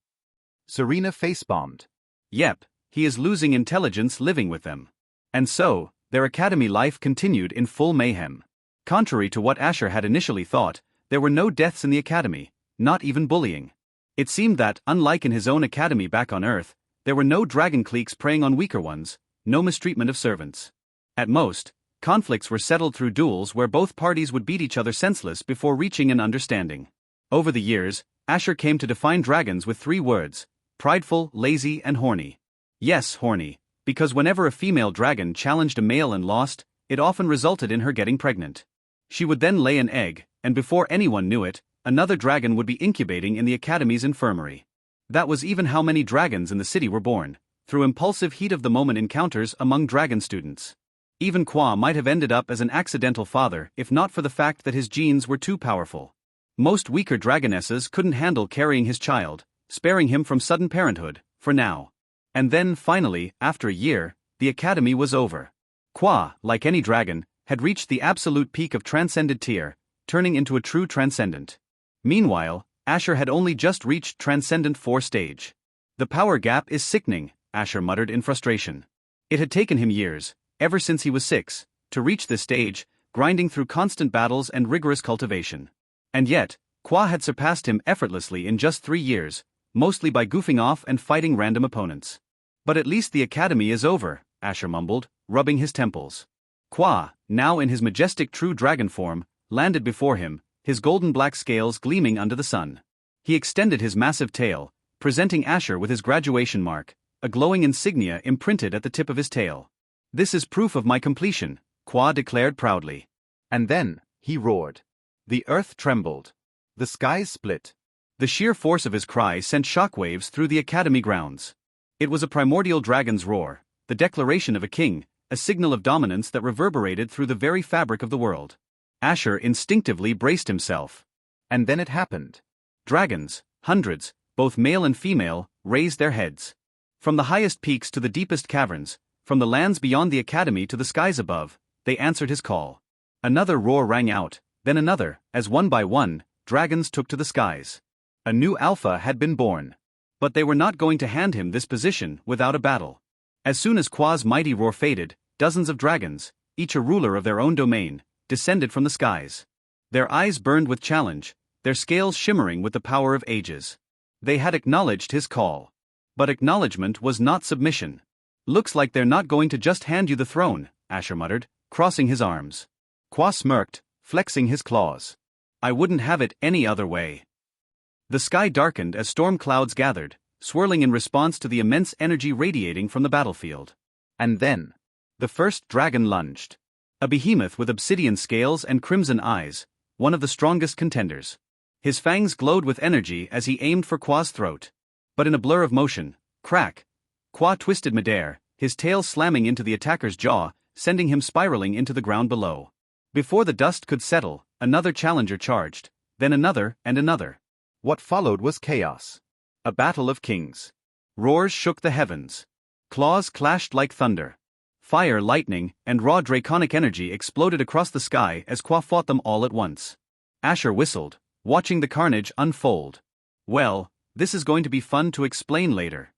Serena face-bombed. Yep, he is losing intelligence living with them. And so, their academy life continued in full mayhem. Contrary to what Asher had initially thought, there were no deaths in the academy, not even bullying. It seemed that, unlike in his own academy back on Earth, there were no dragon cliques preying on weaker ones, no mistreatment of servants. At most, conflicts were settled through duels where both parties would beat each other senseless before reaching an understanding. Over the years, Asher came to define dragons with 3 words: prideful, lazy, and horny. Yes, horny, because whenever a female dragon challenged a male and lost, it often resulted in her getting pregnant. She would then lay an egg, and before anyone knew it, another dragon would be incubating in the academy's infirmary. That was even how many dragons in the city were born, through impulsive heat-of-the-moment encounters among dragon students. Even Qua might have ended up as an accidental father if not for the fact that his genes were too powerful. Most weaker dragonesses couldn't handle carrying his child, sparing him from sudden parenthood, for now. And then, finally, after a year, the academy was over. Qua, like any dragon, had reached the absolute peak of transcended tier, turning into a true transcendent. Meanwhile, Asher had only just reached Transcendent 4 stage. The power gap is sickening, Asher muttered in frustration. It had taken him years, ever since he was 6, to reach this stage, grinding through constant battles and rigorous cultivation. And yet, Qua had surpassed him effortlessly in just 3 years, mostly by goofing off and fighting random opponents. But at least the academy is over, Asher mumbled, rubbing his temples. Qua, now in his majestic true dragon form, landed before him, his golden black scales gleaming under the sun. He extended his massive tail, presenting Asher with his graduation mark, a glowing insignia imprinted at the tip of his tail. This is proof of my completion, Qua declared proudly. And then, he roared. The earth trembled. The skies split. The sheer force of his cry sent shockwaves through the academy grounds. It was a primordial dragon's roar, the declaration of a king, a signal of dominance that reverberated through the very fabric of the world. Asher instinctively braced himself. And then it happened. Dragons, hundreds, both male and female, raised their heads. From the highest peaks to the deepest caverns, from the lands beyond the academy to the skies above, they answered his call. Another roar rang out, then another, as one by one, dragons took to the skies. A new alpha had been born. But they were not going to hand him this position without a battle. As soon as Qua's mighty roar faded, dozens of dragons, each a ruler of their own domain, descended from the skies. Their eyes burned with challenge, their scales shimmering with the power of ages. They had acknowledged his call. But acknowledgement was not submission. Looks like they're not going to just hand you the throne, Asher muttered, crossing his arms. Qua smirked, flexing his claws. I wouldn't have it any other way. The sky darkened as storm clouds gathered, swirling in response to the immense energy radiating from the battlefield. And then, the first dragon lunged. A behemoth with obsidian scales and crimson eyes, one of the strongest contenders. His fangs glowed with energy as he aimed for Qua's throat. But in a blur of motion, crack, Qua twisted midair, his tail slamming into the attacker's jaw, sending him spiraling into the ground below. Before the dust could settle, another challenger charged, then another and another. What followed was chaos. A battle of kings. Roars shook the heavens. Claws clashed like thunder. Fire, lightning, and raw draconic energy exploded across the sky as Qua fought them all at once. Asher whistled, watching the carnage unfold. Well, this is going to be fun to explain later.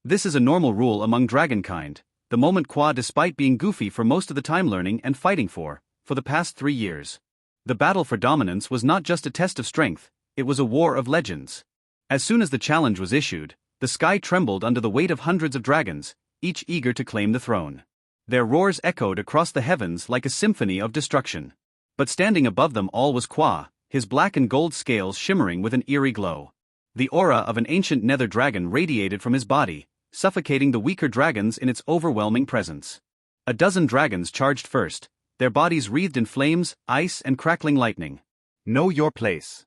This is a normal rule among dragonkind, the moment Qua, despite being goofy for most of the time learning and fighting for the past 3 years. The battle for dominance was not just a test of strength, it was a war of legends. As soon as the challenge was issued, the sky trembled under the weight of hundreds of dragons, each eager to claim the throne. Their roars echoed across the heavens like a symphony of destruction. But standing above them all was Qua, his black and gold scales shimmering with an eerie glow. The aura of an ancient nether dragon radiated from his body, suffocating the weaker dragons in its overwhelming presence. A dozen dragons charged first, their bodies wreathed in flames, ice, and crackling lightning. Know your place.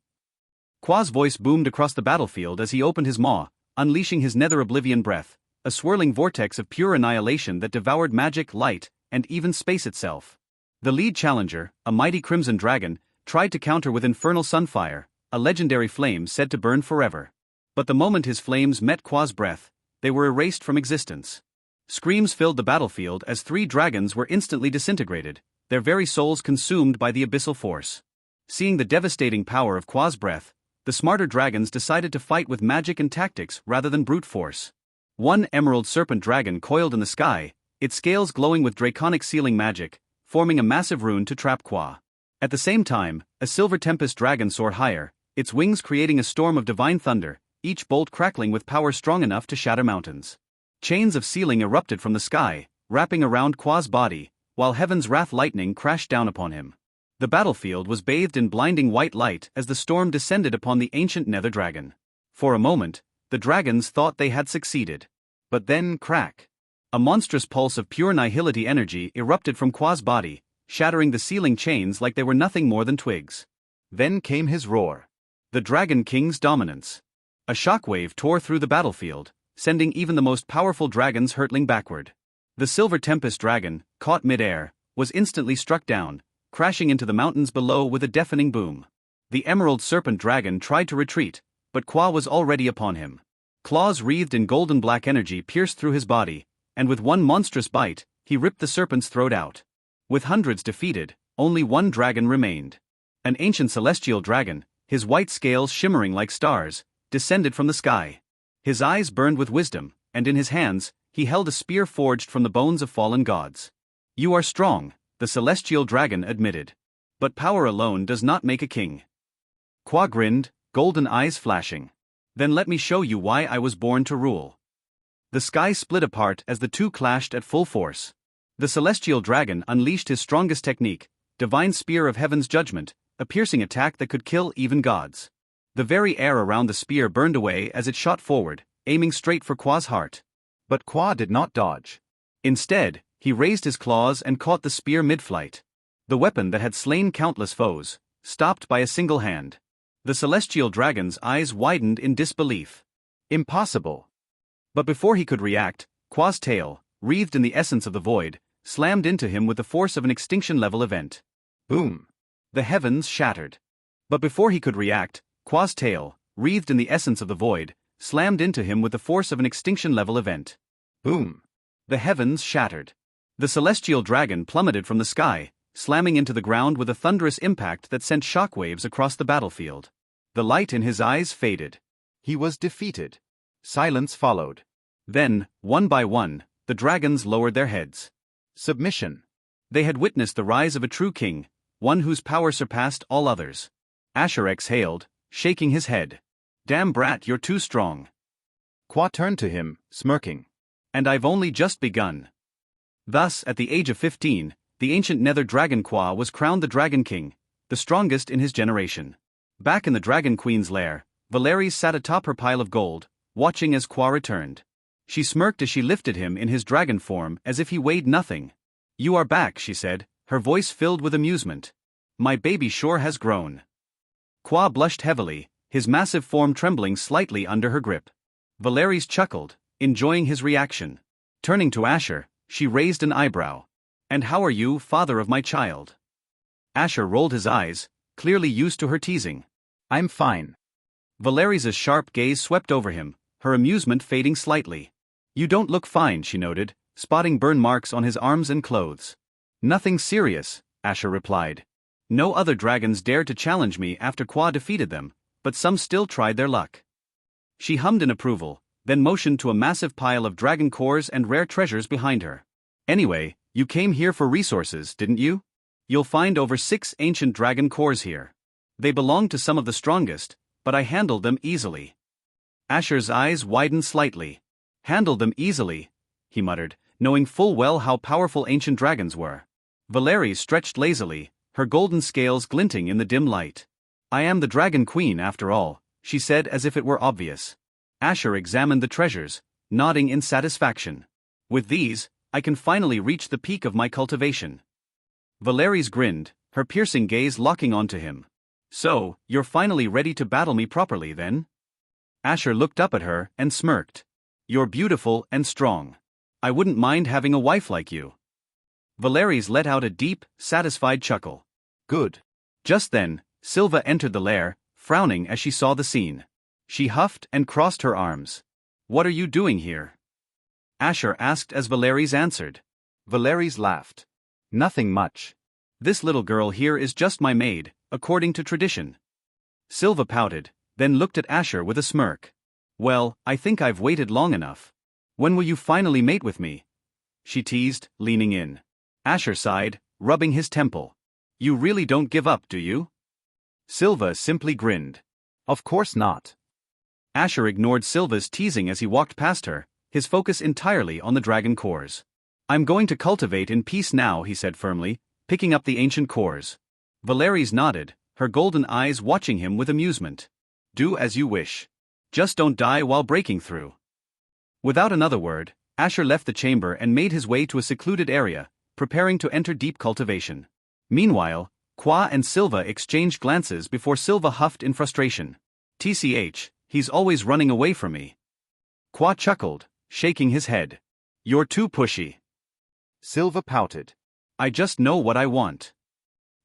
Qua's voice boomed across the battlefield as he opened his maw, unleashing his nether oblivion breath, a swirling vortex of pure annihilation that devoured magic, light, and even space itself. The lead challenger, a mighty crimson dragon, tried to counter with infernal sunfire, a legendary flame said to burn forever. But the moment his flames met Qua's breath, they were erased from existence. Screams filled the battlefield as 3 dragons were instantly disintegrated, their very souls consumed by the abyssal force. Seeing the devastating power of Qua's breath, the smarter dragons decided to fight with magic and tactics rather than brute force. One emerald serpent dragon coiled in the sky, its scales glowing with draconic sealing magic, forming a massive rune to trap Qua. At the same time, a silver tempest dragon soared higher, its wings creating a storm of divine thunder, each bolt crackling with power strong enough to shatter mountains. Chains of sealing erupted from the sky, wrapping around Qua's body, while heaven's wrath lightning crashed down upon him. The battlefield was bathed in blinding white light as the storm descended upon the ancient nether dragon. For a moment, the dragons thought they had succeeded. But then, crack! A monstrous pulse of pure nihility energy erupted from Qua's body, shattering the sealing chains like they were nothing more than twigs. Then came his roar. The Dragon King's dominance. A shockwave tore through the battlefield, sending even the most powerful dragons hurtling backward. The Silver Tempest dragon, caught mid-air, was instantly struck down, crashing into the mountains below with a deafening boom. The Emerald Serpent dragon tried to retreat, but Qua was already upon him. Claws wreathed in golden black energy pierced through his body, and with one monstrous bite, he ripped the serpent's throat out. With hundreds defeated, only one dragon remained. An ancient celestial dragon, his white scales shimmering like stars, descended from the sky. His eyes burned with wisdom, and in his hands, he held a spear forged from the bones of fallen gods. "You are strong," the celestial dragon admitted. "But power alone does not make a king." Qua grinned, golden eyes flashing. "Then let me show you why I was born to rule." The sky split apart as the two clashed at full force. The celestial dragon unleashed his strongest technique, divine spear of heaven's judgment, a piercing attack that could kill even gods. The very air around the spear burned away as it shot forward, aiming straight for Qua's heart. But Qua did not dodge. Instead, he raised his claws and caught the spear mid-flight. The weapon that had slain countless foes, stopped by a single hand. The celestial dragon's eyes widened in disbelief. Impossible. But before he could react, Qua's tail, wreathed in the essence of the void, slammed into him with the force of an extinction-level event. Boom! The heavens shattered. But before he could react, Qua's tail, wreathed in the essence of the void, slammed into him with the force of an extinction-level event. Boom! The heavens shattered. The celestial dragon plummeted from the sky, slamming into the ground with a thunderous impact that sent shockwaves across the battlefield. The light in his eyes faded. He was defeated. Silence followed. Then, one by one, the dragons lowered their heads. Submission. They had witnessed the rise of a true king, one whose power surpassed all others. Asher exhaled, shaking his head. "Damn brat, you're too strong." Qua turned to him, smirking. "And I've only just begun." Thus, at the age of 15, the ancient nether dragon Qua was crowned the Dragon King, the strongest in his generation. Back in the Dragon Queen's lair, Valeries sat atop her pile of gold, watching as Qua returned. She smirked as she lifted him in his dragon form as if he weighed nothing. "You are back," she said, her voice filled with amusement. "My baby sure has grown." Qua blushed heavily, his massive form trembling slightly under her grip. Valeries chuckled, enjoying his reaction. Turning to Asher, she raised an eyebrow. "And how are you, father of my child?" Asher rolled his eyes, clearly used to her teasing. "I'm fine." Valeries' sharp gaze swept over him, her amusement fading slightly. "You don't look fine," she noted, spotting burn marks on his arms and clothes. "Nothing serious," Asher replied. "No other dragons dared to challenge me after Qua defeated them, but some still tried their luck." She hummed in approval, then motioned to a massive pile of dragon cores and rare treasures behind her. "Anyway, you came here for resources, didn't you? You'll find over 6 ancient dragon cores here. They belong to some of the strongest, but I handled them easily." Asher's eyes widened slightly. "Handled them easily," he muttered, knowing full well how powerful ancient dragons were. Valeries stretched lazily, her golden scales glinting in the dim light. "I am the Dragon Queen after all," she said as if it were obvious. Asher examined the treasures, nodding in satisfaction. "With these, I can finally reach the peak of my cultivation." Valeries grinned, her piercing gaze locking onto him. So, you're finally ready to battle me properly then? Asher looked up at her and smirked. You're beautiful and strong. I wouldn't mind having a wife like you. Valeries let out a deep, satisfied chuckle. Good. Just then, Silva entered the lair, frowning as she saw the scene. She huffed and crossed her arms. What are you doing here? Asher asked as Valeries answered. Valeries laughed. Nothing much. This little girl here is just my maid, according to tradition. Silva pouted, then looked at Asher with a smirk. Well, I think I've waited long enough. When will you finally mate with me? She teased, leaning in. Asher sighed, rubbing his temple. You really don't give up, do you? Silva simply grinned. Of course not. Asher ignored Silva's teasing as he walked past her, his focus entirely on the dragon cores. I'm going to cultivate in peace now, he said firmly, picking up the ancient cores. Valeries nodded, her golden eyes watching him with amusement. Do as you wish. Just don't die while breaking through. Without another word, Asher left the chamber and made his way to a secluded area, preparing to enter deep cultivation. Meanwhile, Qua and Silva exchanged glances before Silva huffed in frustration. TCH, he's always running away from me. Qua chuckled, shaking his head. You're too pushy. Silva pouted. I just know what I want.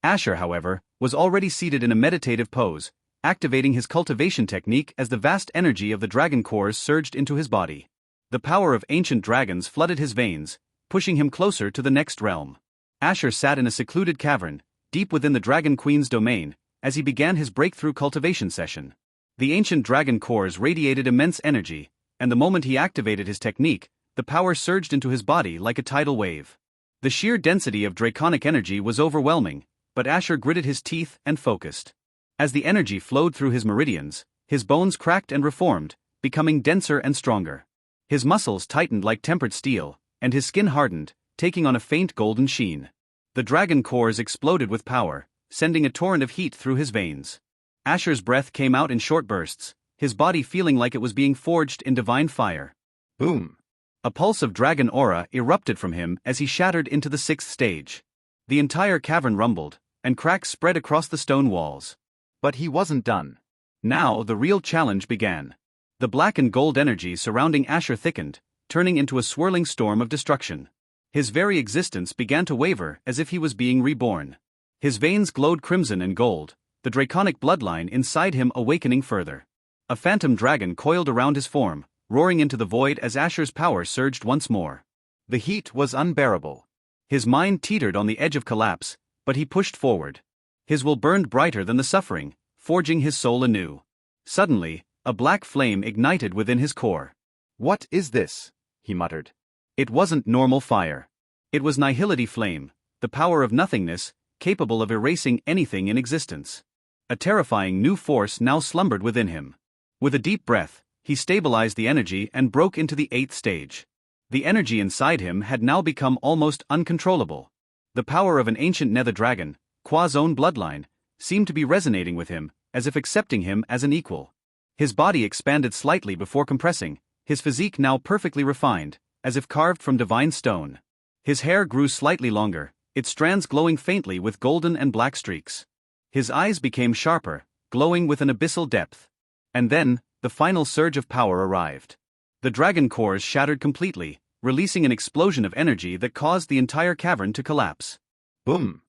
Asher, however, was already seated in a meditative pose, activating his cultivation technique as the vast energy of the dragon cores surged into his body. The power of ancient dragons flooded his veins, pushing him closer to the next realm. Asher sat in a secluded cavern, deep within the Dragon Queen's domain, as he began his breakthrough cultivation session. The ancient dragon cores radiated immense energy, and the moment he activated his technique, the power surged into his body like a tidal wave. The sheer density of draconic energy was overwhelming, but Asher gritted his teeth and focused. As the energy flowed through his meridians, his bones cracked and reformed, becoming denser and stronger. His muscles tightened like tempered steel, and his skin hardened, taking on a faint golden sheen. The dragon cores exploded with power, sending a torrent of heat through his veins. Asher's breath came out in short bursts, his body feeling like it was being forged in divine fire. Boom! A pulse of dragon aura erupted from him as he shattered into the sixth stage. The entire cavern rumbled, and cracks spread across the stone walls. But he wasn't done. Now the real challenge began. The black and gold energy surrounding Asher thickened, turning into a swirling storm of destruction. His very existence began to waver as if he was being reborn. His veins glowed crimson and gold, the draconic bloodline inside him awakening further. A phantom dragon coiled around his form, roaring into the void as Asher's power surged once more. The heat was unbearable. His mind teetered on the edge of collapse, but he pushed forward. His will burned brighter than the suffering, forging his soul anew. Suddenly, a black flame ignited within his core. What is this? He muttered. It wasn't normal fire. It was nihility flame, the power of nothingness, capable of erasing anything in existence. A terrifying new force now slumbered within him. With a deep breath, he stabilized the energy and broke into the eighth stage. The energy inside him had now become almost uncontrollable. The power of an ancient nether dragon, Qua's own bloodline, seemed to be resonating with him, as if accepting him as an equal. His body expanded slightly before compressing, his physique now perfectly refined, as if carved from divine stone. His hair grew slightly longer, its strands glowing faintly with golden and black streaks. His eyes became sharper, glowing with an abyssal depth. And then, the final surge of power arrived. The dragon cores shattered completely, releasing an explosion of energy that caused the entire cavern to collapse. Boom!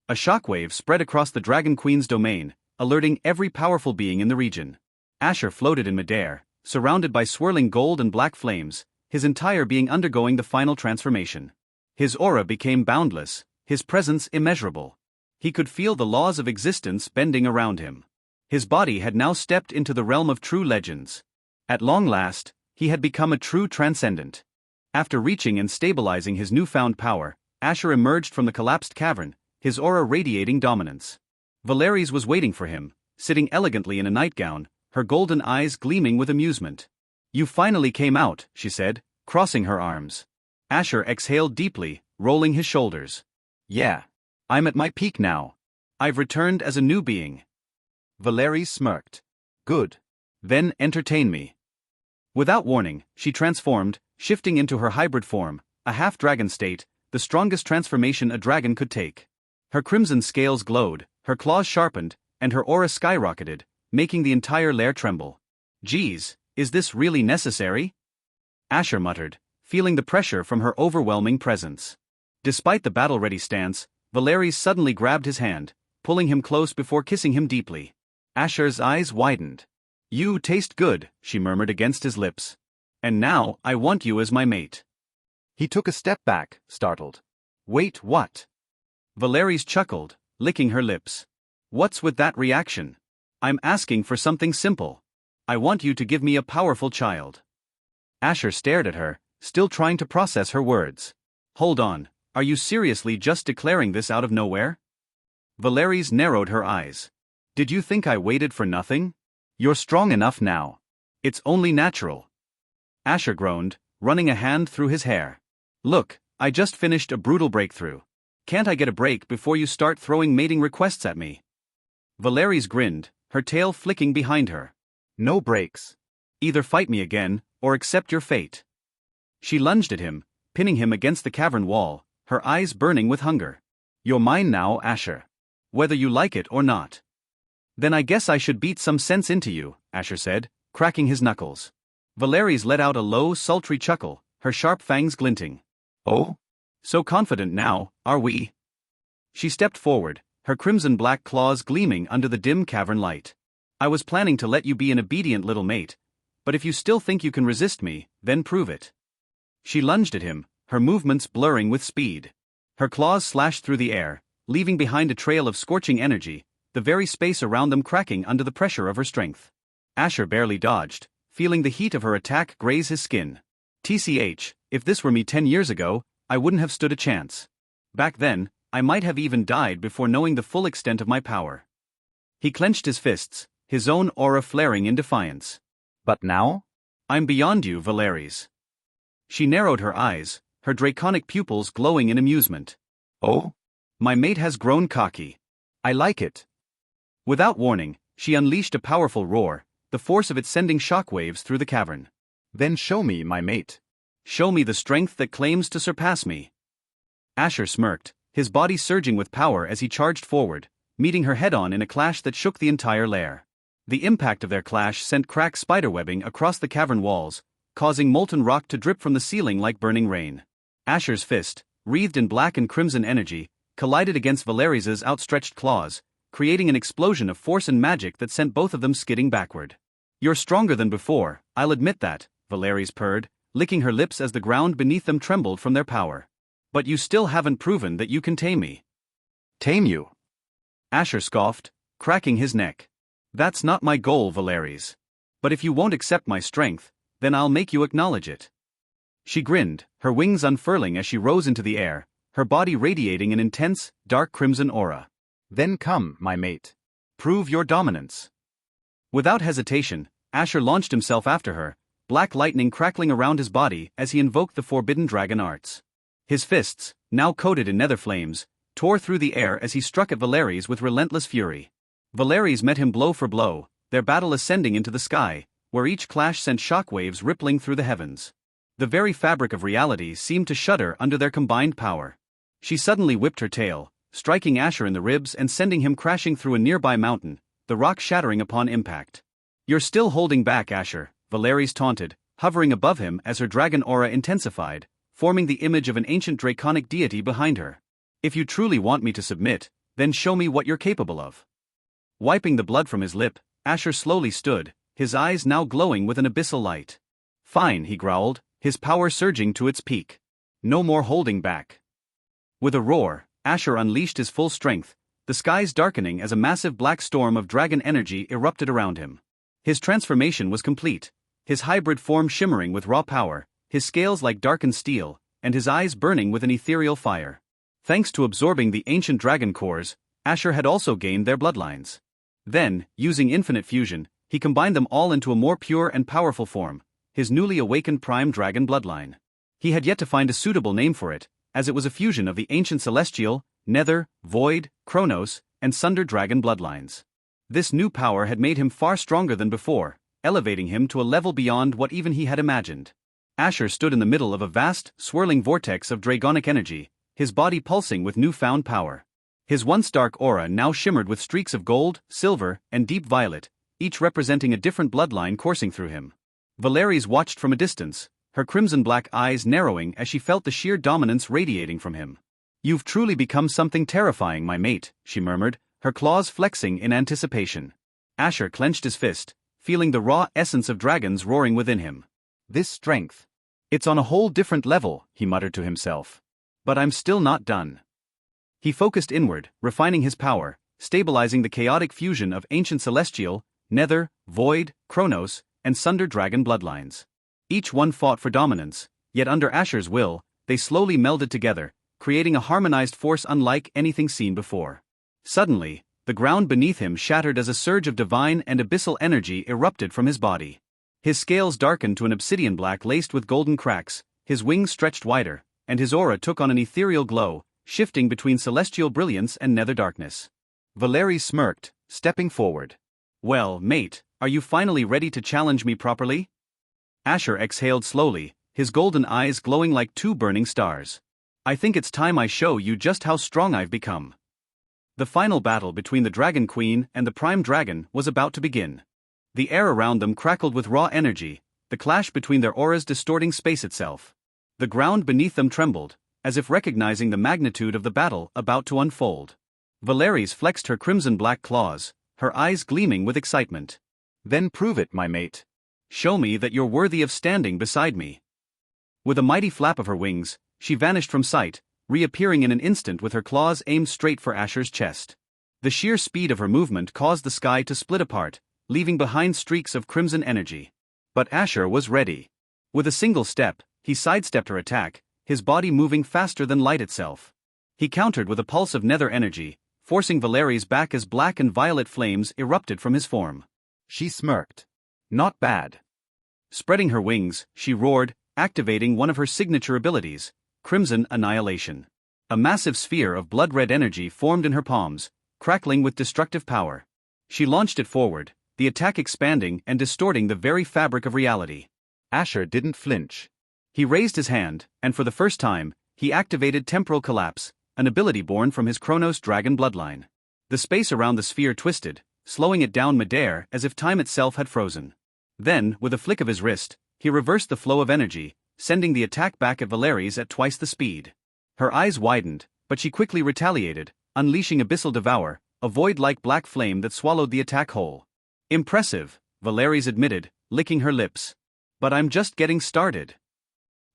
A shockwave spread across the Dragon Queen's domain, alerting every powerful being in the region. Asher floated in midair, surrounded by swirling gold and black flames, his entire being undergoing the final transformation. His aura became boundless, his presence immeasurable. He could feel the laws of existence bending around him. His body had now stepped into the realm of true legends. At long last, he had become a true transcendent. After reaching and stabilizing his newfound power, Asher emerged from the collapsed cavern, his aura radiating dominance. Valeries was waiting for him, sitting elegantly in a nightgown, her golden eyes gleaming with amusement. You finally came out, she said, crossing her arms. Asher exhaled deeply, rolling his shoulders. Yeah. I'm at my peak now. I've returned as a new being. Valeries smirked. Good. Then entertain me. Without warning, she transformed, shifting into her hybrid form, a half-dragon state, the strongest transformation a dragon could take. Her crimson scales glowed, her claws sharpened, and her aura skyrocketed, making the entire lair tremble. Geez, is this really necessary? Asher muttered, feeling the pressure from her overwhelming presence. Despite the battle-ready stance, Valeries suddenly grabbed his hand, pulling him close before kissing him deeply. Asher's eyes widened. "You taste good," she murmured against his lips. "And now, I want you as my mate." He took a step back, startled. "Wait, what?" Valeries chuckled, licking her lips. "What's with that reaction? I'm asking for something simple. I want you to give me a powerful child." Asher stared at her, still trying to process her words. "Hold on, are you seriously just declaring this out of nowhere?" Valeries narrowed her eyes. "Did you think I waited for nothing? You're strong enough now. It's only natural." Asher groaned, running a hand through his hair. "Look, I just finished a brutal breakthrough. Can't I get a break before you start throwing mating requests at me?" Valeries grinned, her tail flicking behind her. "No breaks. Either fight me again, or accept your fate." She lunged at him, pinning him against the cavern wall, her eyes burning with hunger. "You're mine now, Asher. Whether you like it or not." "Then I guess I should beat some sense into you," Asher said, cracking his knuckles. Valeries let out a low, sultry chuckle, her sharp fangs glinting. "Oh? So confident now, are we?" She stepped forward, her crimson-black claws gleaming under the dim cavern light. "I was planning to let you be an obedient little mate, but if you still think you can resist me, then prove it." She lunged at him, her movements blurring with speed. Her claws slashed through the air, leaving behind a trail of scorching energy, the very space around them cracking under the pressure of her strength. Asher barely dodged, feeling the heat of her attack graze his skin. TCH, if this were me 10 years ago, I wouldn't have stood a chance. Back then, I might have even died before knowing the full extent of my power. He clenched his fists, his own aura flaring in defiance. "But now? I'm beyond you, Valeries." She narrowed her eyes, her draconic pupils glowing in amusement. "Oh? My mate has grown cocky. I like it." Without warning, she unleashed a powerful roar, the force of it sending shockwaves through the cavern. "Then show me, my mate. Show me the strength that claims to surpass me." Asher smirked, his body surging with power as he charged forward, meeting her head-on in a clash that shook the entire lair. The impact of their clash sent cracked spiderwebbing across the cavern walls, causing molten rock to drip from the ceiling like burning rain. Asher's fist, wreathed in black and crimson energy, collided against Valerius's outstretched claws, creating an explosion of force and magic that sent both of them skidding backward. "You're stronger than before, I'll admit that," Valeries purred, licking her lips as the ground beneath them trembled from their power. "But you still haven't proven that you can tame me." "Tame you?" Asher scoffed, cracking his neck. "That's not my goal, Valeries. But if you won't accept my strength, then I'll make you acknowledge it." She grinned, her wings unfurling as she rose into the air, her body radiating an intense, dark crimson aura. "Then come, my mate. Prove your dominance." Without hesitation, Asher launched himself after her, black lightning crackling around his body as he invoked the forbidden dragon arts. His fists, now coated in nether flames, tore through the air as he struck at Valeries with relentless fury. Valeries met him blow for blow, their battle ascending into the sky, where each clash sent shockwaves rippling through the heavens. The very fabric of reality seemed to shudder under their combined power. She suddenly whipped her tail, striking Asher in the ribs and sending him crashing through a nearby mountain, the rock shattering upon impact. "You're still holding back, Asher," Valeries taunted, hovering above him as her dragon aura intensified, forming the image of an ancient draconic deity behind her. "If you truly want me to submit, then show me what you're capable of." Wiping the blood from his lip, Asher slowly stood, his eyes now glowing with an abyssal light. "Fine," he growled, his power surging to its peak. "No more holding back." With a roar, Asher unleashed his full strength, the skies darkening as a massive black storm of dragon energy erupted around him. His transformation was complete, his hybrid form shimmering with raw power, his scales like darkened steel, and his eyes burning with an ethereal fire. Thanks to absorbing the ancient dragon cores, Asher had also gained their bloodlines. Then, using infinite fusion, he combined them all into a more pure and powerful form, his newly awakened prime dragon bloodline. He had yet to find a suitable name for it, as it was a fusion of the ancient celestial, nether, void, Chronos, and sunder dragon bloodlines. This new power had made him far stronger than before, elevating him to a level beyond what even he had imagined. Asher stood in the middle of a vast, swirling vortex of dragonic energy, his body pulsing with newfound power. His once dark aura now shimmered with streaks of gold, silver, and deep violet, each representing a different bloodline coursing through him. Valeries watched from a distance, her crimson-black eyes narrowing as she felt the sheer dominance radiating from him. "You've truly become something terrifying, my mate," she murmured, her claws flexing in anticipation. Asher clenched his fist, feeling the raw essence of dragons roaring within him. "This strength. It's on a whole different level," he muttered to himself. "But I'm still not done." He focused inward, refining his power, stabilizing the chaotic fusion of ancient celestial, nether, void, Chronos, and Sunder dragon bloodlines. Each one fought for dominance, yet under Asher's will, they slowly melded together, creating a harmonized force unlike anything seen before. Suddenly, the ground beneath him shattered as a surge of divine and abyssal energy erupted from his body. His scales darkened to an obsidian black laced with golden cracks, his wings stretched wider, and his aura took on an ethereal glow, shifting between celestial brilliance and nether darkness. Valeries smirked, stepping forward. "Well, mate, are you finally ready to challenge me properly?" Asher exhaled slowly, his golden eyes glowing like two burning stars. "I think it's time I show you just how strong I've become." The final battle between the Dragon Queen and the Prime Dragon was about to begin. The air around them crackled with raw energy, the clash between their auras distorting space itself. The ground beneath them trembled, as if recognizing the magnitude of the battle about to unfold. Valeries flexed her crimson-black claws, her eyes gleaming with excitement. "Then prove it, my mate. Show me that you're worthy of standing beside me." With a mighty flap of her wings, she vanished from sight, reappearing in an instant with her claws aimed straight for Asher's chest. The sheer speed of her movement caused the sky to split apart, leaving behind streaks of crimson energy. But Asher was ready. With a single step, he sidestepped her attack, his body moving faster than light itself. He countered with a pulse of nether energy, forcing Valeries back as black and violet flames erupted from his form. She smirked. "Not bad." Spreading her wings, she roared, activating one of her signature abilities, Crimson Annihilation. A massive sphere of blood-red energy formed in her palms, crackling with destructive power. She launched it forward, the attack expanding and distorting the very fabric of reality. Asher didn't flinch. He raised his hand, and for the first time, he activated Temporal Collapse, an ability born from his Chronos dragon bloodline. The space around the sphere twisted, slowing it down midair as if time itself had frozen. Then, with a flick of his wrist, he reversed the flow of energy, sending the attack back at Valeries at twice the speed. Her eyes widened, but she quickly retaliated, unleashing Abyssal Devour, a void-like black flame that swallowed the attack whole. "Impressive," Valeries admitted, licking her lips. "But I'm just getting started."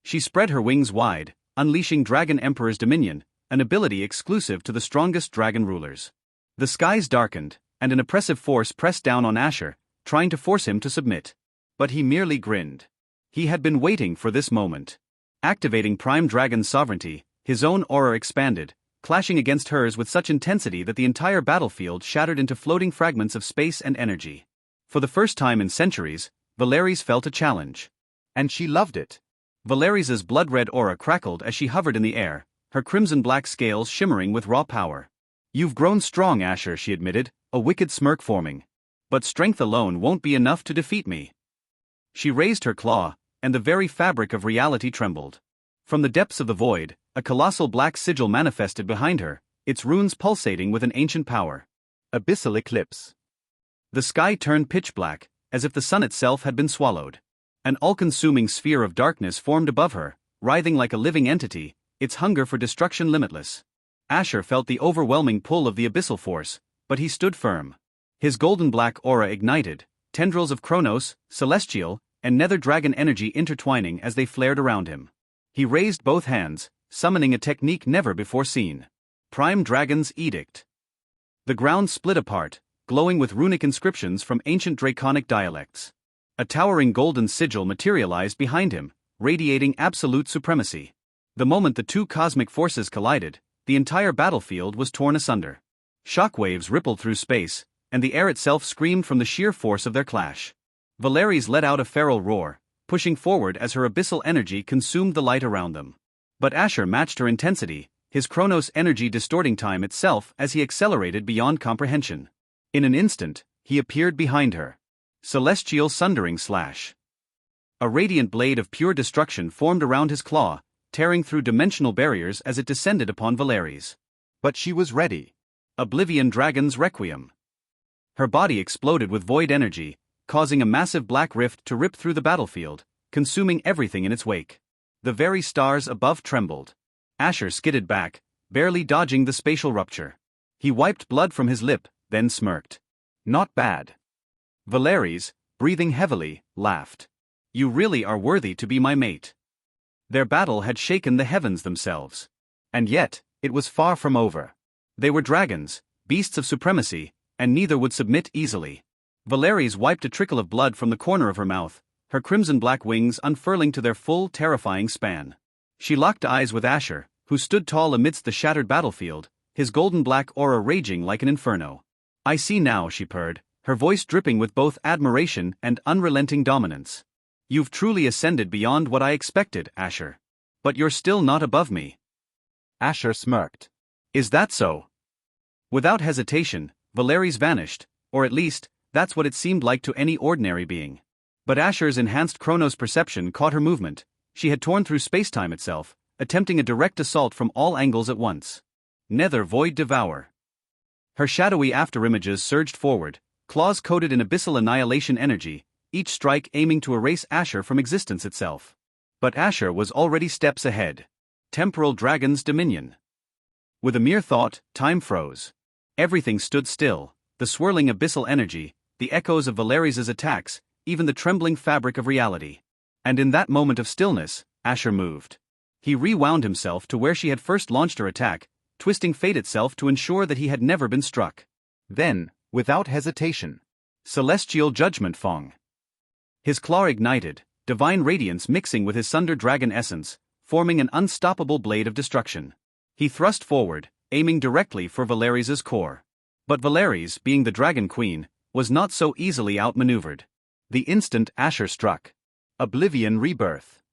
She spread her wings wide, unleashing Dragon Emperor's Dominion, an ability exclusive to the strongest dragon rulers. The skies darkened, and an oppressive force pressed down on Asher, trying to force him to submit. But he merely grinned. He had been waiting for this moment. Activating Prime Dragon's sovereignty, his own aura expanded, clashing against hers with such intensity that the entire battlefield shattered into floating fragments of space and energy. For the first time in centuries, Valeries felt a challenge. And she loved it. Valeries' blood-red aura crackled as she hovered in the air, her crimson-black scales shimmering with raw power. "You've grown strong, Asher," she admitted, a wicked smirk forming. "But strength alone won't be enough to defeat me." She raised her claw, and the very fabric of reality trembled. From the depths of the void, a colossal black sigil manifested behind her, its runes pulsating with an ancient power. Abyssal Eclipse. The sky turned pitch black, as if the sun itself had been swallowed. An all-consuming sphere of darkness formed above her, writhing like a living entity, its hunger for destruction limitless. Asher felt the overwhelming pull of the abyssal force, but he stood firm. His golden-black aura ignited, tendrils of Chronos, celestial, and nether dragon energy intertwining as they flared around him. He raised both hands, summoning a technique never before seen. Prime Dragon's Edict. The ground split apart, glowing with runic inscriptions from ancient draconic dialects. A towering golden sigil materialized behind him, radiating absolute supremacy. The moment the two cosmic forces collided, the entire battlefield was torn asunder. Shockwaves rippled through space, and the air itself screamed from the sheer force of their clash. Valeries let out a feral roar, pushing forward as her abyssal energy consumed the light around them. But Asher matched her intensity, his Chronos energy distorting time itself as he accelerated beyond comprehension. In an instant, he appeared behind her. Celestial Sundering Slash. A radiant blade of pure destruction formed around his claw, tearing through dimensional barriers as it descended upon Valeries. But she was ready. Oblivion Dragon's Requiem. Her body exploded with void energy, causing a massive black rift to rip through the battlefield, consuming everything in its wake. The very stars above trembled. Asher skidded back, barely dodging the spatial rupture. He wiped blood from his lip, then smirked. Not bad. Valeries, breathing heavily, laughed. You really are worthy to be my mate. Their battle had shaken the heavens themselves. And yet, it was far from over. They were dragons, beasts of supremacy, and neither would submit easily. Valeries wiped a trickle of blood from the corner of her mouth, her crimson-black wings unfurling to their full, terrifying span. She locked eyes with Asher, who stood tall amidst the shattered battlefield, his golden-black aura raging like an inferno. I see now, she purred, her voice dripping with both admiration and unrelenting dominance. You've truly ascended beyond what I expected, Asher. But you're still not above me. Asher smirked. Is that so? Without hesitation, Valeries vanished, or at least, that's what it seemed like to any ordinary being. But Asher's enhanced Chronos perception caught her movement. She had torn through spacetime itself, attempting a direct assault from all angles at once. Nether Void Devour. Her shadowy afterimages surged forward, claws coated in abyssal annihilation energy, each strike aiming to erase Asher from existence itself. But Asher was already steps ahead. Temporal Dragon's Dominion. With a mere thought, time froze. Everything stood still, the swirling abyssal energy, the echoes of Valeries' attacks, even the trembling fabric of reality. And in that moment of stillness, Asher moved. He rewound himself to where she had first launched her attack, twisting fate itself to ensure that he had never been struck. Then, without hesitation, Celestial Judgment Fong. His claw ignited, divine radiance mixing with his Sunder Dragon essence, forming an unstoppable blade of destruction. He thrust forward, aiming directly for Valeries' core. But Valeries, being the Dragon Queen, was not so easily outmaneuvered. The instant Asher struck. Oblivion Rebirth.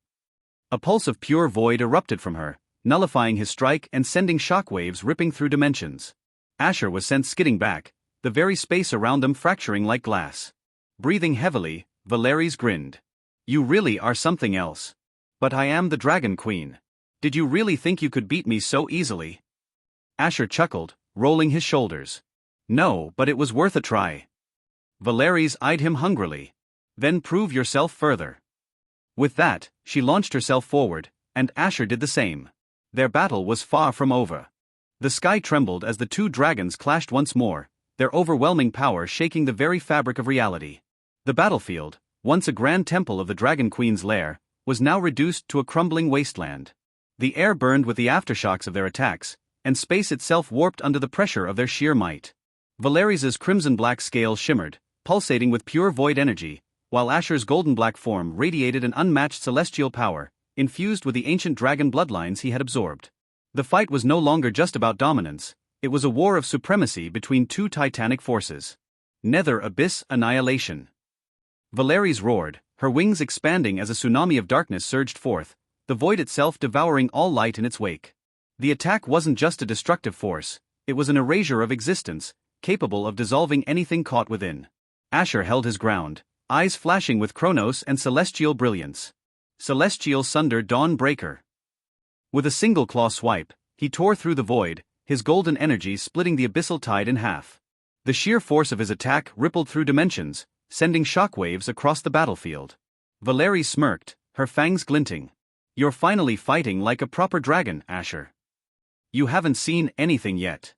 A pulse of pure void erupted from her, nullifying his strike and sending shockwaves ripping through dimensions. Asher was sent skidding back, the very space around them fracturing like glass. Breathing heavily, Valeries grinned. You really are something else. But I am the Dragon Queen. Did you really think you could beat me so easily? Asher chuckled, rolling his shoulders. No, but it was worth a try. Valeries eyed him hungrily. Then prove yourself further. With that, she launched herself forward, and Asher did the same. Their battle was far from over. The sky trembled as the two dragons clashed once more, their overwhelming power shaking the very fabric of reality. The battlefield, once a grand temple of the Dragon Queen's lair, was now reduced to a crumbling wasteland. The air burned with the aftershocks of their attacks, and space itself warped under the pressure of their sheer might. Valeries' crimson-black scale shimmered, pulsating with pure void energy, while Asher's golden-black form radiated an unmatched celestial power, infused with the ancient dragon bloodlines he had absorbed. The fight was no longer just about dominance, it was a war of supremacy between two titanic forces. Nether Abyss Annihilation. Valeries roared, her wings expanding as a tsunami of darkness surged forth, the void itself devouring all light in its wake. The attack wasn't just a destructive force, it was an erasure of existence, capable of dissolving anything caught within. Asher held his ground, eyes flashing with Chronos and celestial brilliance. Celestial Sunder Dawn Breaker. With a single claw swipe, he tore through the void, his golden energy splitting the abyssal tide in half. The sheer force of his attack rippled through dimensions, sending shockwaves across the battlefield. Valeries smirked, her fangs glinting. You're finally fighting like a proper dragon, Asher. You haven't seen anything yet.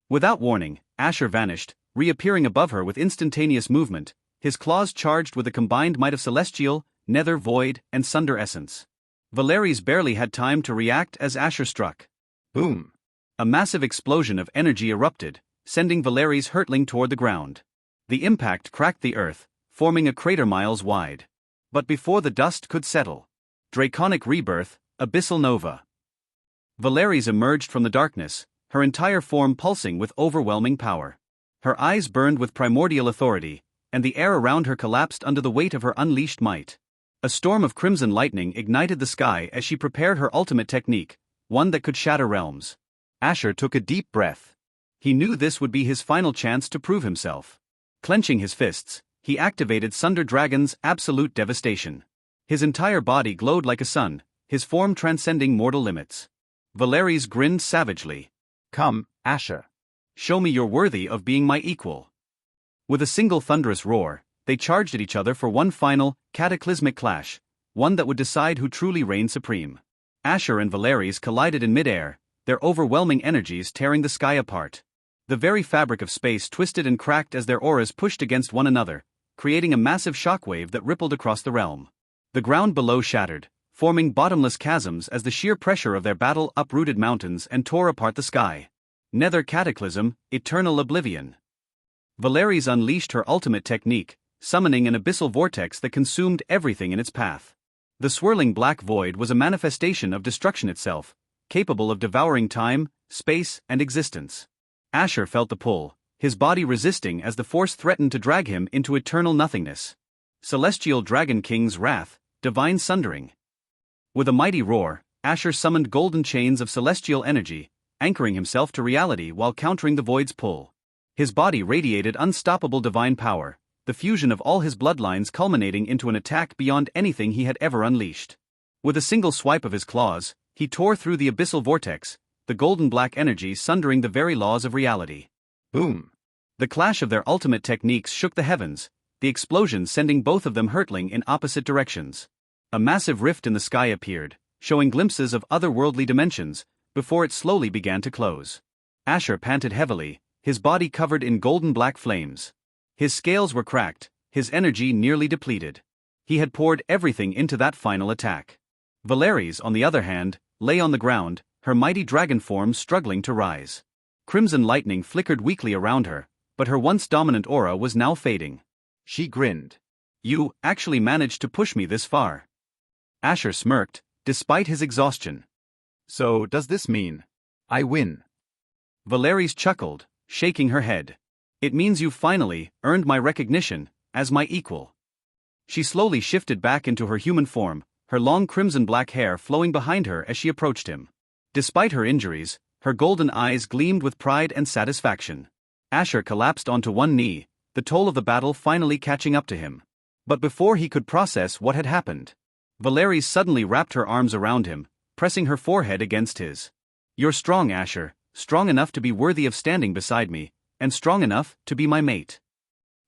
Without warning, Asher vanished, reappearing above her with instantaneous movement, his claws charged with the combined might of celestial, nether void, and sunder essence. Valeries barely had time to react as Asher struck. Boom! A massive explosion of energy erupted, sending Valeries hurtling toward the ground. The impact cracked the earth, forming a crater miles wide. But before the dust could settle, Draconic Rebirth, Abyssal Nova. Valeries emerged from the darkness, her entire form pulsing with overwhelming power. Her eyes burned with primordial authority, and the air around her collapsed under the weight of her unleashed might. A storm of crimson lightning ignited the sky as she prepared her ultimate technique, one that could shatter realms. Asher took a deep breath. He knew this would be his final chance to prove himself. Clenching his fists, he activated Sunder Dragon's absolute devastation. His entire body glowed like a sun, his form transcending mortal limits. Valeries grinned savagely. Come, Asher. Show me you're worthy of being my equal. With a single thunderous roar, they charged at each other for one final, cataclysmic clash, one that would decide who truly reigned supreme. Asher and Valeries collided in midair, their overwhelming energies tearing the sky apart. The very fabric of space twisted and cracked as their auras pushed against one another, creating a massive shockwave that rippled across the realm. The ground below shattered, forming bottomless chasms as the sheer pressure of their battle uprooted mountains and tore apart the sky. Nether cataclysm, eternal oblivion. Valeries unleashed her ultimate technique, summoning an abyssal vortex that consumed everything in its path. The swirling black void was a manifestation of destruction itself, capable of devouring time, space, and existence. Asher felt the pull, his body resisting as the force threatened to drag him into eternal nothingness. Celestial Dragon King's wrath, divine sundering. With a mighty roar, Asher summoned golden chains of celestial energy, anchoring himself to reality while countering the void's pull. His body radiated unstoppable divine power, the fusion of all his bloodlines culminating into an attack beyond anything he had ever unleashed. With a single swipe of his claws, he tore through the abyssal vortex, the golden black energy sundering the very laws of reality. Boom! The clash of their ultimate techniques shook the heavens, the explosion sending both of them hurtling in opposite directions. A massive rift in the sky appeared, showing glimpses of otherworldly dimensions, before it slowly began to close. Asher panted heavily, his body covered in golden black flames. His scales were cracked, his energy nearly depleted. He had poured everything into that final attack. Valeries, on the other hand, lay on the ground, her mighty dragon form struggling to rise. Crimson lightning flickered weakly around her, but her once dominant aura was now fading. She grinned. You actually managed to push me this far. Asher smirked, despite his exhaustion. So, does this mean I win? Valeries chuckled, shaking her head. It means you've finally earned my recognition as my equal. She slowly shifted back into her human form, her long crimson black hair flowing behind her as she approached him. Despite her injuries, her golden eyes gleamed with pride and satisfaction. Asher collapsed onto one knee, the toll of the battle finally catching up to him. But before he could process what had happened, Valeries suddenly wrapped her arms around him, pressing her forehead against his. You're strong, Asher, strong enough to be worthy of standing beside me, and strong enough to be my mate.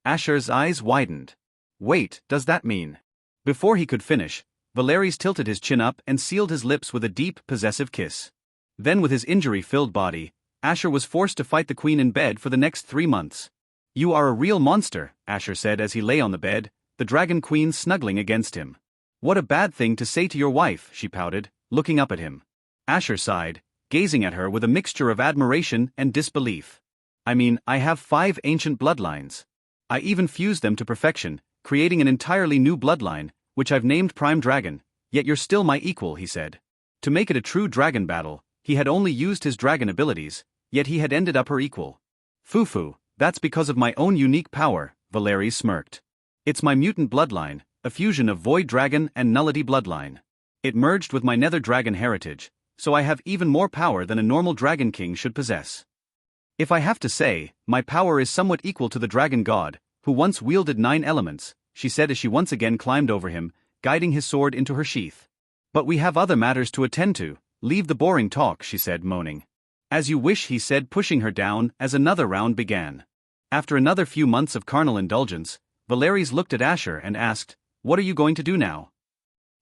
Asher's eyes widened. Wait, does that mean? Before he could finish, Valeries tilted his chin up and sealed his lips with a deep, possessive kiss. Then with his injury-filled body, Asher was forced to fight the queen in bed for the next 3 months. You are a real monster, Asher said as he lay on the bed, the dragon queen snuggling against him. What a bad thing to say to your wife, she pouted, looking up at him. Asher sighed, gazing at her with a mixture of admiration and disbelief. I mean, I have 5 ancient bloodlines. I even fused them to perfection, creating an entirely new bloodline, which I've named Prime Dragon, yet you're still my equal, he said. To make it a true dragon battle, he had only used his dragon abilities, yet he had ended up her equal. Foo-foo, that's because of my own unique power, Valeries smirked. It's my mutant bloodline, a fusion of Void Dragon and Nullity bloodline. It merged with my Nether Dragon heritage, so I have even more power than a normal Dragon King should possess. If I have to say, my power is somewhat equal to the Dragon God, who once wielded 9 elements, she said as she once again climbed over him, guiding his sword into her sheath. But we have other matters to attend to, leave the boring talk, she said, moaning. As you wish, he said, pushing her down as another round began. After another few months of carnal indulgence, Valeries looked at Asher and asked, What are you going to do now?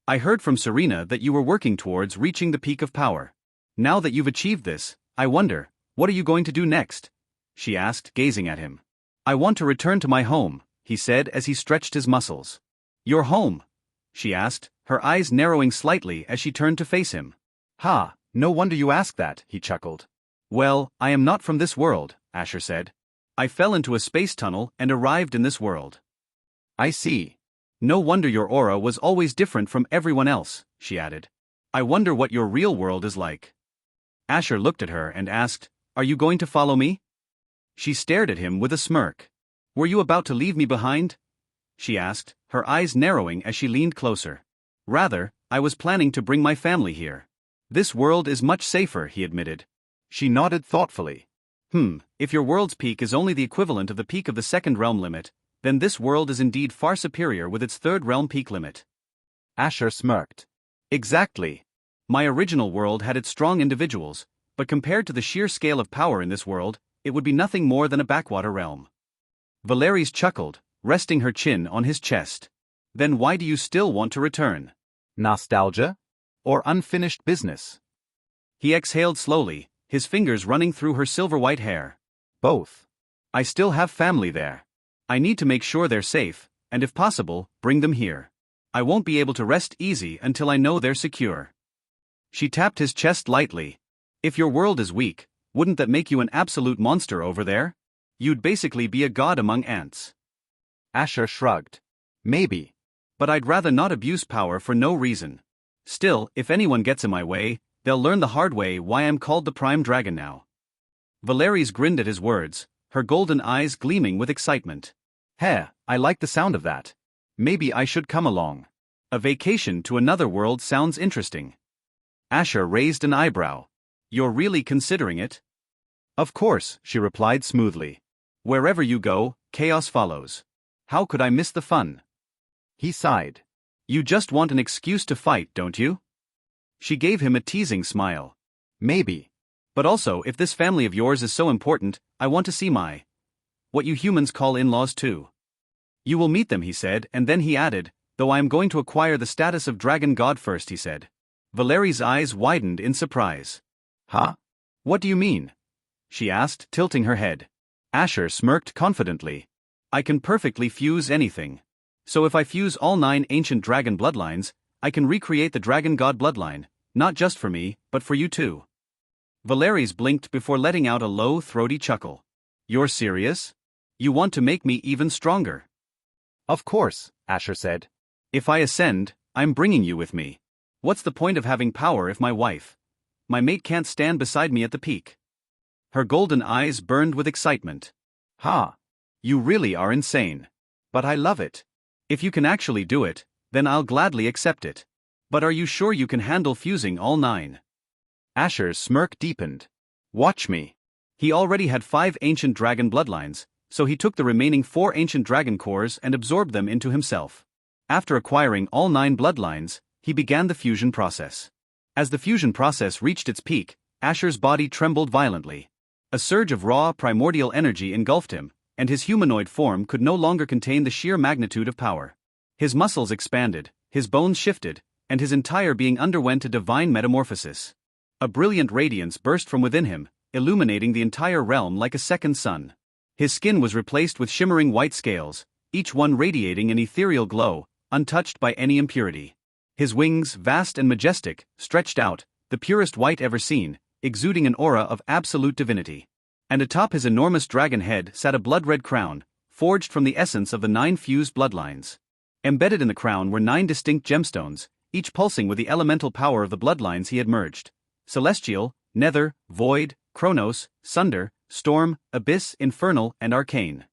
I heard from Serena that you were working towards reaching the peak of power. Now that you've achieved this, I wonder, what are you going to do next? She asked, gazing at him. I want to return to my home, he said as he stretched his muscles. Your home? She asked, her eyes narrowing slightly as she turned to face him. Ha, no wonder you ask that, he chuckled. Well, I am not from this world, Asher said. I fell into a space tunnel and arrived in this world. I see. No wonder your aura was always different from everyone else, she added. I wonder what your real world is like. Asher looked at her and asked, Are you going to follow me? She stared at him with a smirk. Were you about to leave me behind? She asked, her eyes narrowing as she leaned closer. Rather, I was planning to bring my family here. This world is much safer, he admitted. She nodded thoughtfully. If your world's peak is only the equivalent of the peak of the second realm limit, then this world is indeed far superior with its third realm peak limit. Asher smirked. Exactly. My original world had its strong individuals, but compared to the sheer scale of power in this world, it would be nothing more than a backwater realm. Valeries chuckled, resting her chin on his chest. Then why do you still want to return? Nostalgia? Or unfinished business? He exhaled slowly, his fingers running through her silver-white hair. Both. I still have family there. I need to make sure they're safe, and if possible, bring them here. I won't be able to rest easy until I know they're secure. She tapped his chest lightly. If your world is weak, wouldn't that make you an absolute monster over there? You'd basically be a god among ants. Asher shrugged. Maybe. But I'd rather not abuse power for no reason. Still, if anyone gets in my way, they'll learn the hard way why I'm called the Prime Dragon now. Valeries grinned at his words, her golden eyes gleaming with excitement. Heh, I like the sound of that. Maybe I should come along. A vacation to another world sounds interesting. Asher raised an eyebrow. You're really considering it? Of course, she replied smoothly. Wherever you go, chaos follows. How could I miss the fun? He sighed. You just want an excuse to fight, don't you? She gave him a teasing smile. Maybe. But also, if this family of yours is so important, I want to see what you humans call in-laws too. You will meet them, he said, and then he added, though I am going to acquire the status of dragon god first, he said. Valeri's eyes widened in surprise. Huh? What do you mean? She asked, tilting her head. Asher smirked confidently. I can perfectly fuse anything. So if I fuse all 9 ancient dragon bloodlines, I can recreate the dragon god bloodline, not just for me, but for you too. Valeries blinked before letting out a low, throaty chuckle. You're serious? You want to make me even stronger? Of course, Asher said. If I ascend, I'm bringing you with me. What's the point of having power if my mate can't stand beside me at the peak? Her golden eyes burned with excitement. Ha! You really are insane. But I love it. If you can actually do it, then I'll gladly accept it. But are you sure you can handle fusing all 9? Asher's smirk deepened. Watch me. He already had 5 ancient dragon bloodlines, so he took the remaining 4 ancient dragon cores and absorbed them into himself. After acquiring all 9 bloodlines, he began the fusion process. As the fusion process reached its peak, Asher's body trembled violently. A surge of raw, primordial energy engulfed him, and his humanoid form could no longer contain the sheer magnitude of power. His muscles expanded, his bones shifted, and his entire being underwent a divine metamorphosis. A brilliant radiance burst from within him, illuminating the entire realm like a second sun. His skin was replaced with shimmering white scales, each one radiating an ethereal glow, untouched by any impurity. His wings, vast and majestic, stretched out, the purest white ever seen, exuding an aura of absolute divinity. And atop his enormous dragon head sat a blood-red crown, forged from the essence of the 9 fused bloodlines. Embedded in the crown were 9 distinct gemstones, each pulsing with the elemental power of the bloodlines he had merged. Celestial, Nether, Void, Chronos, Sunder, Storm, Abyss, Infernal, and Arcane.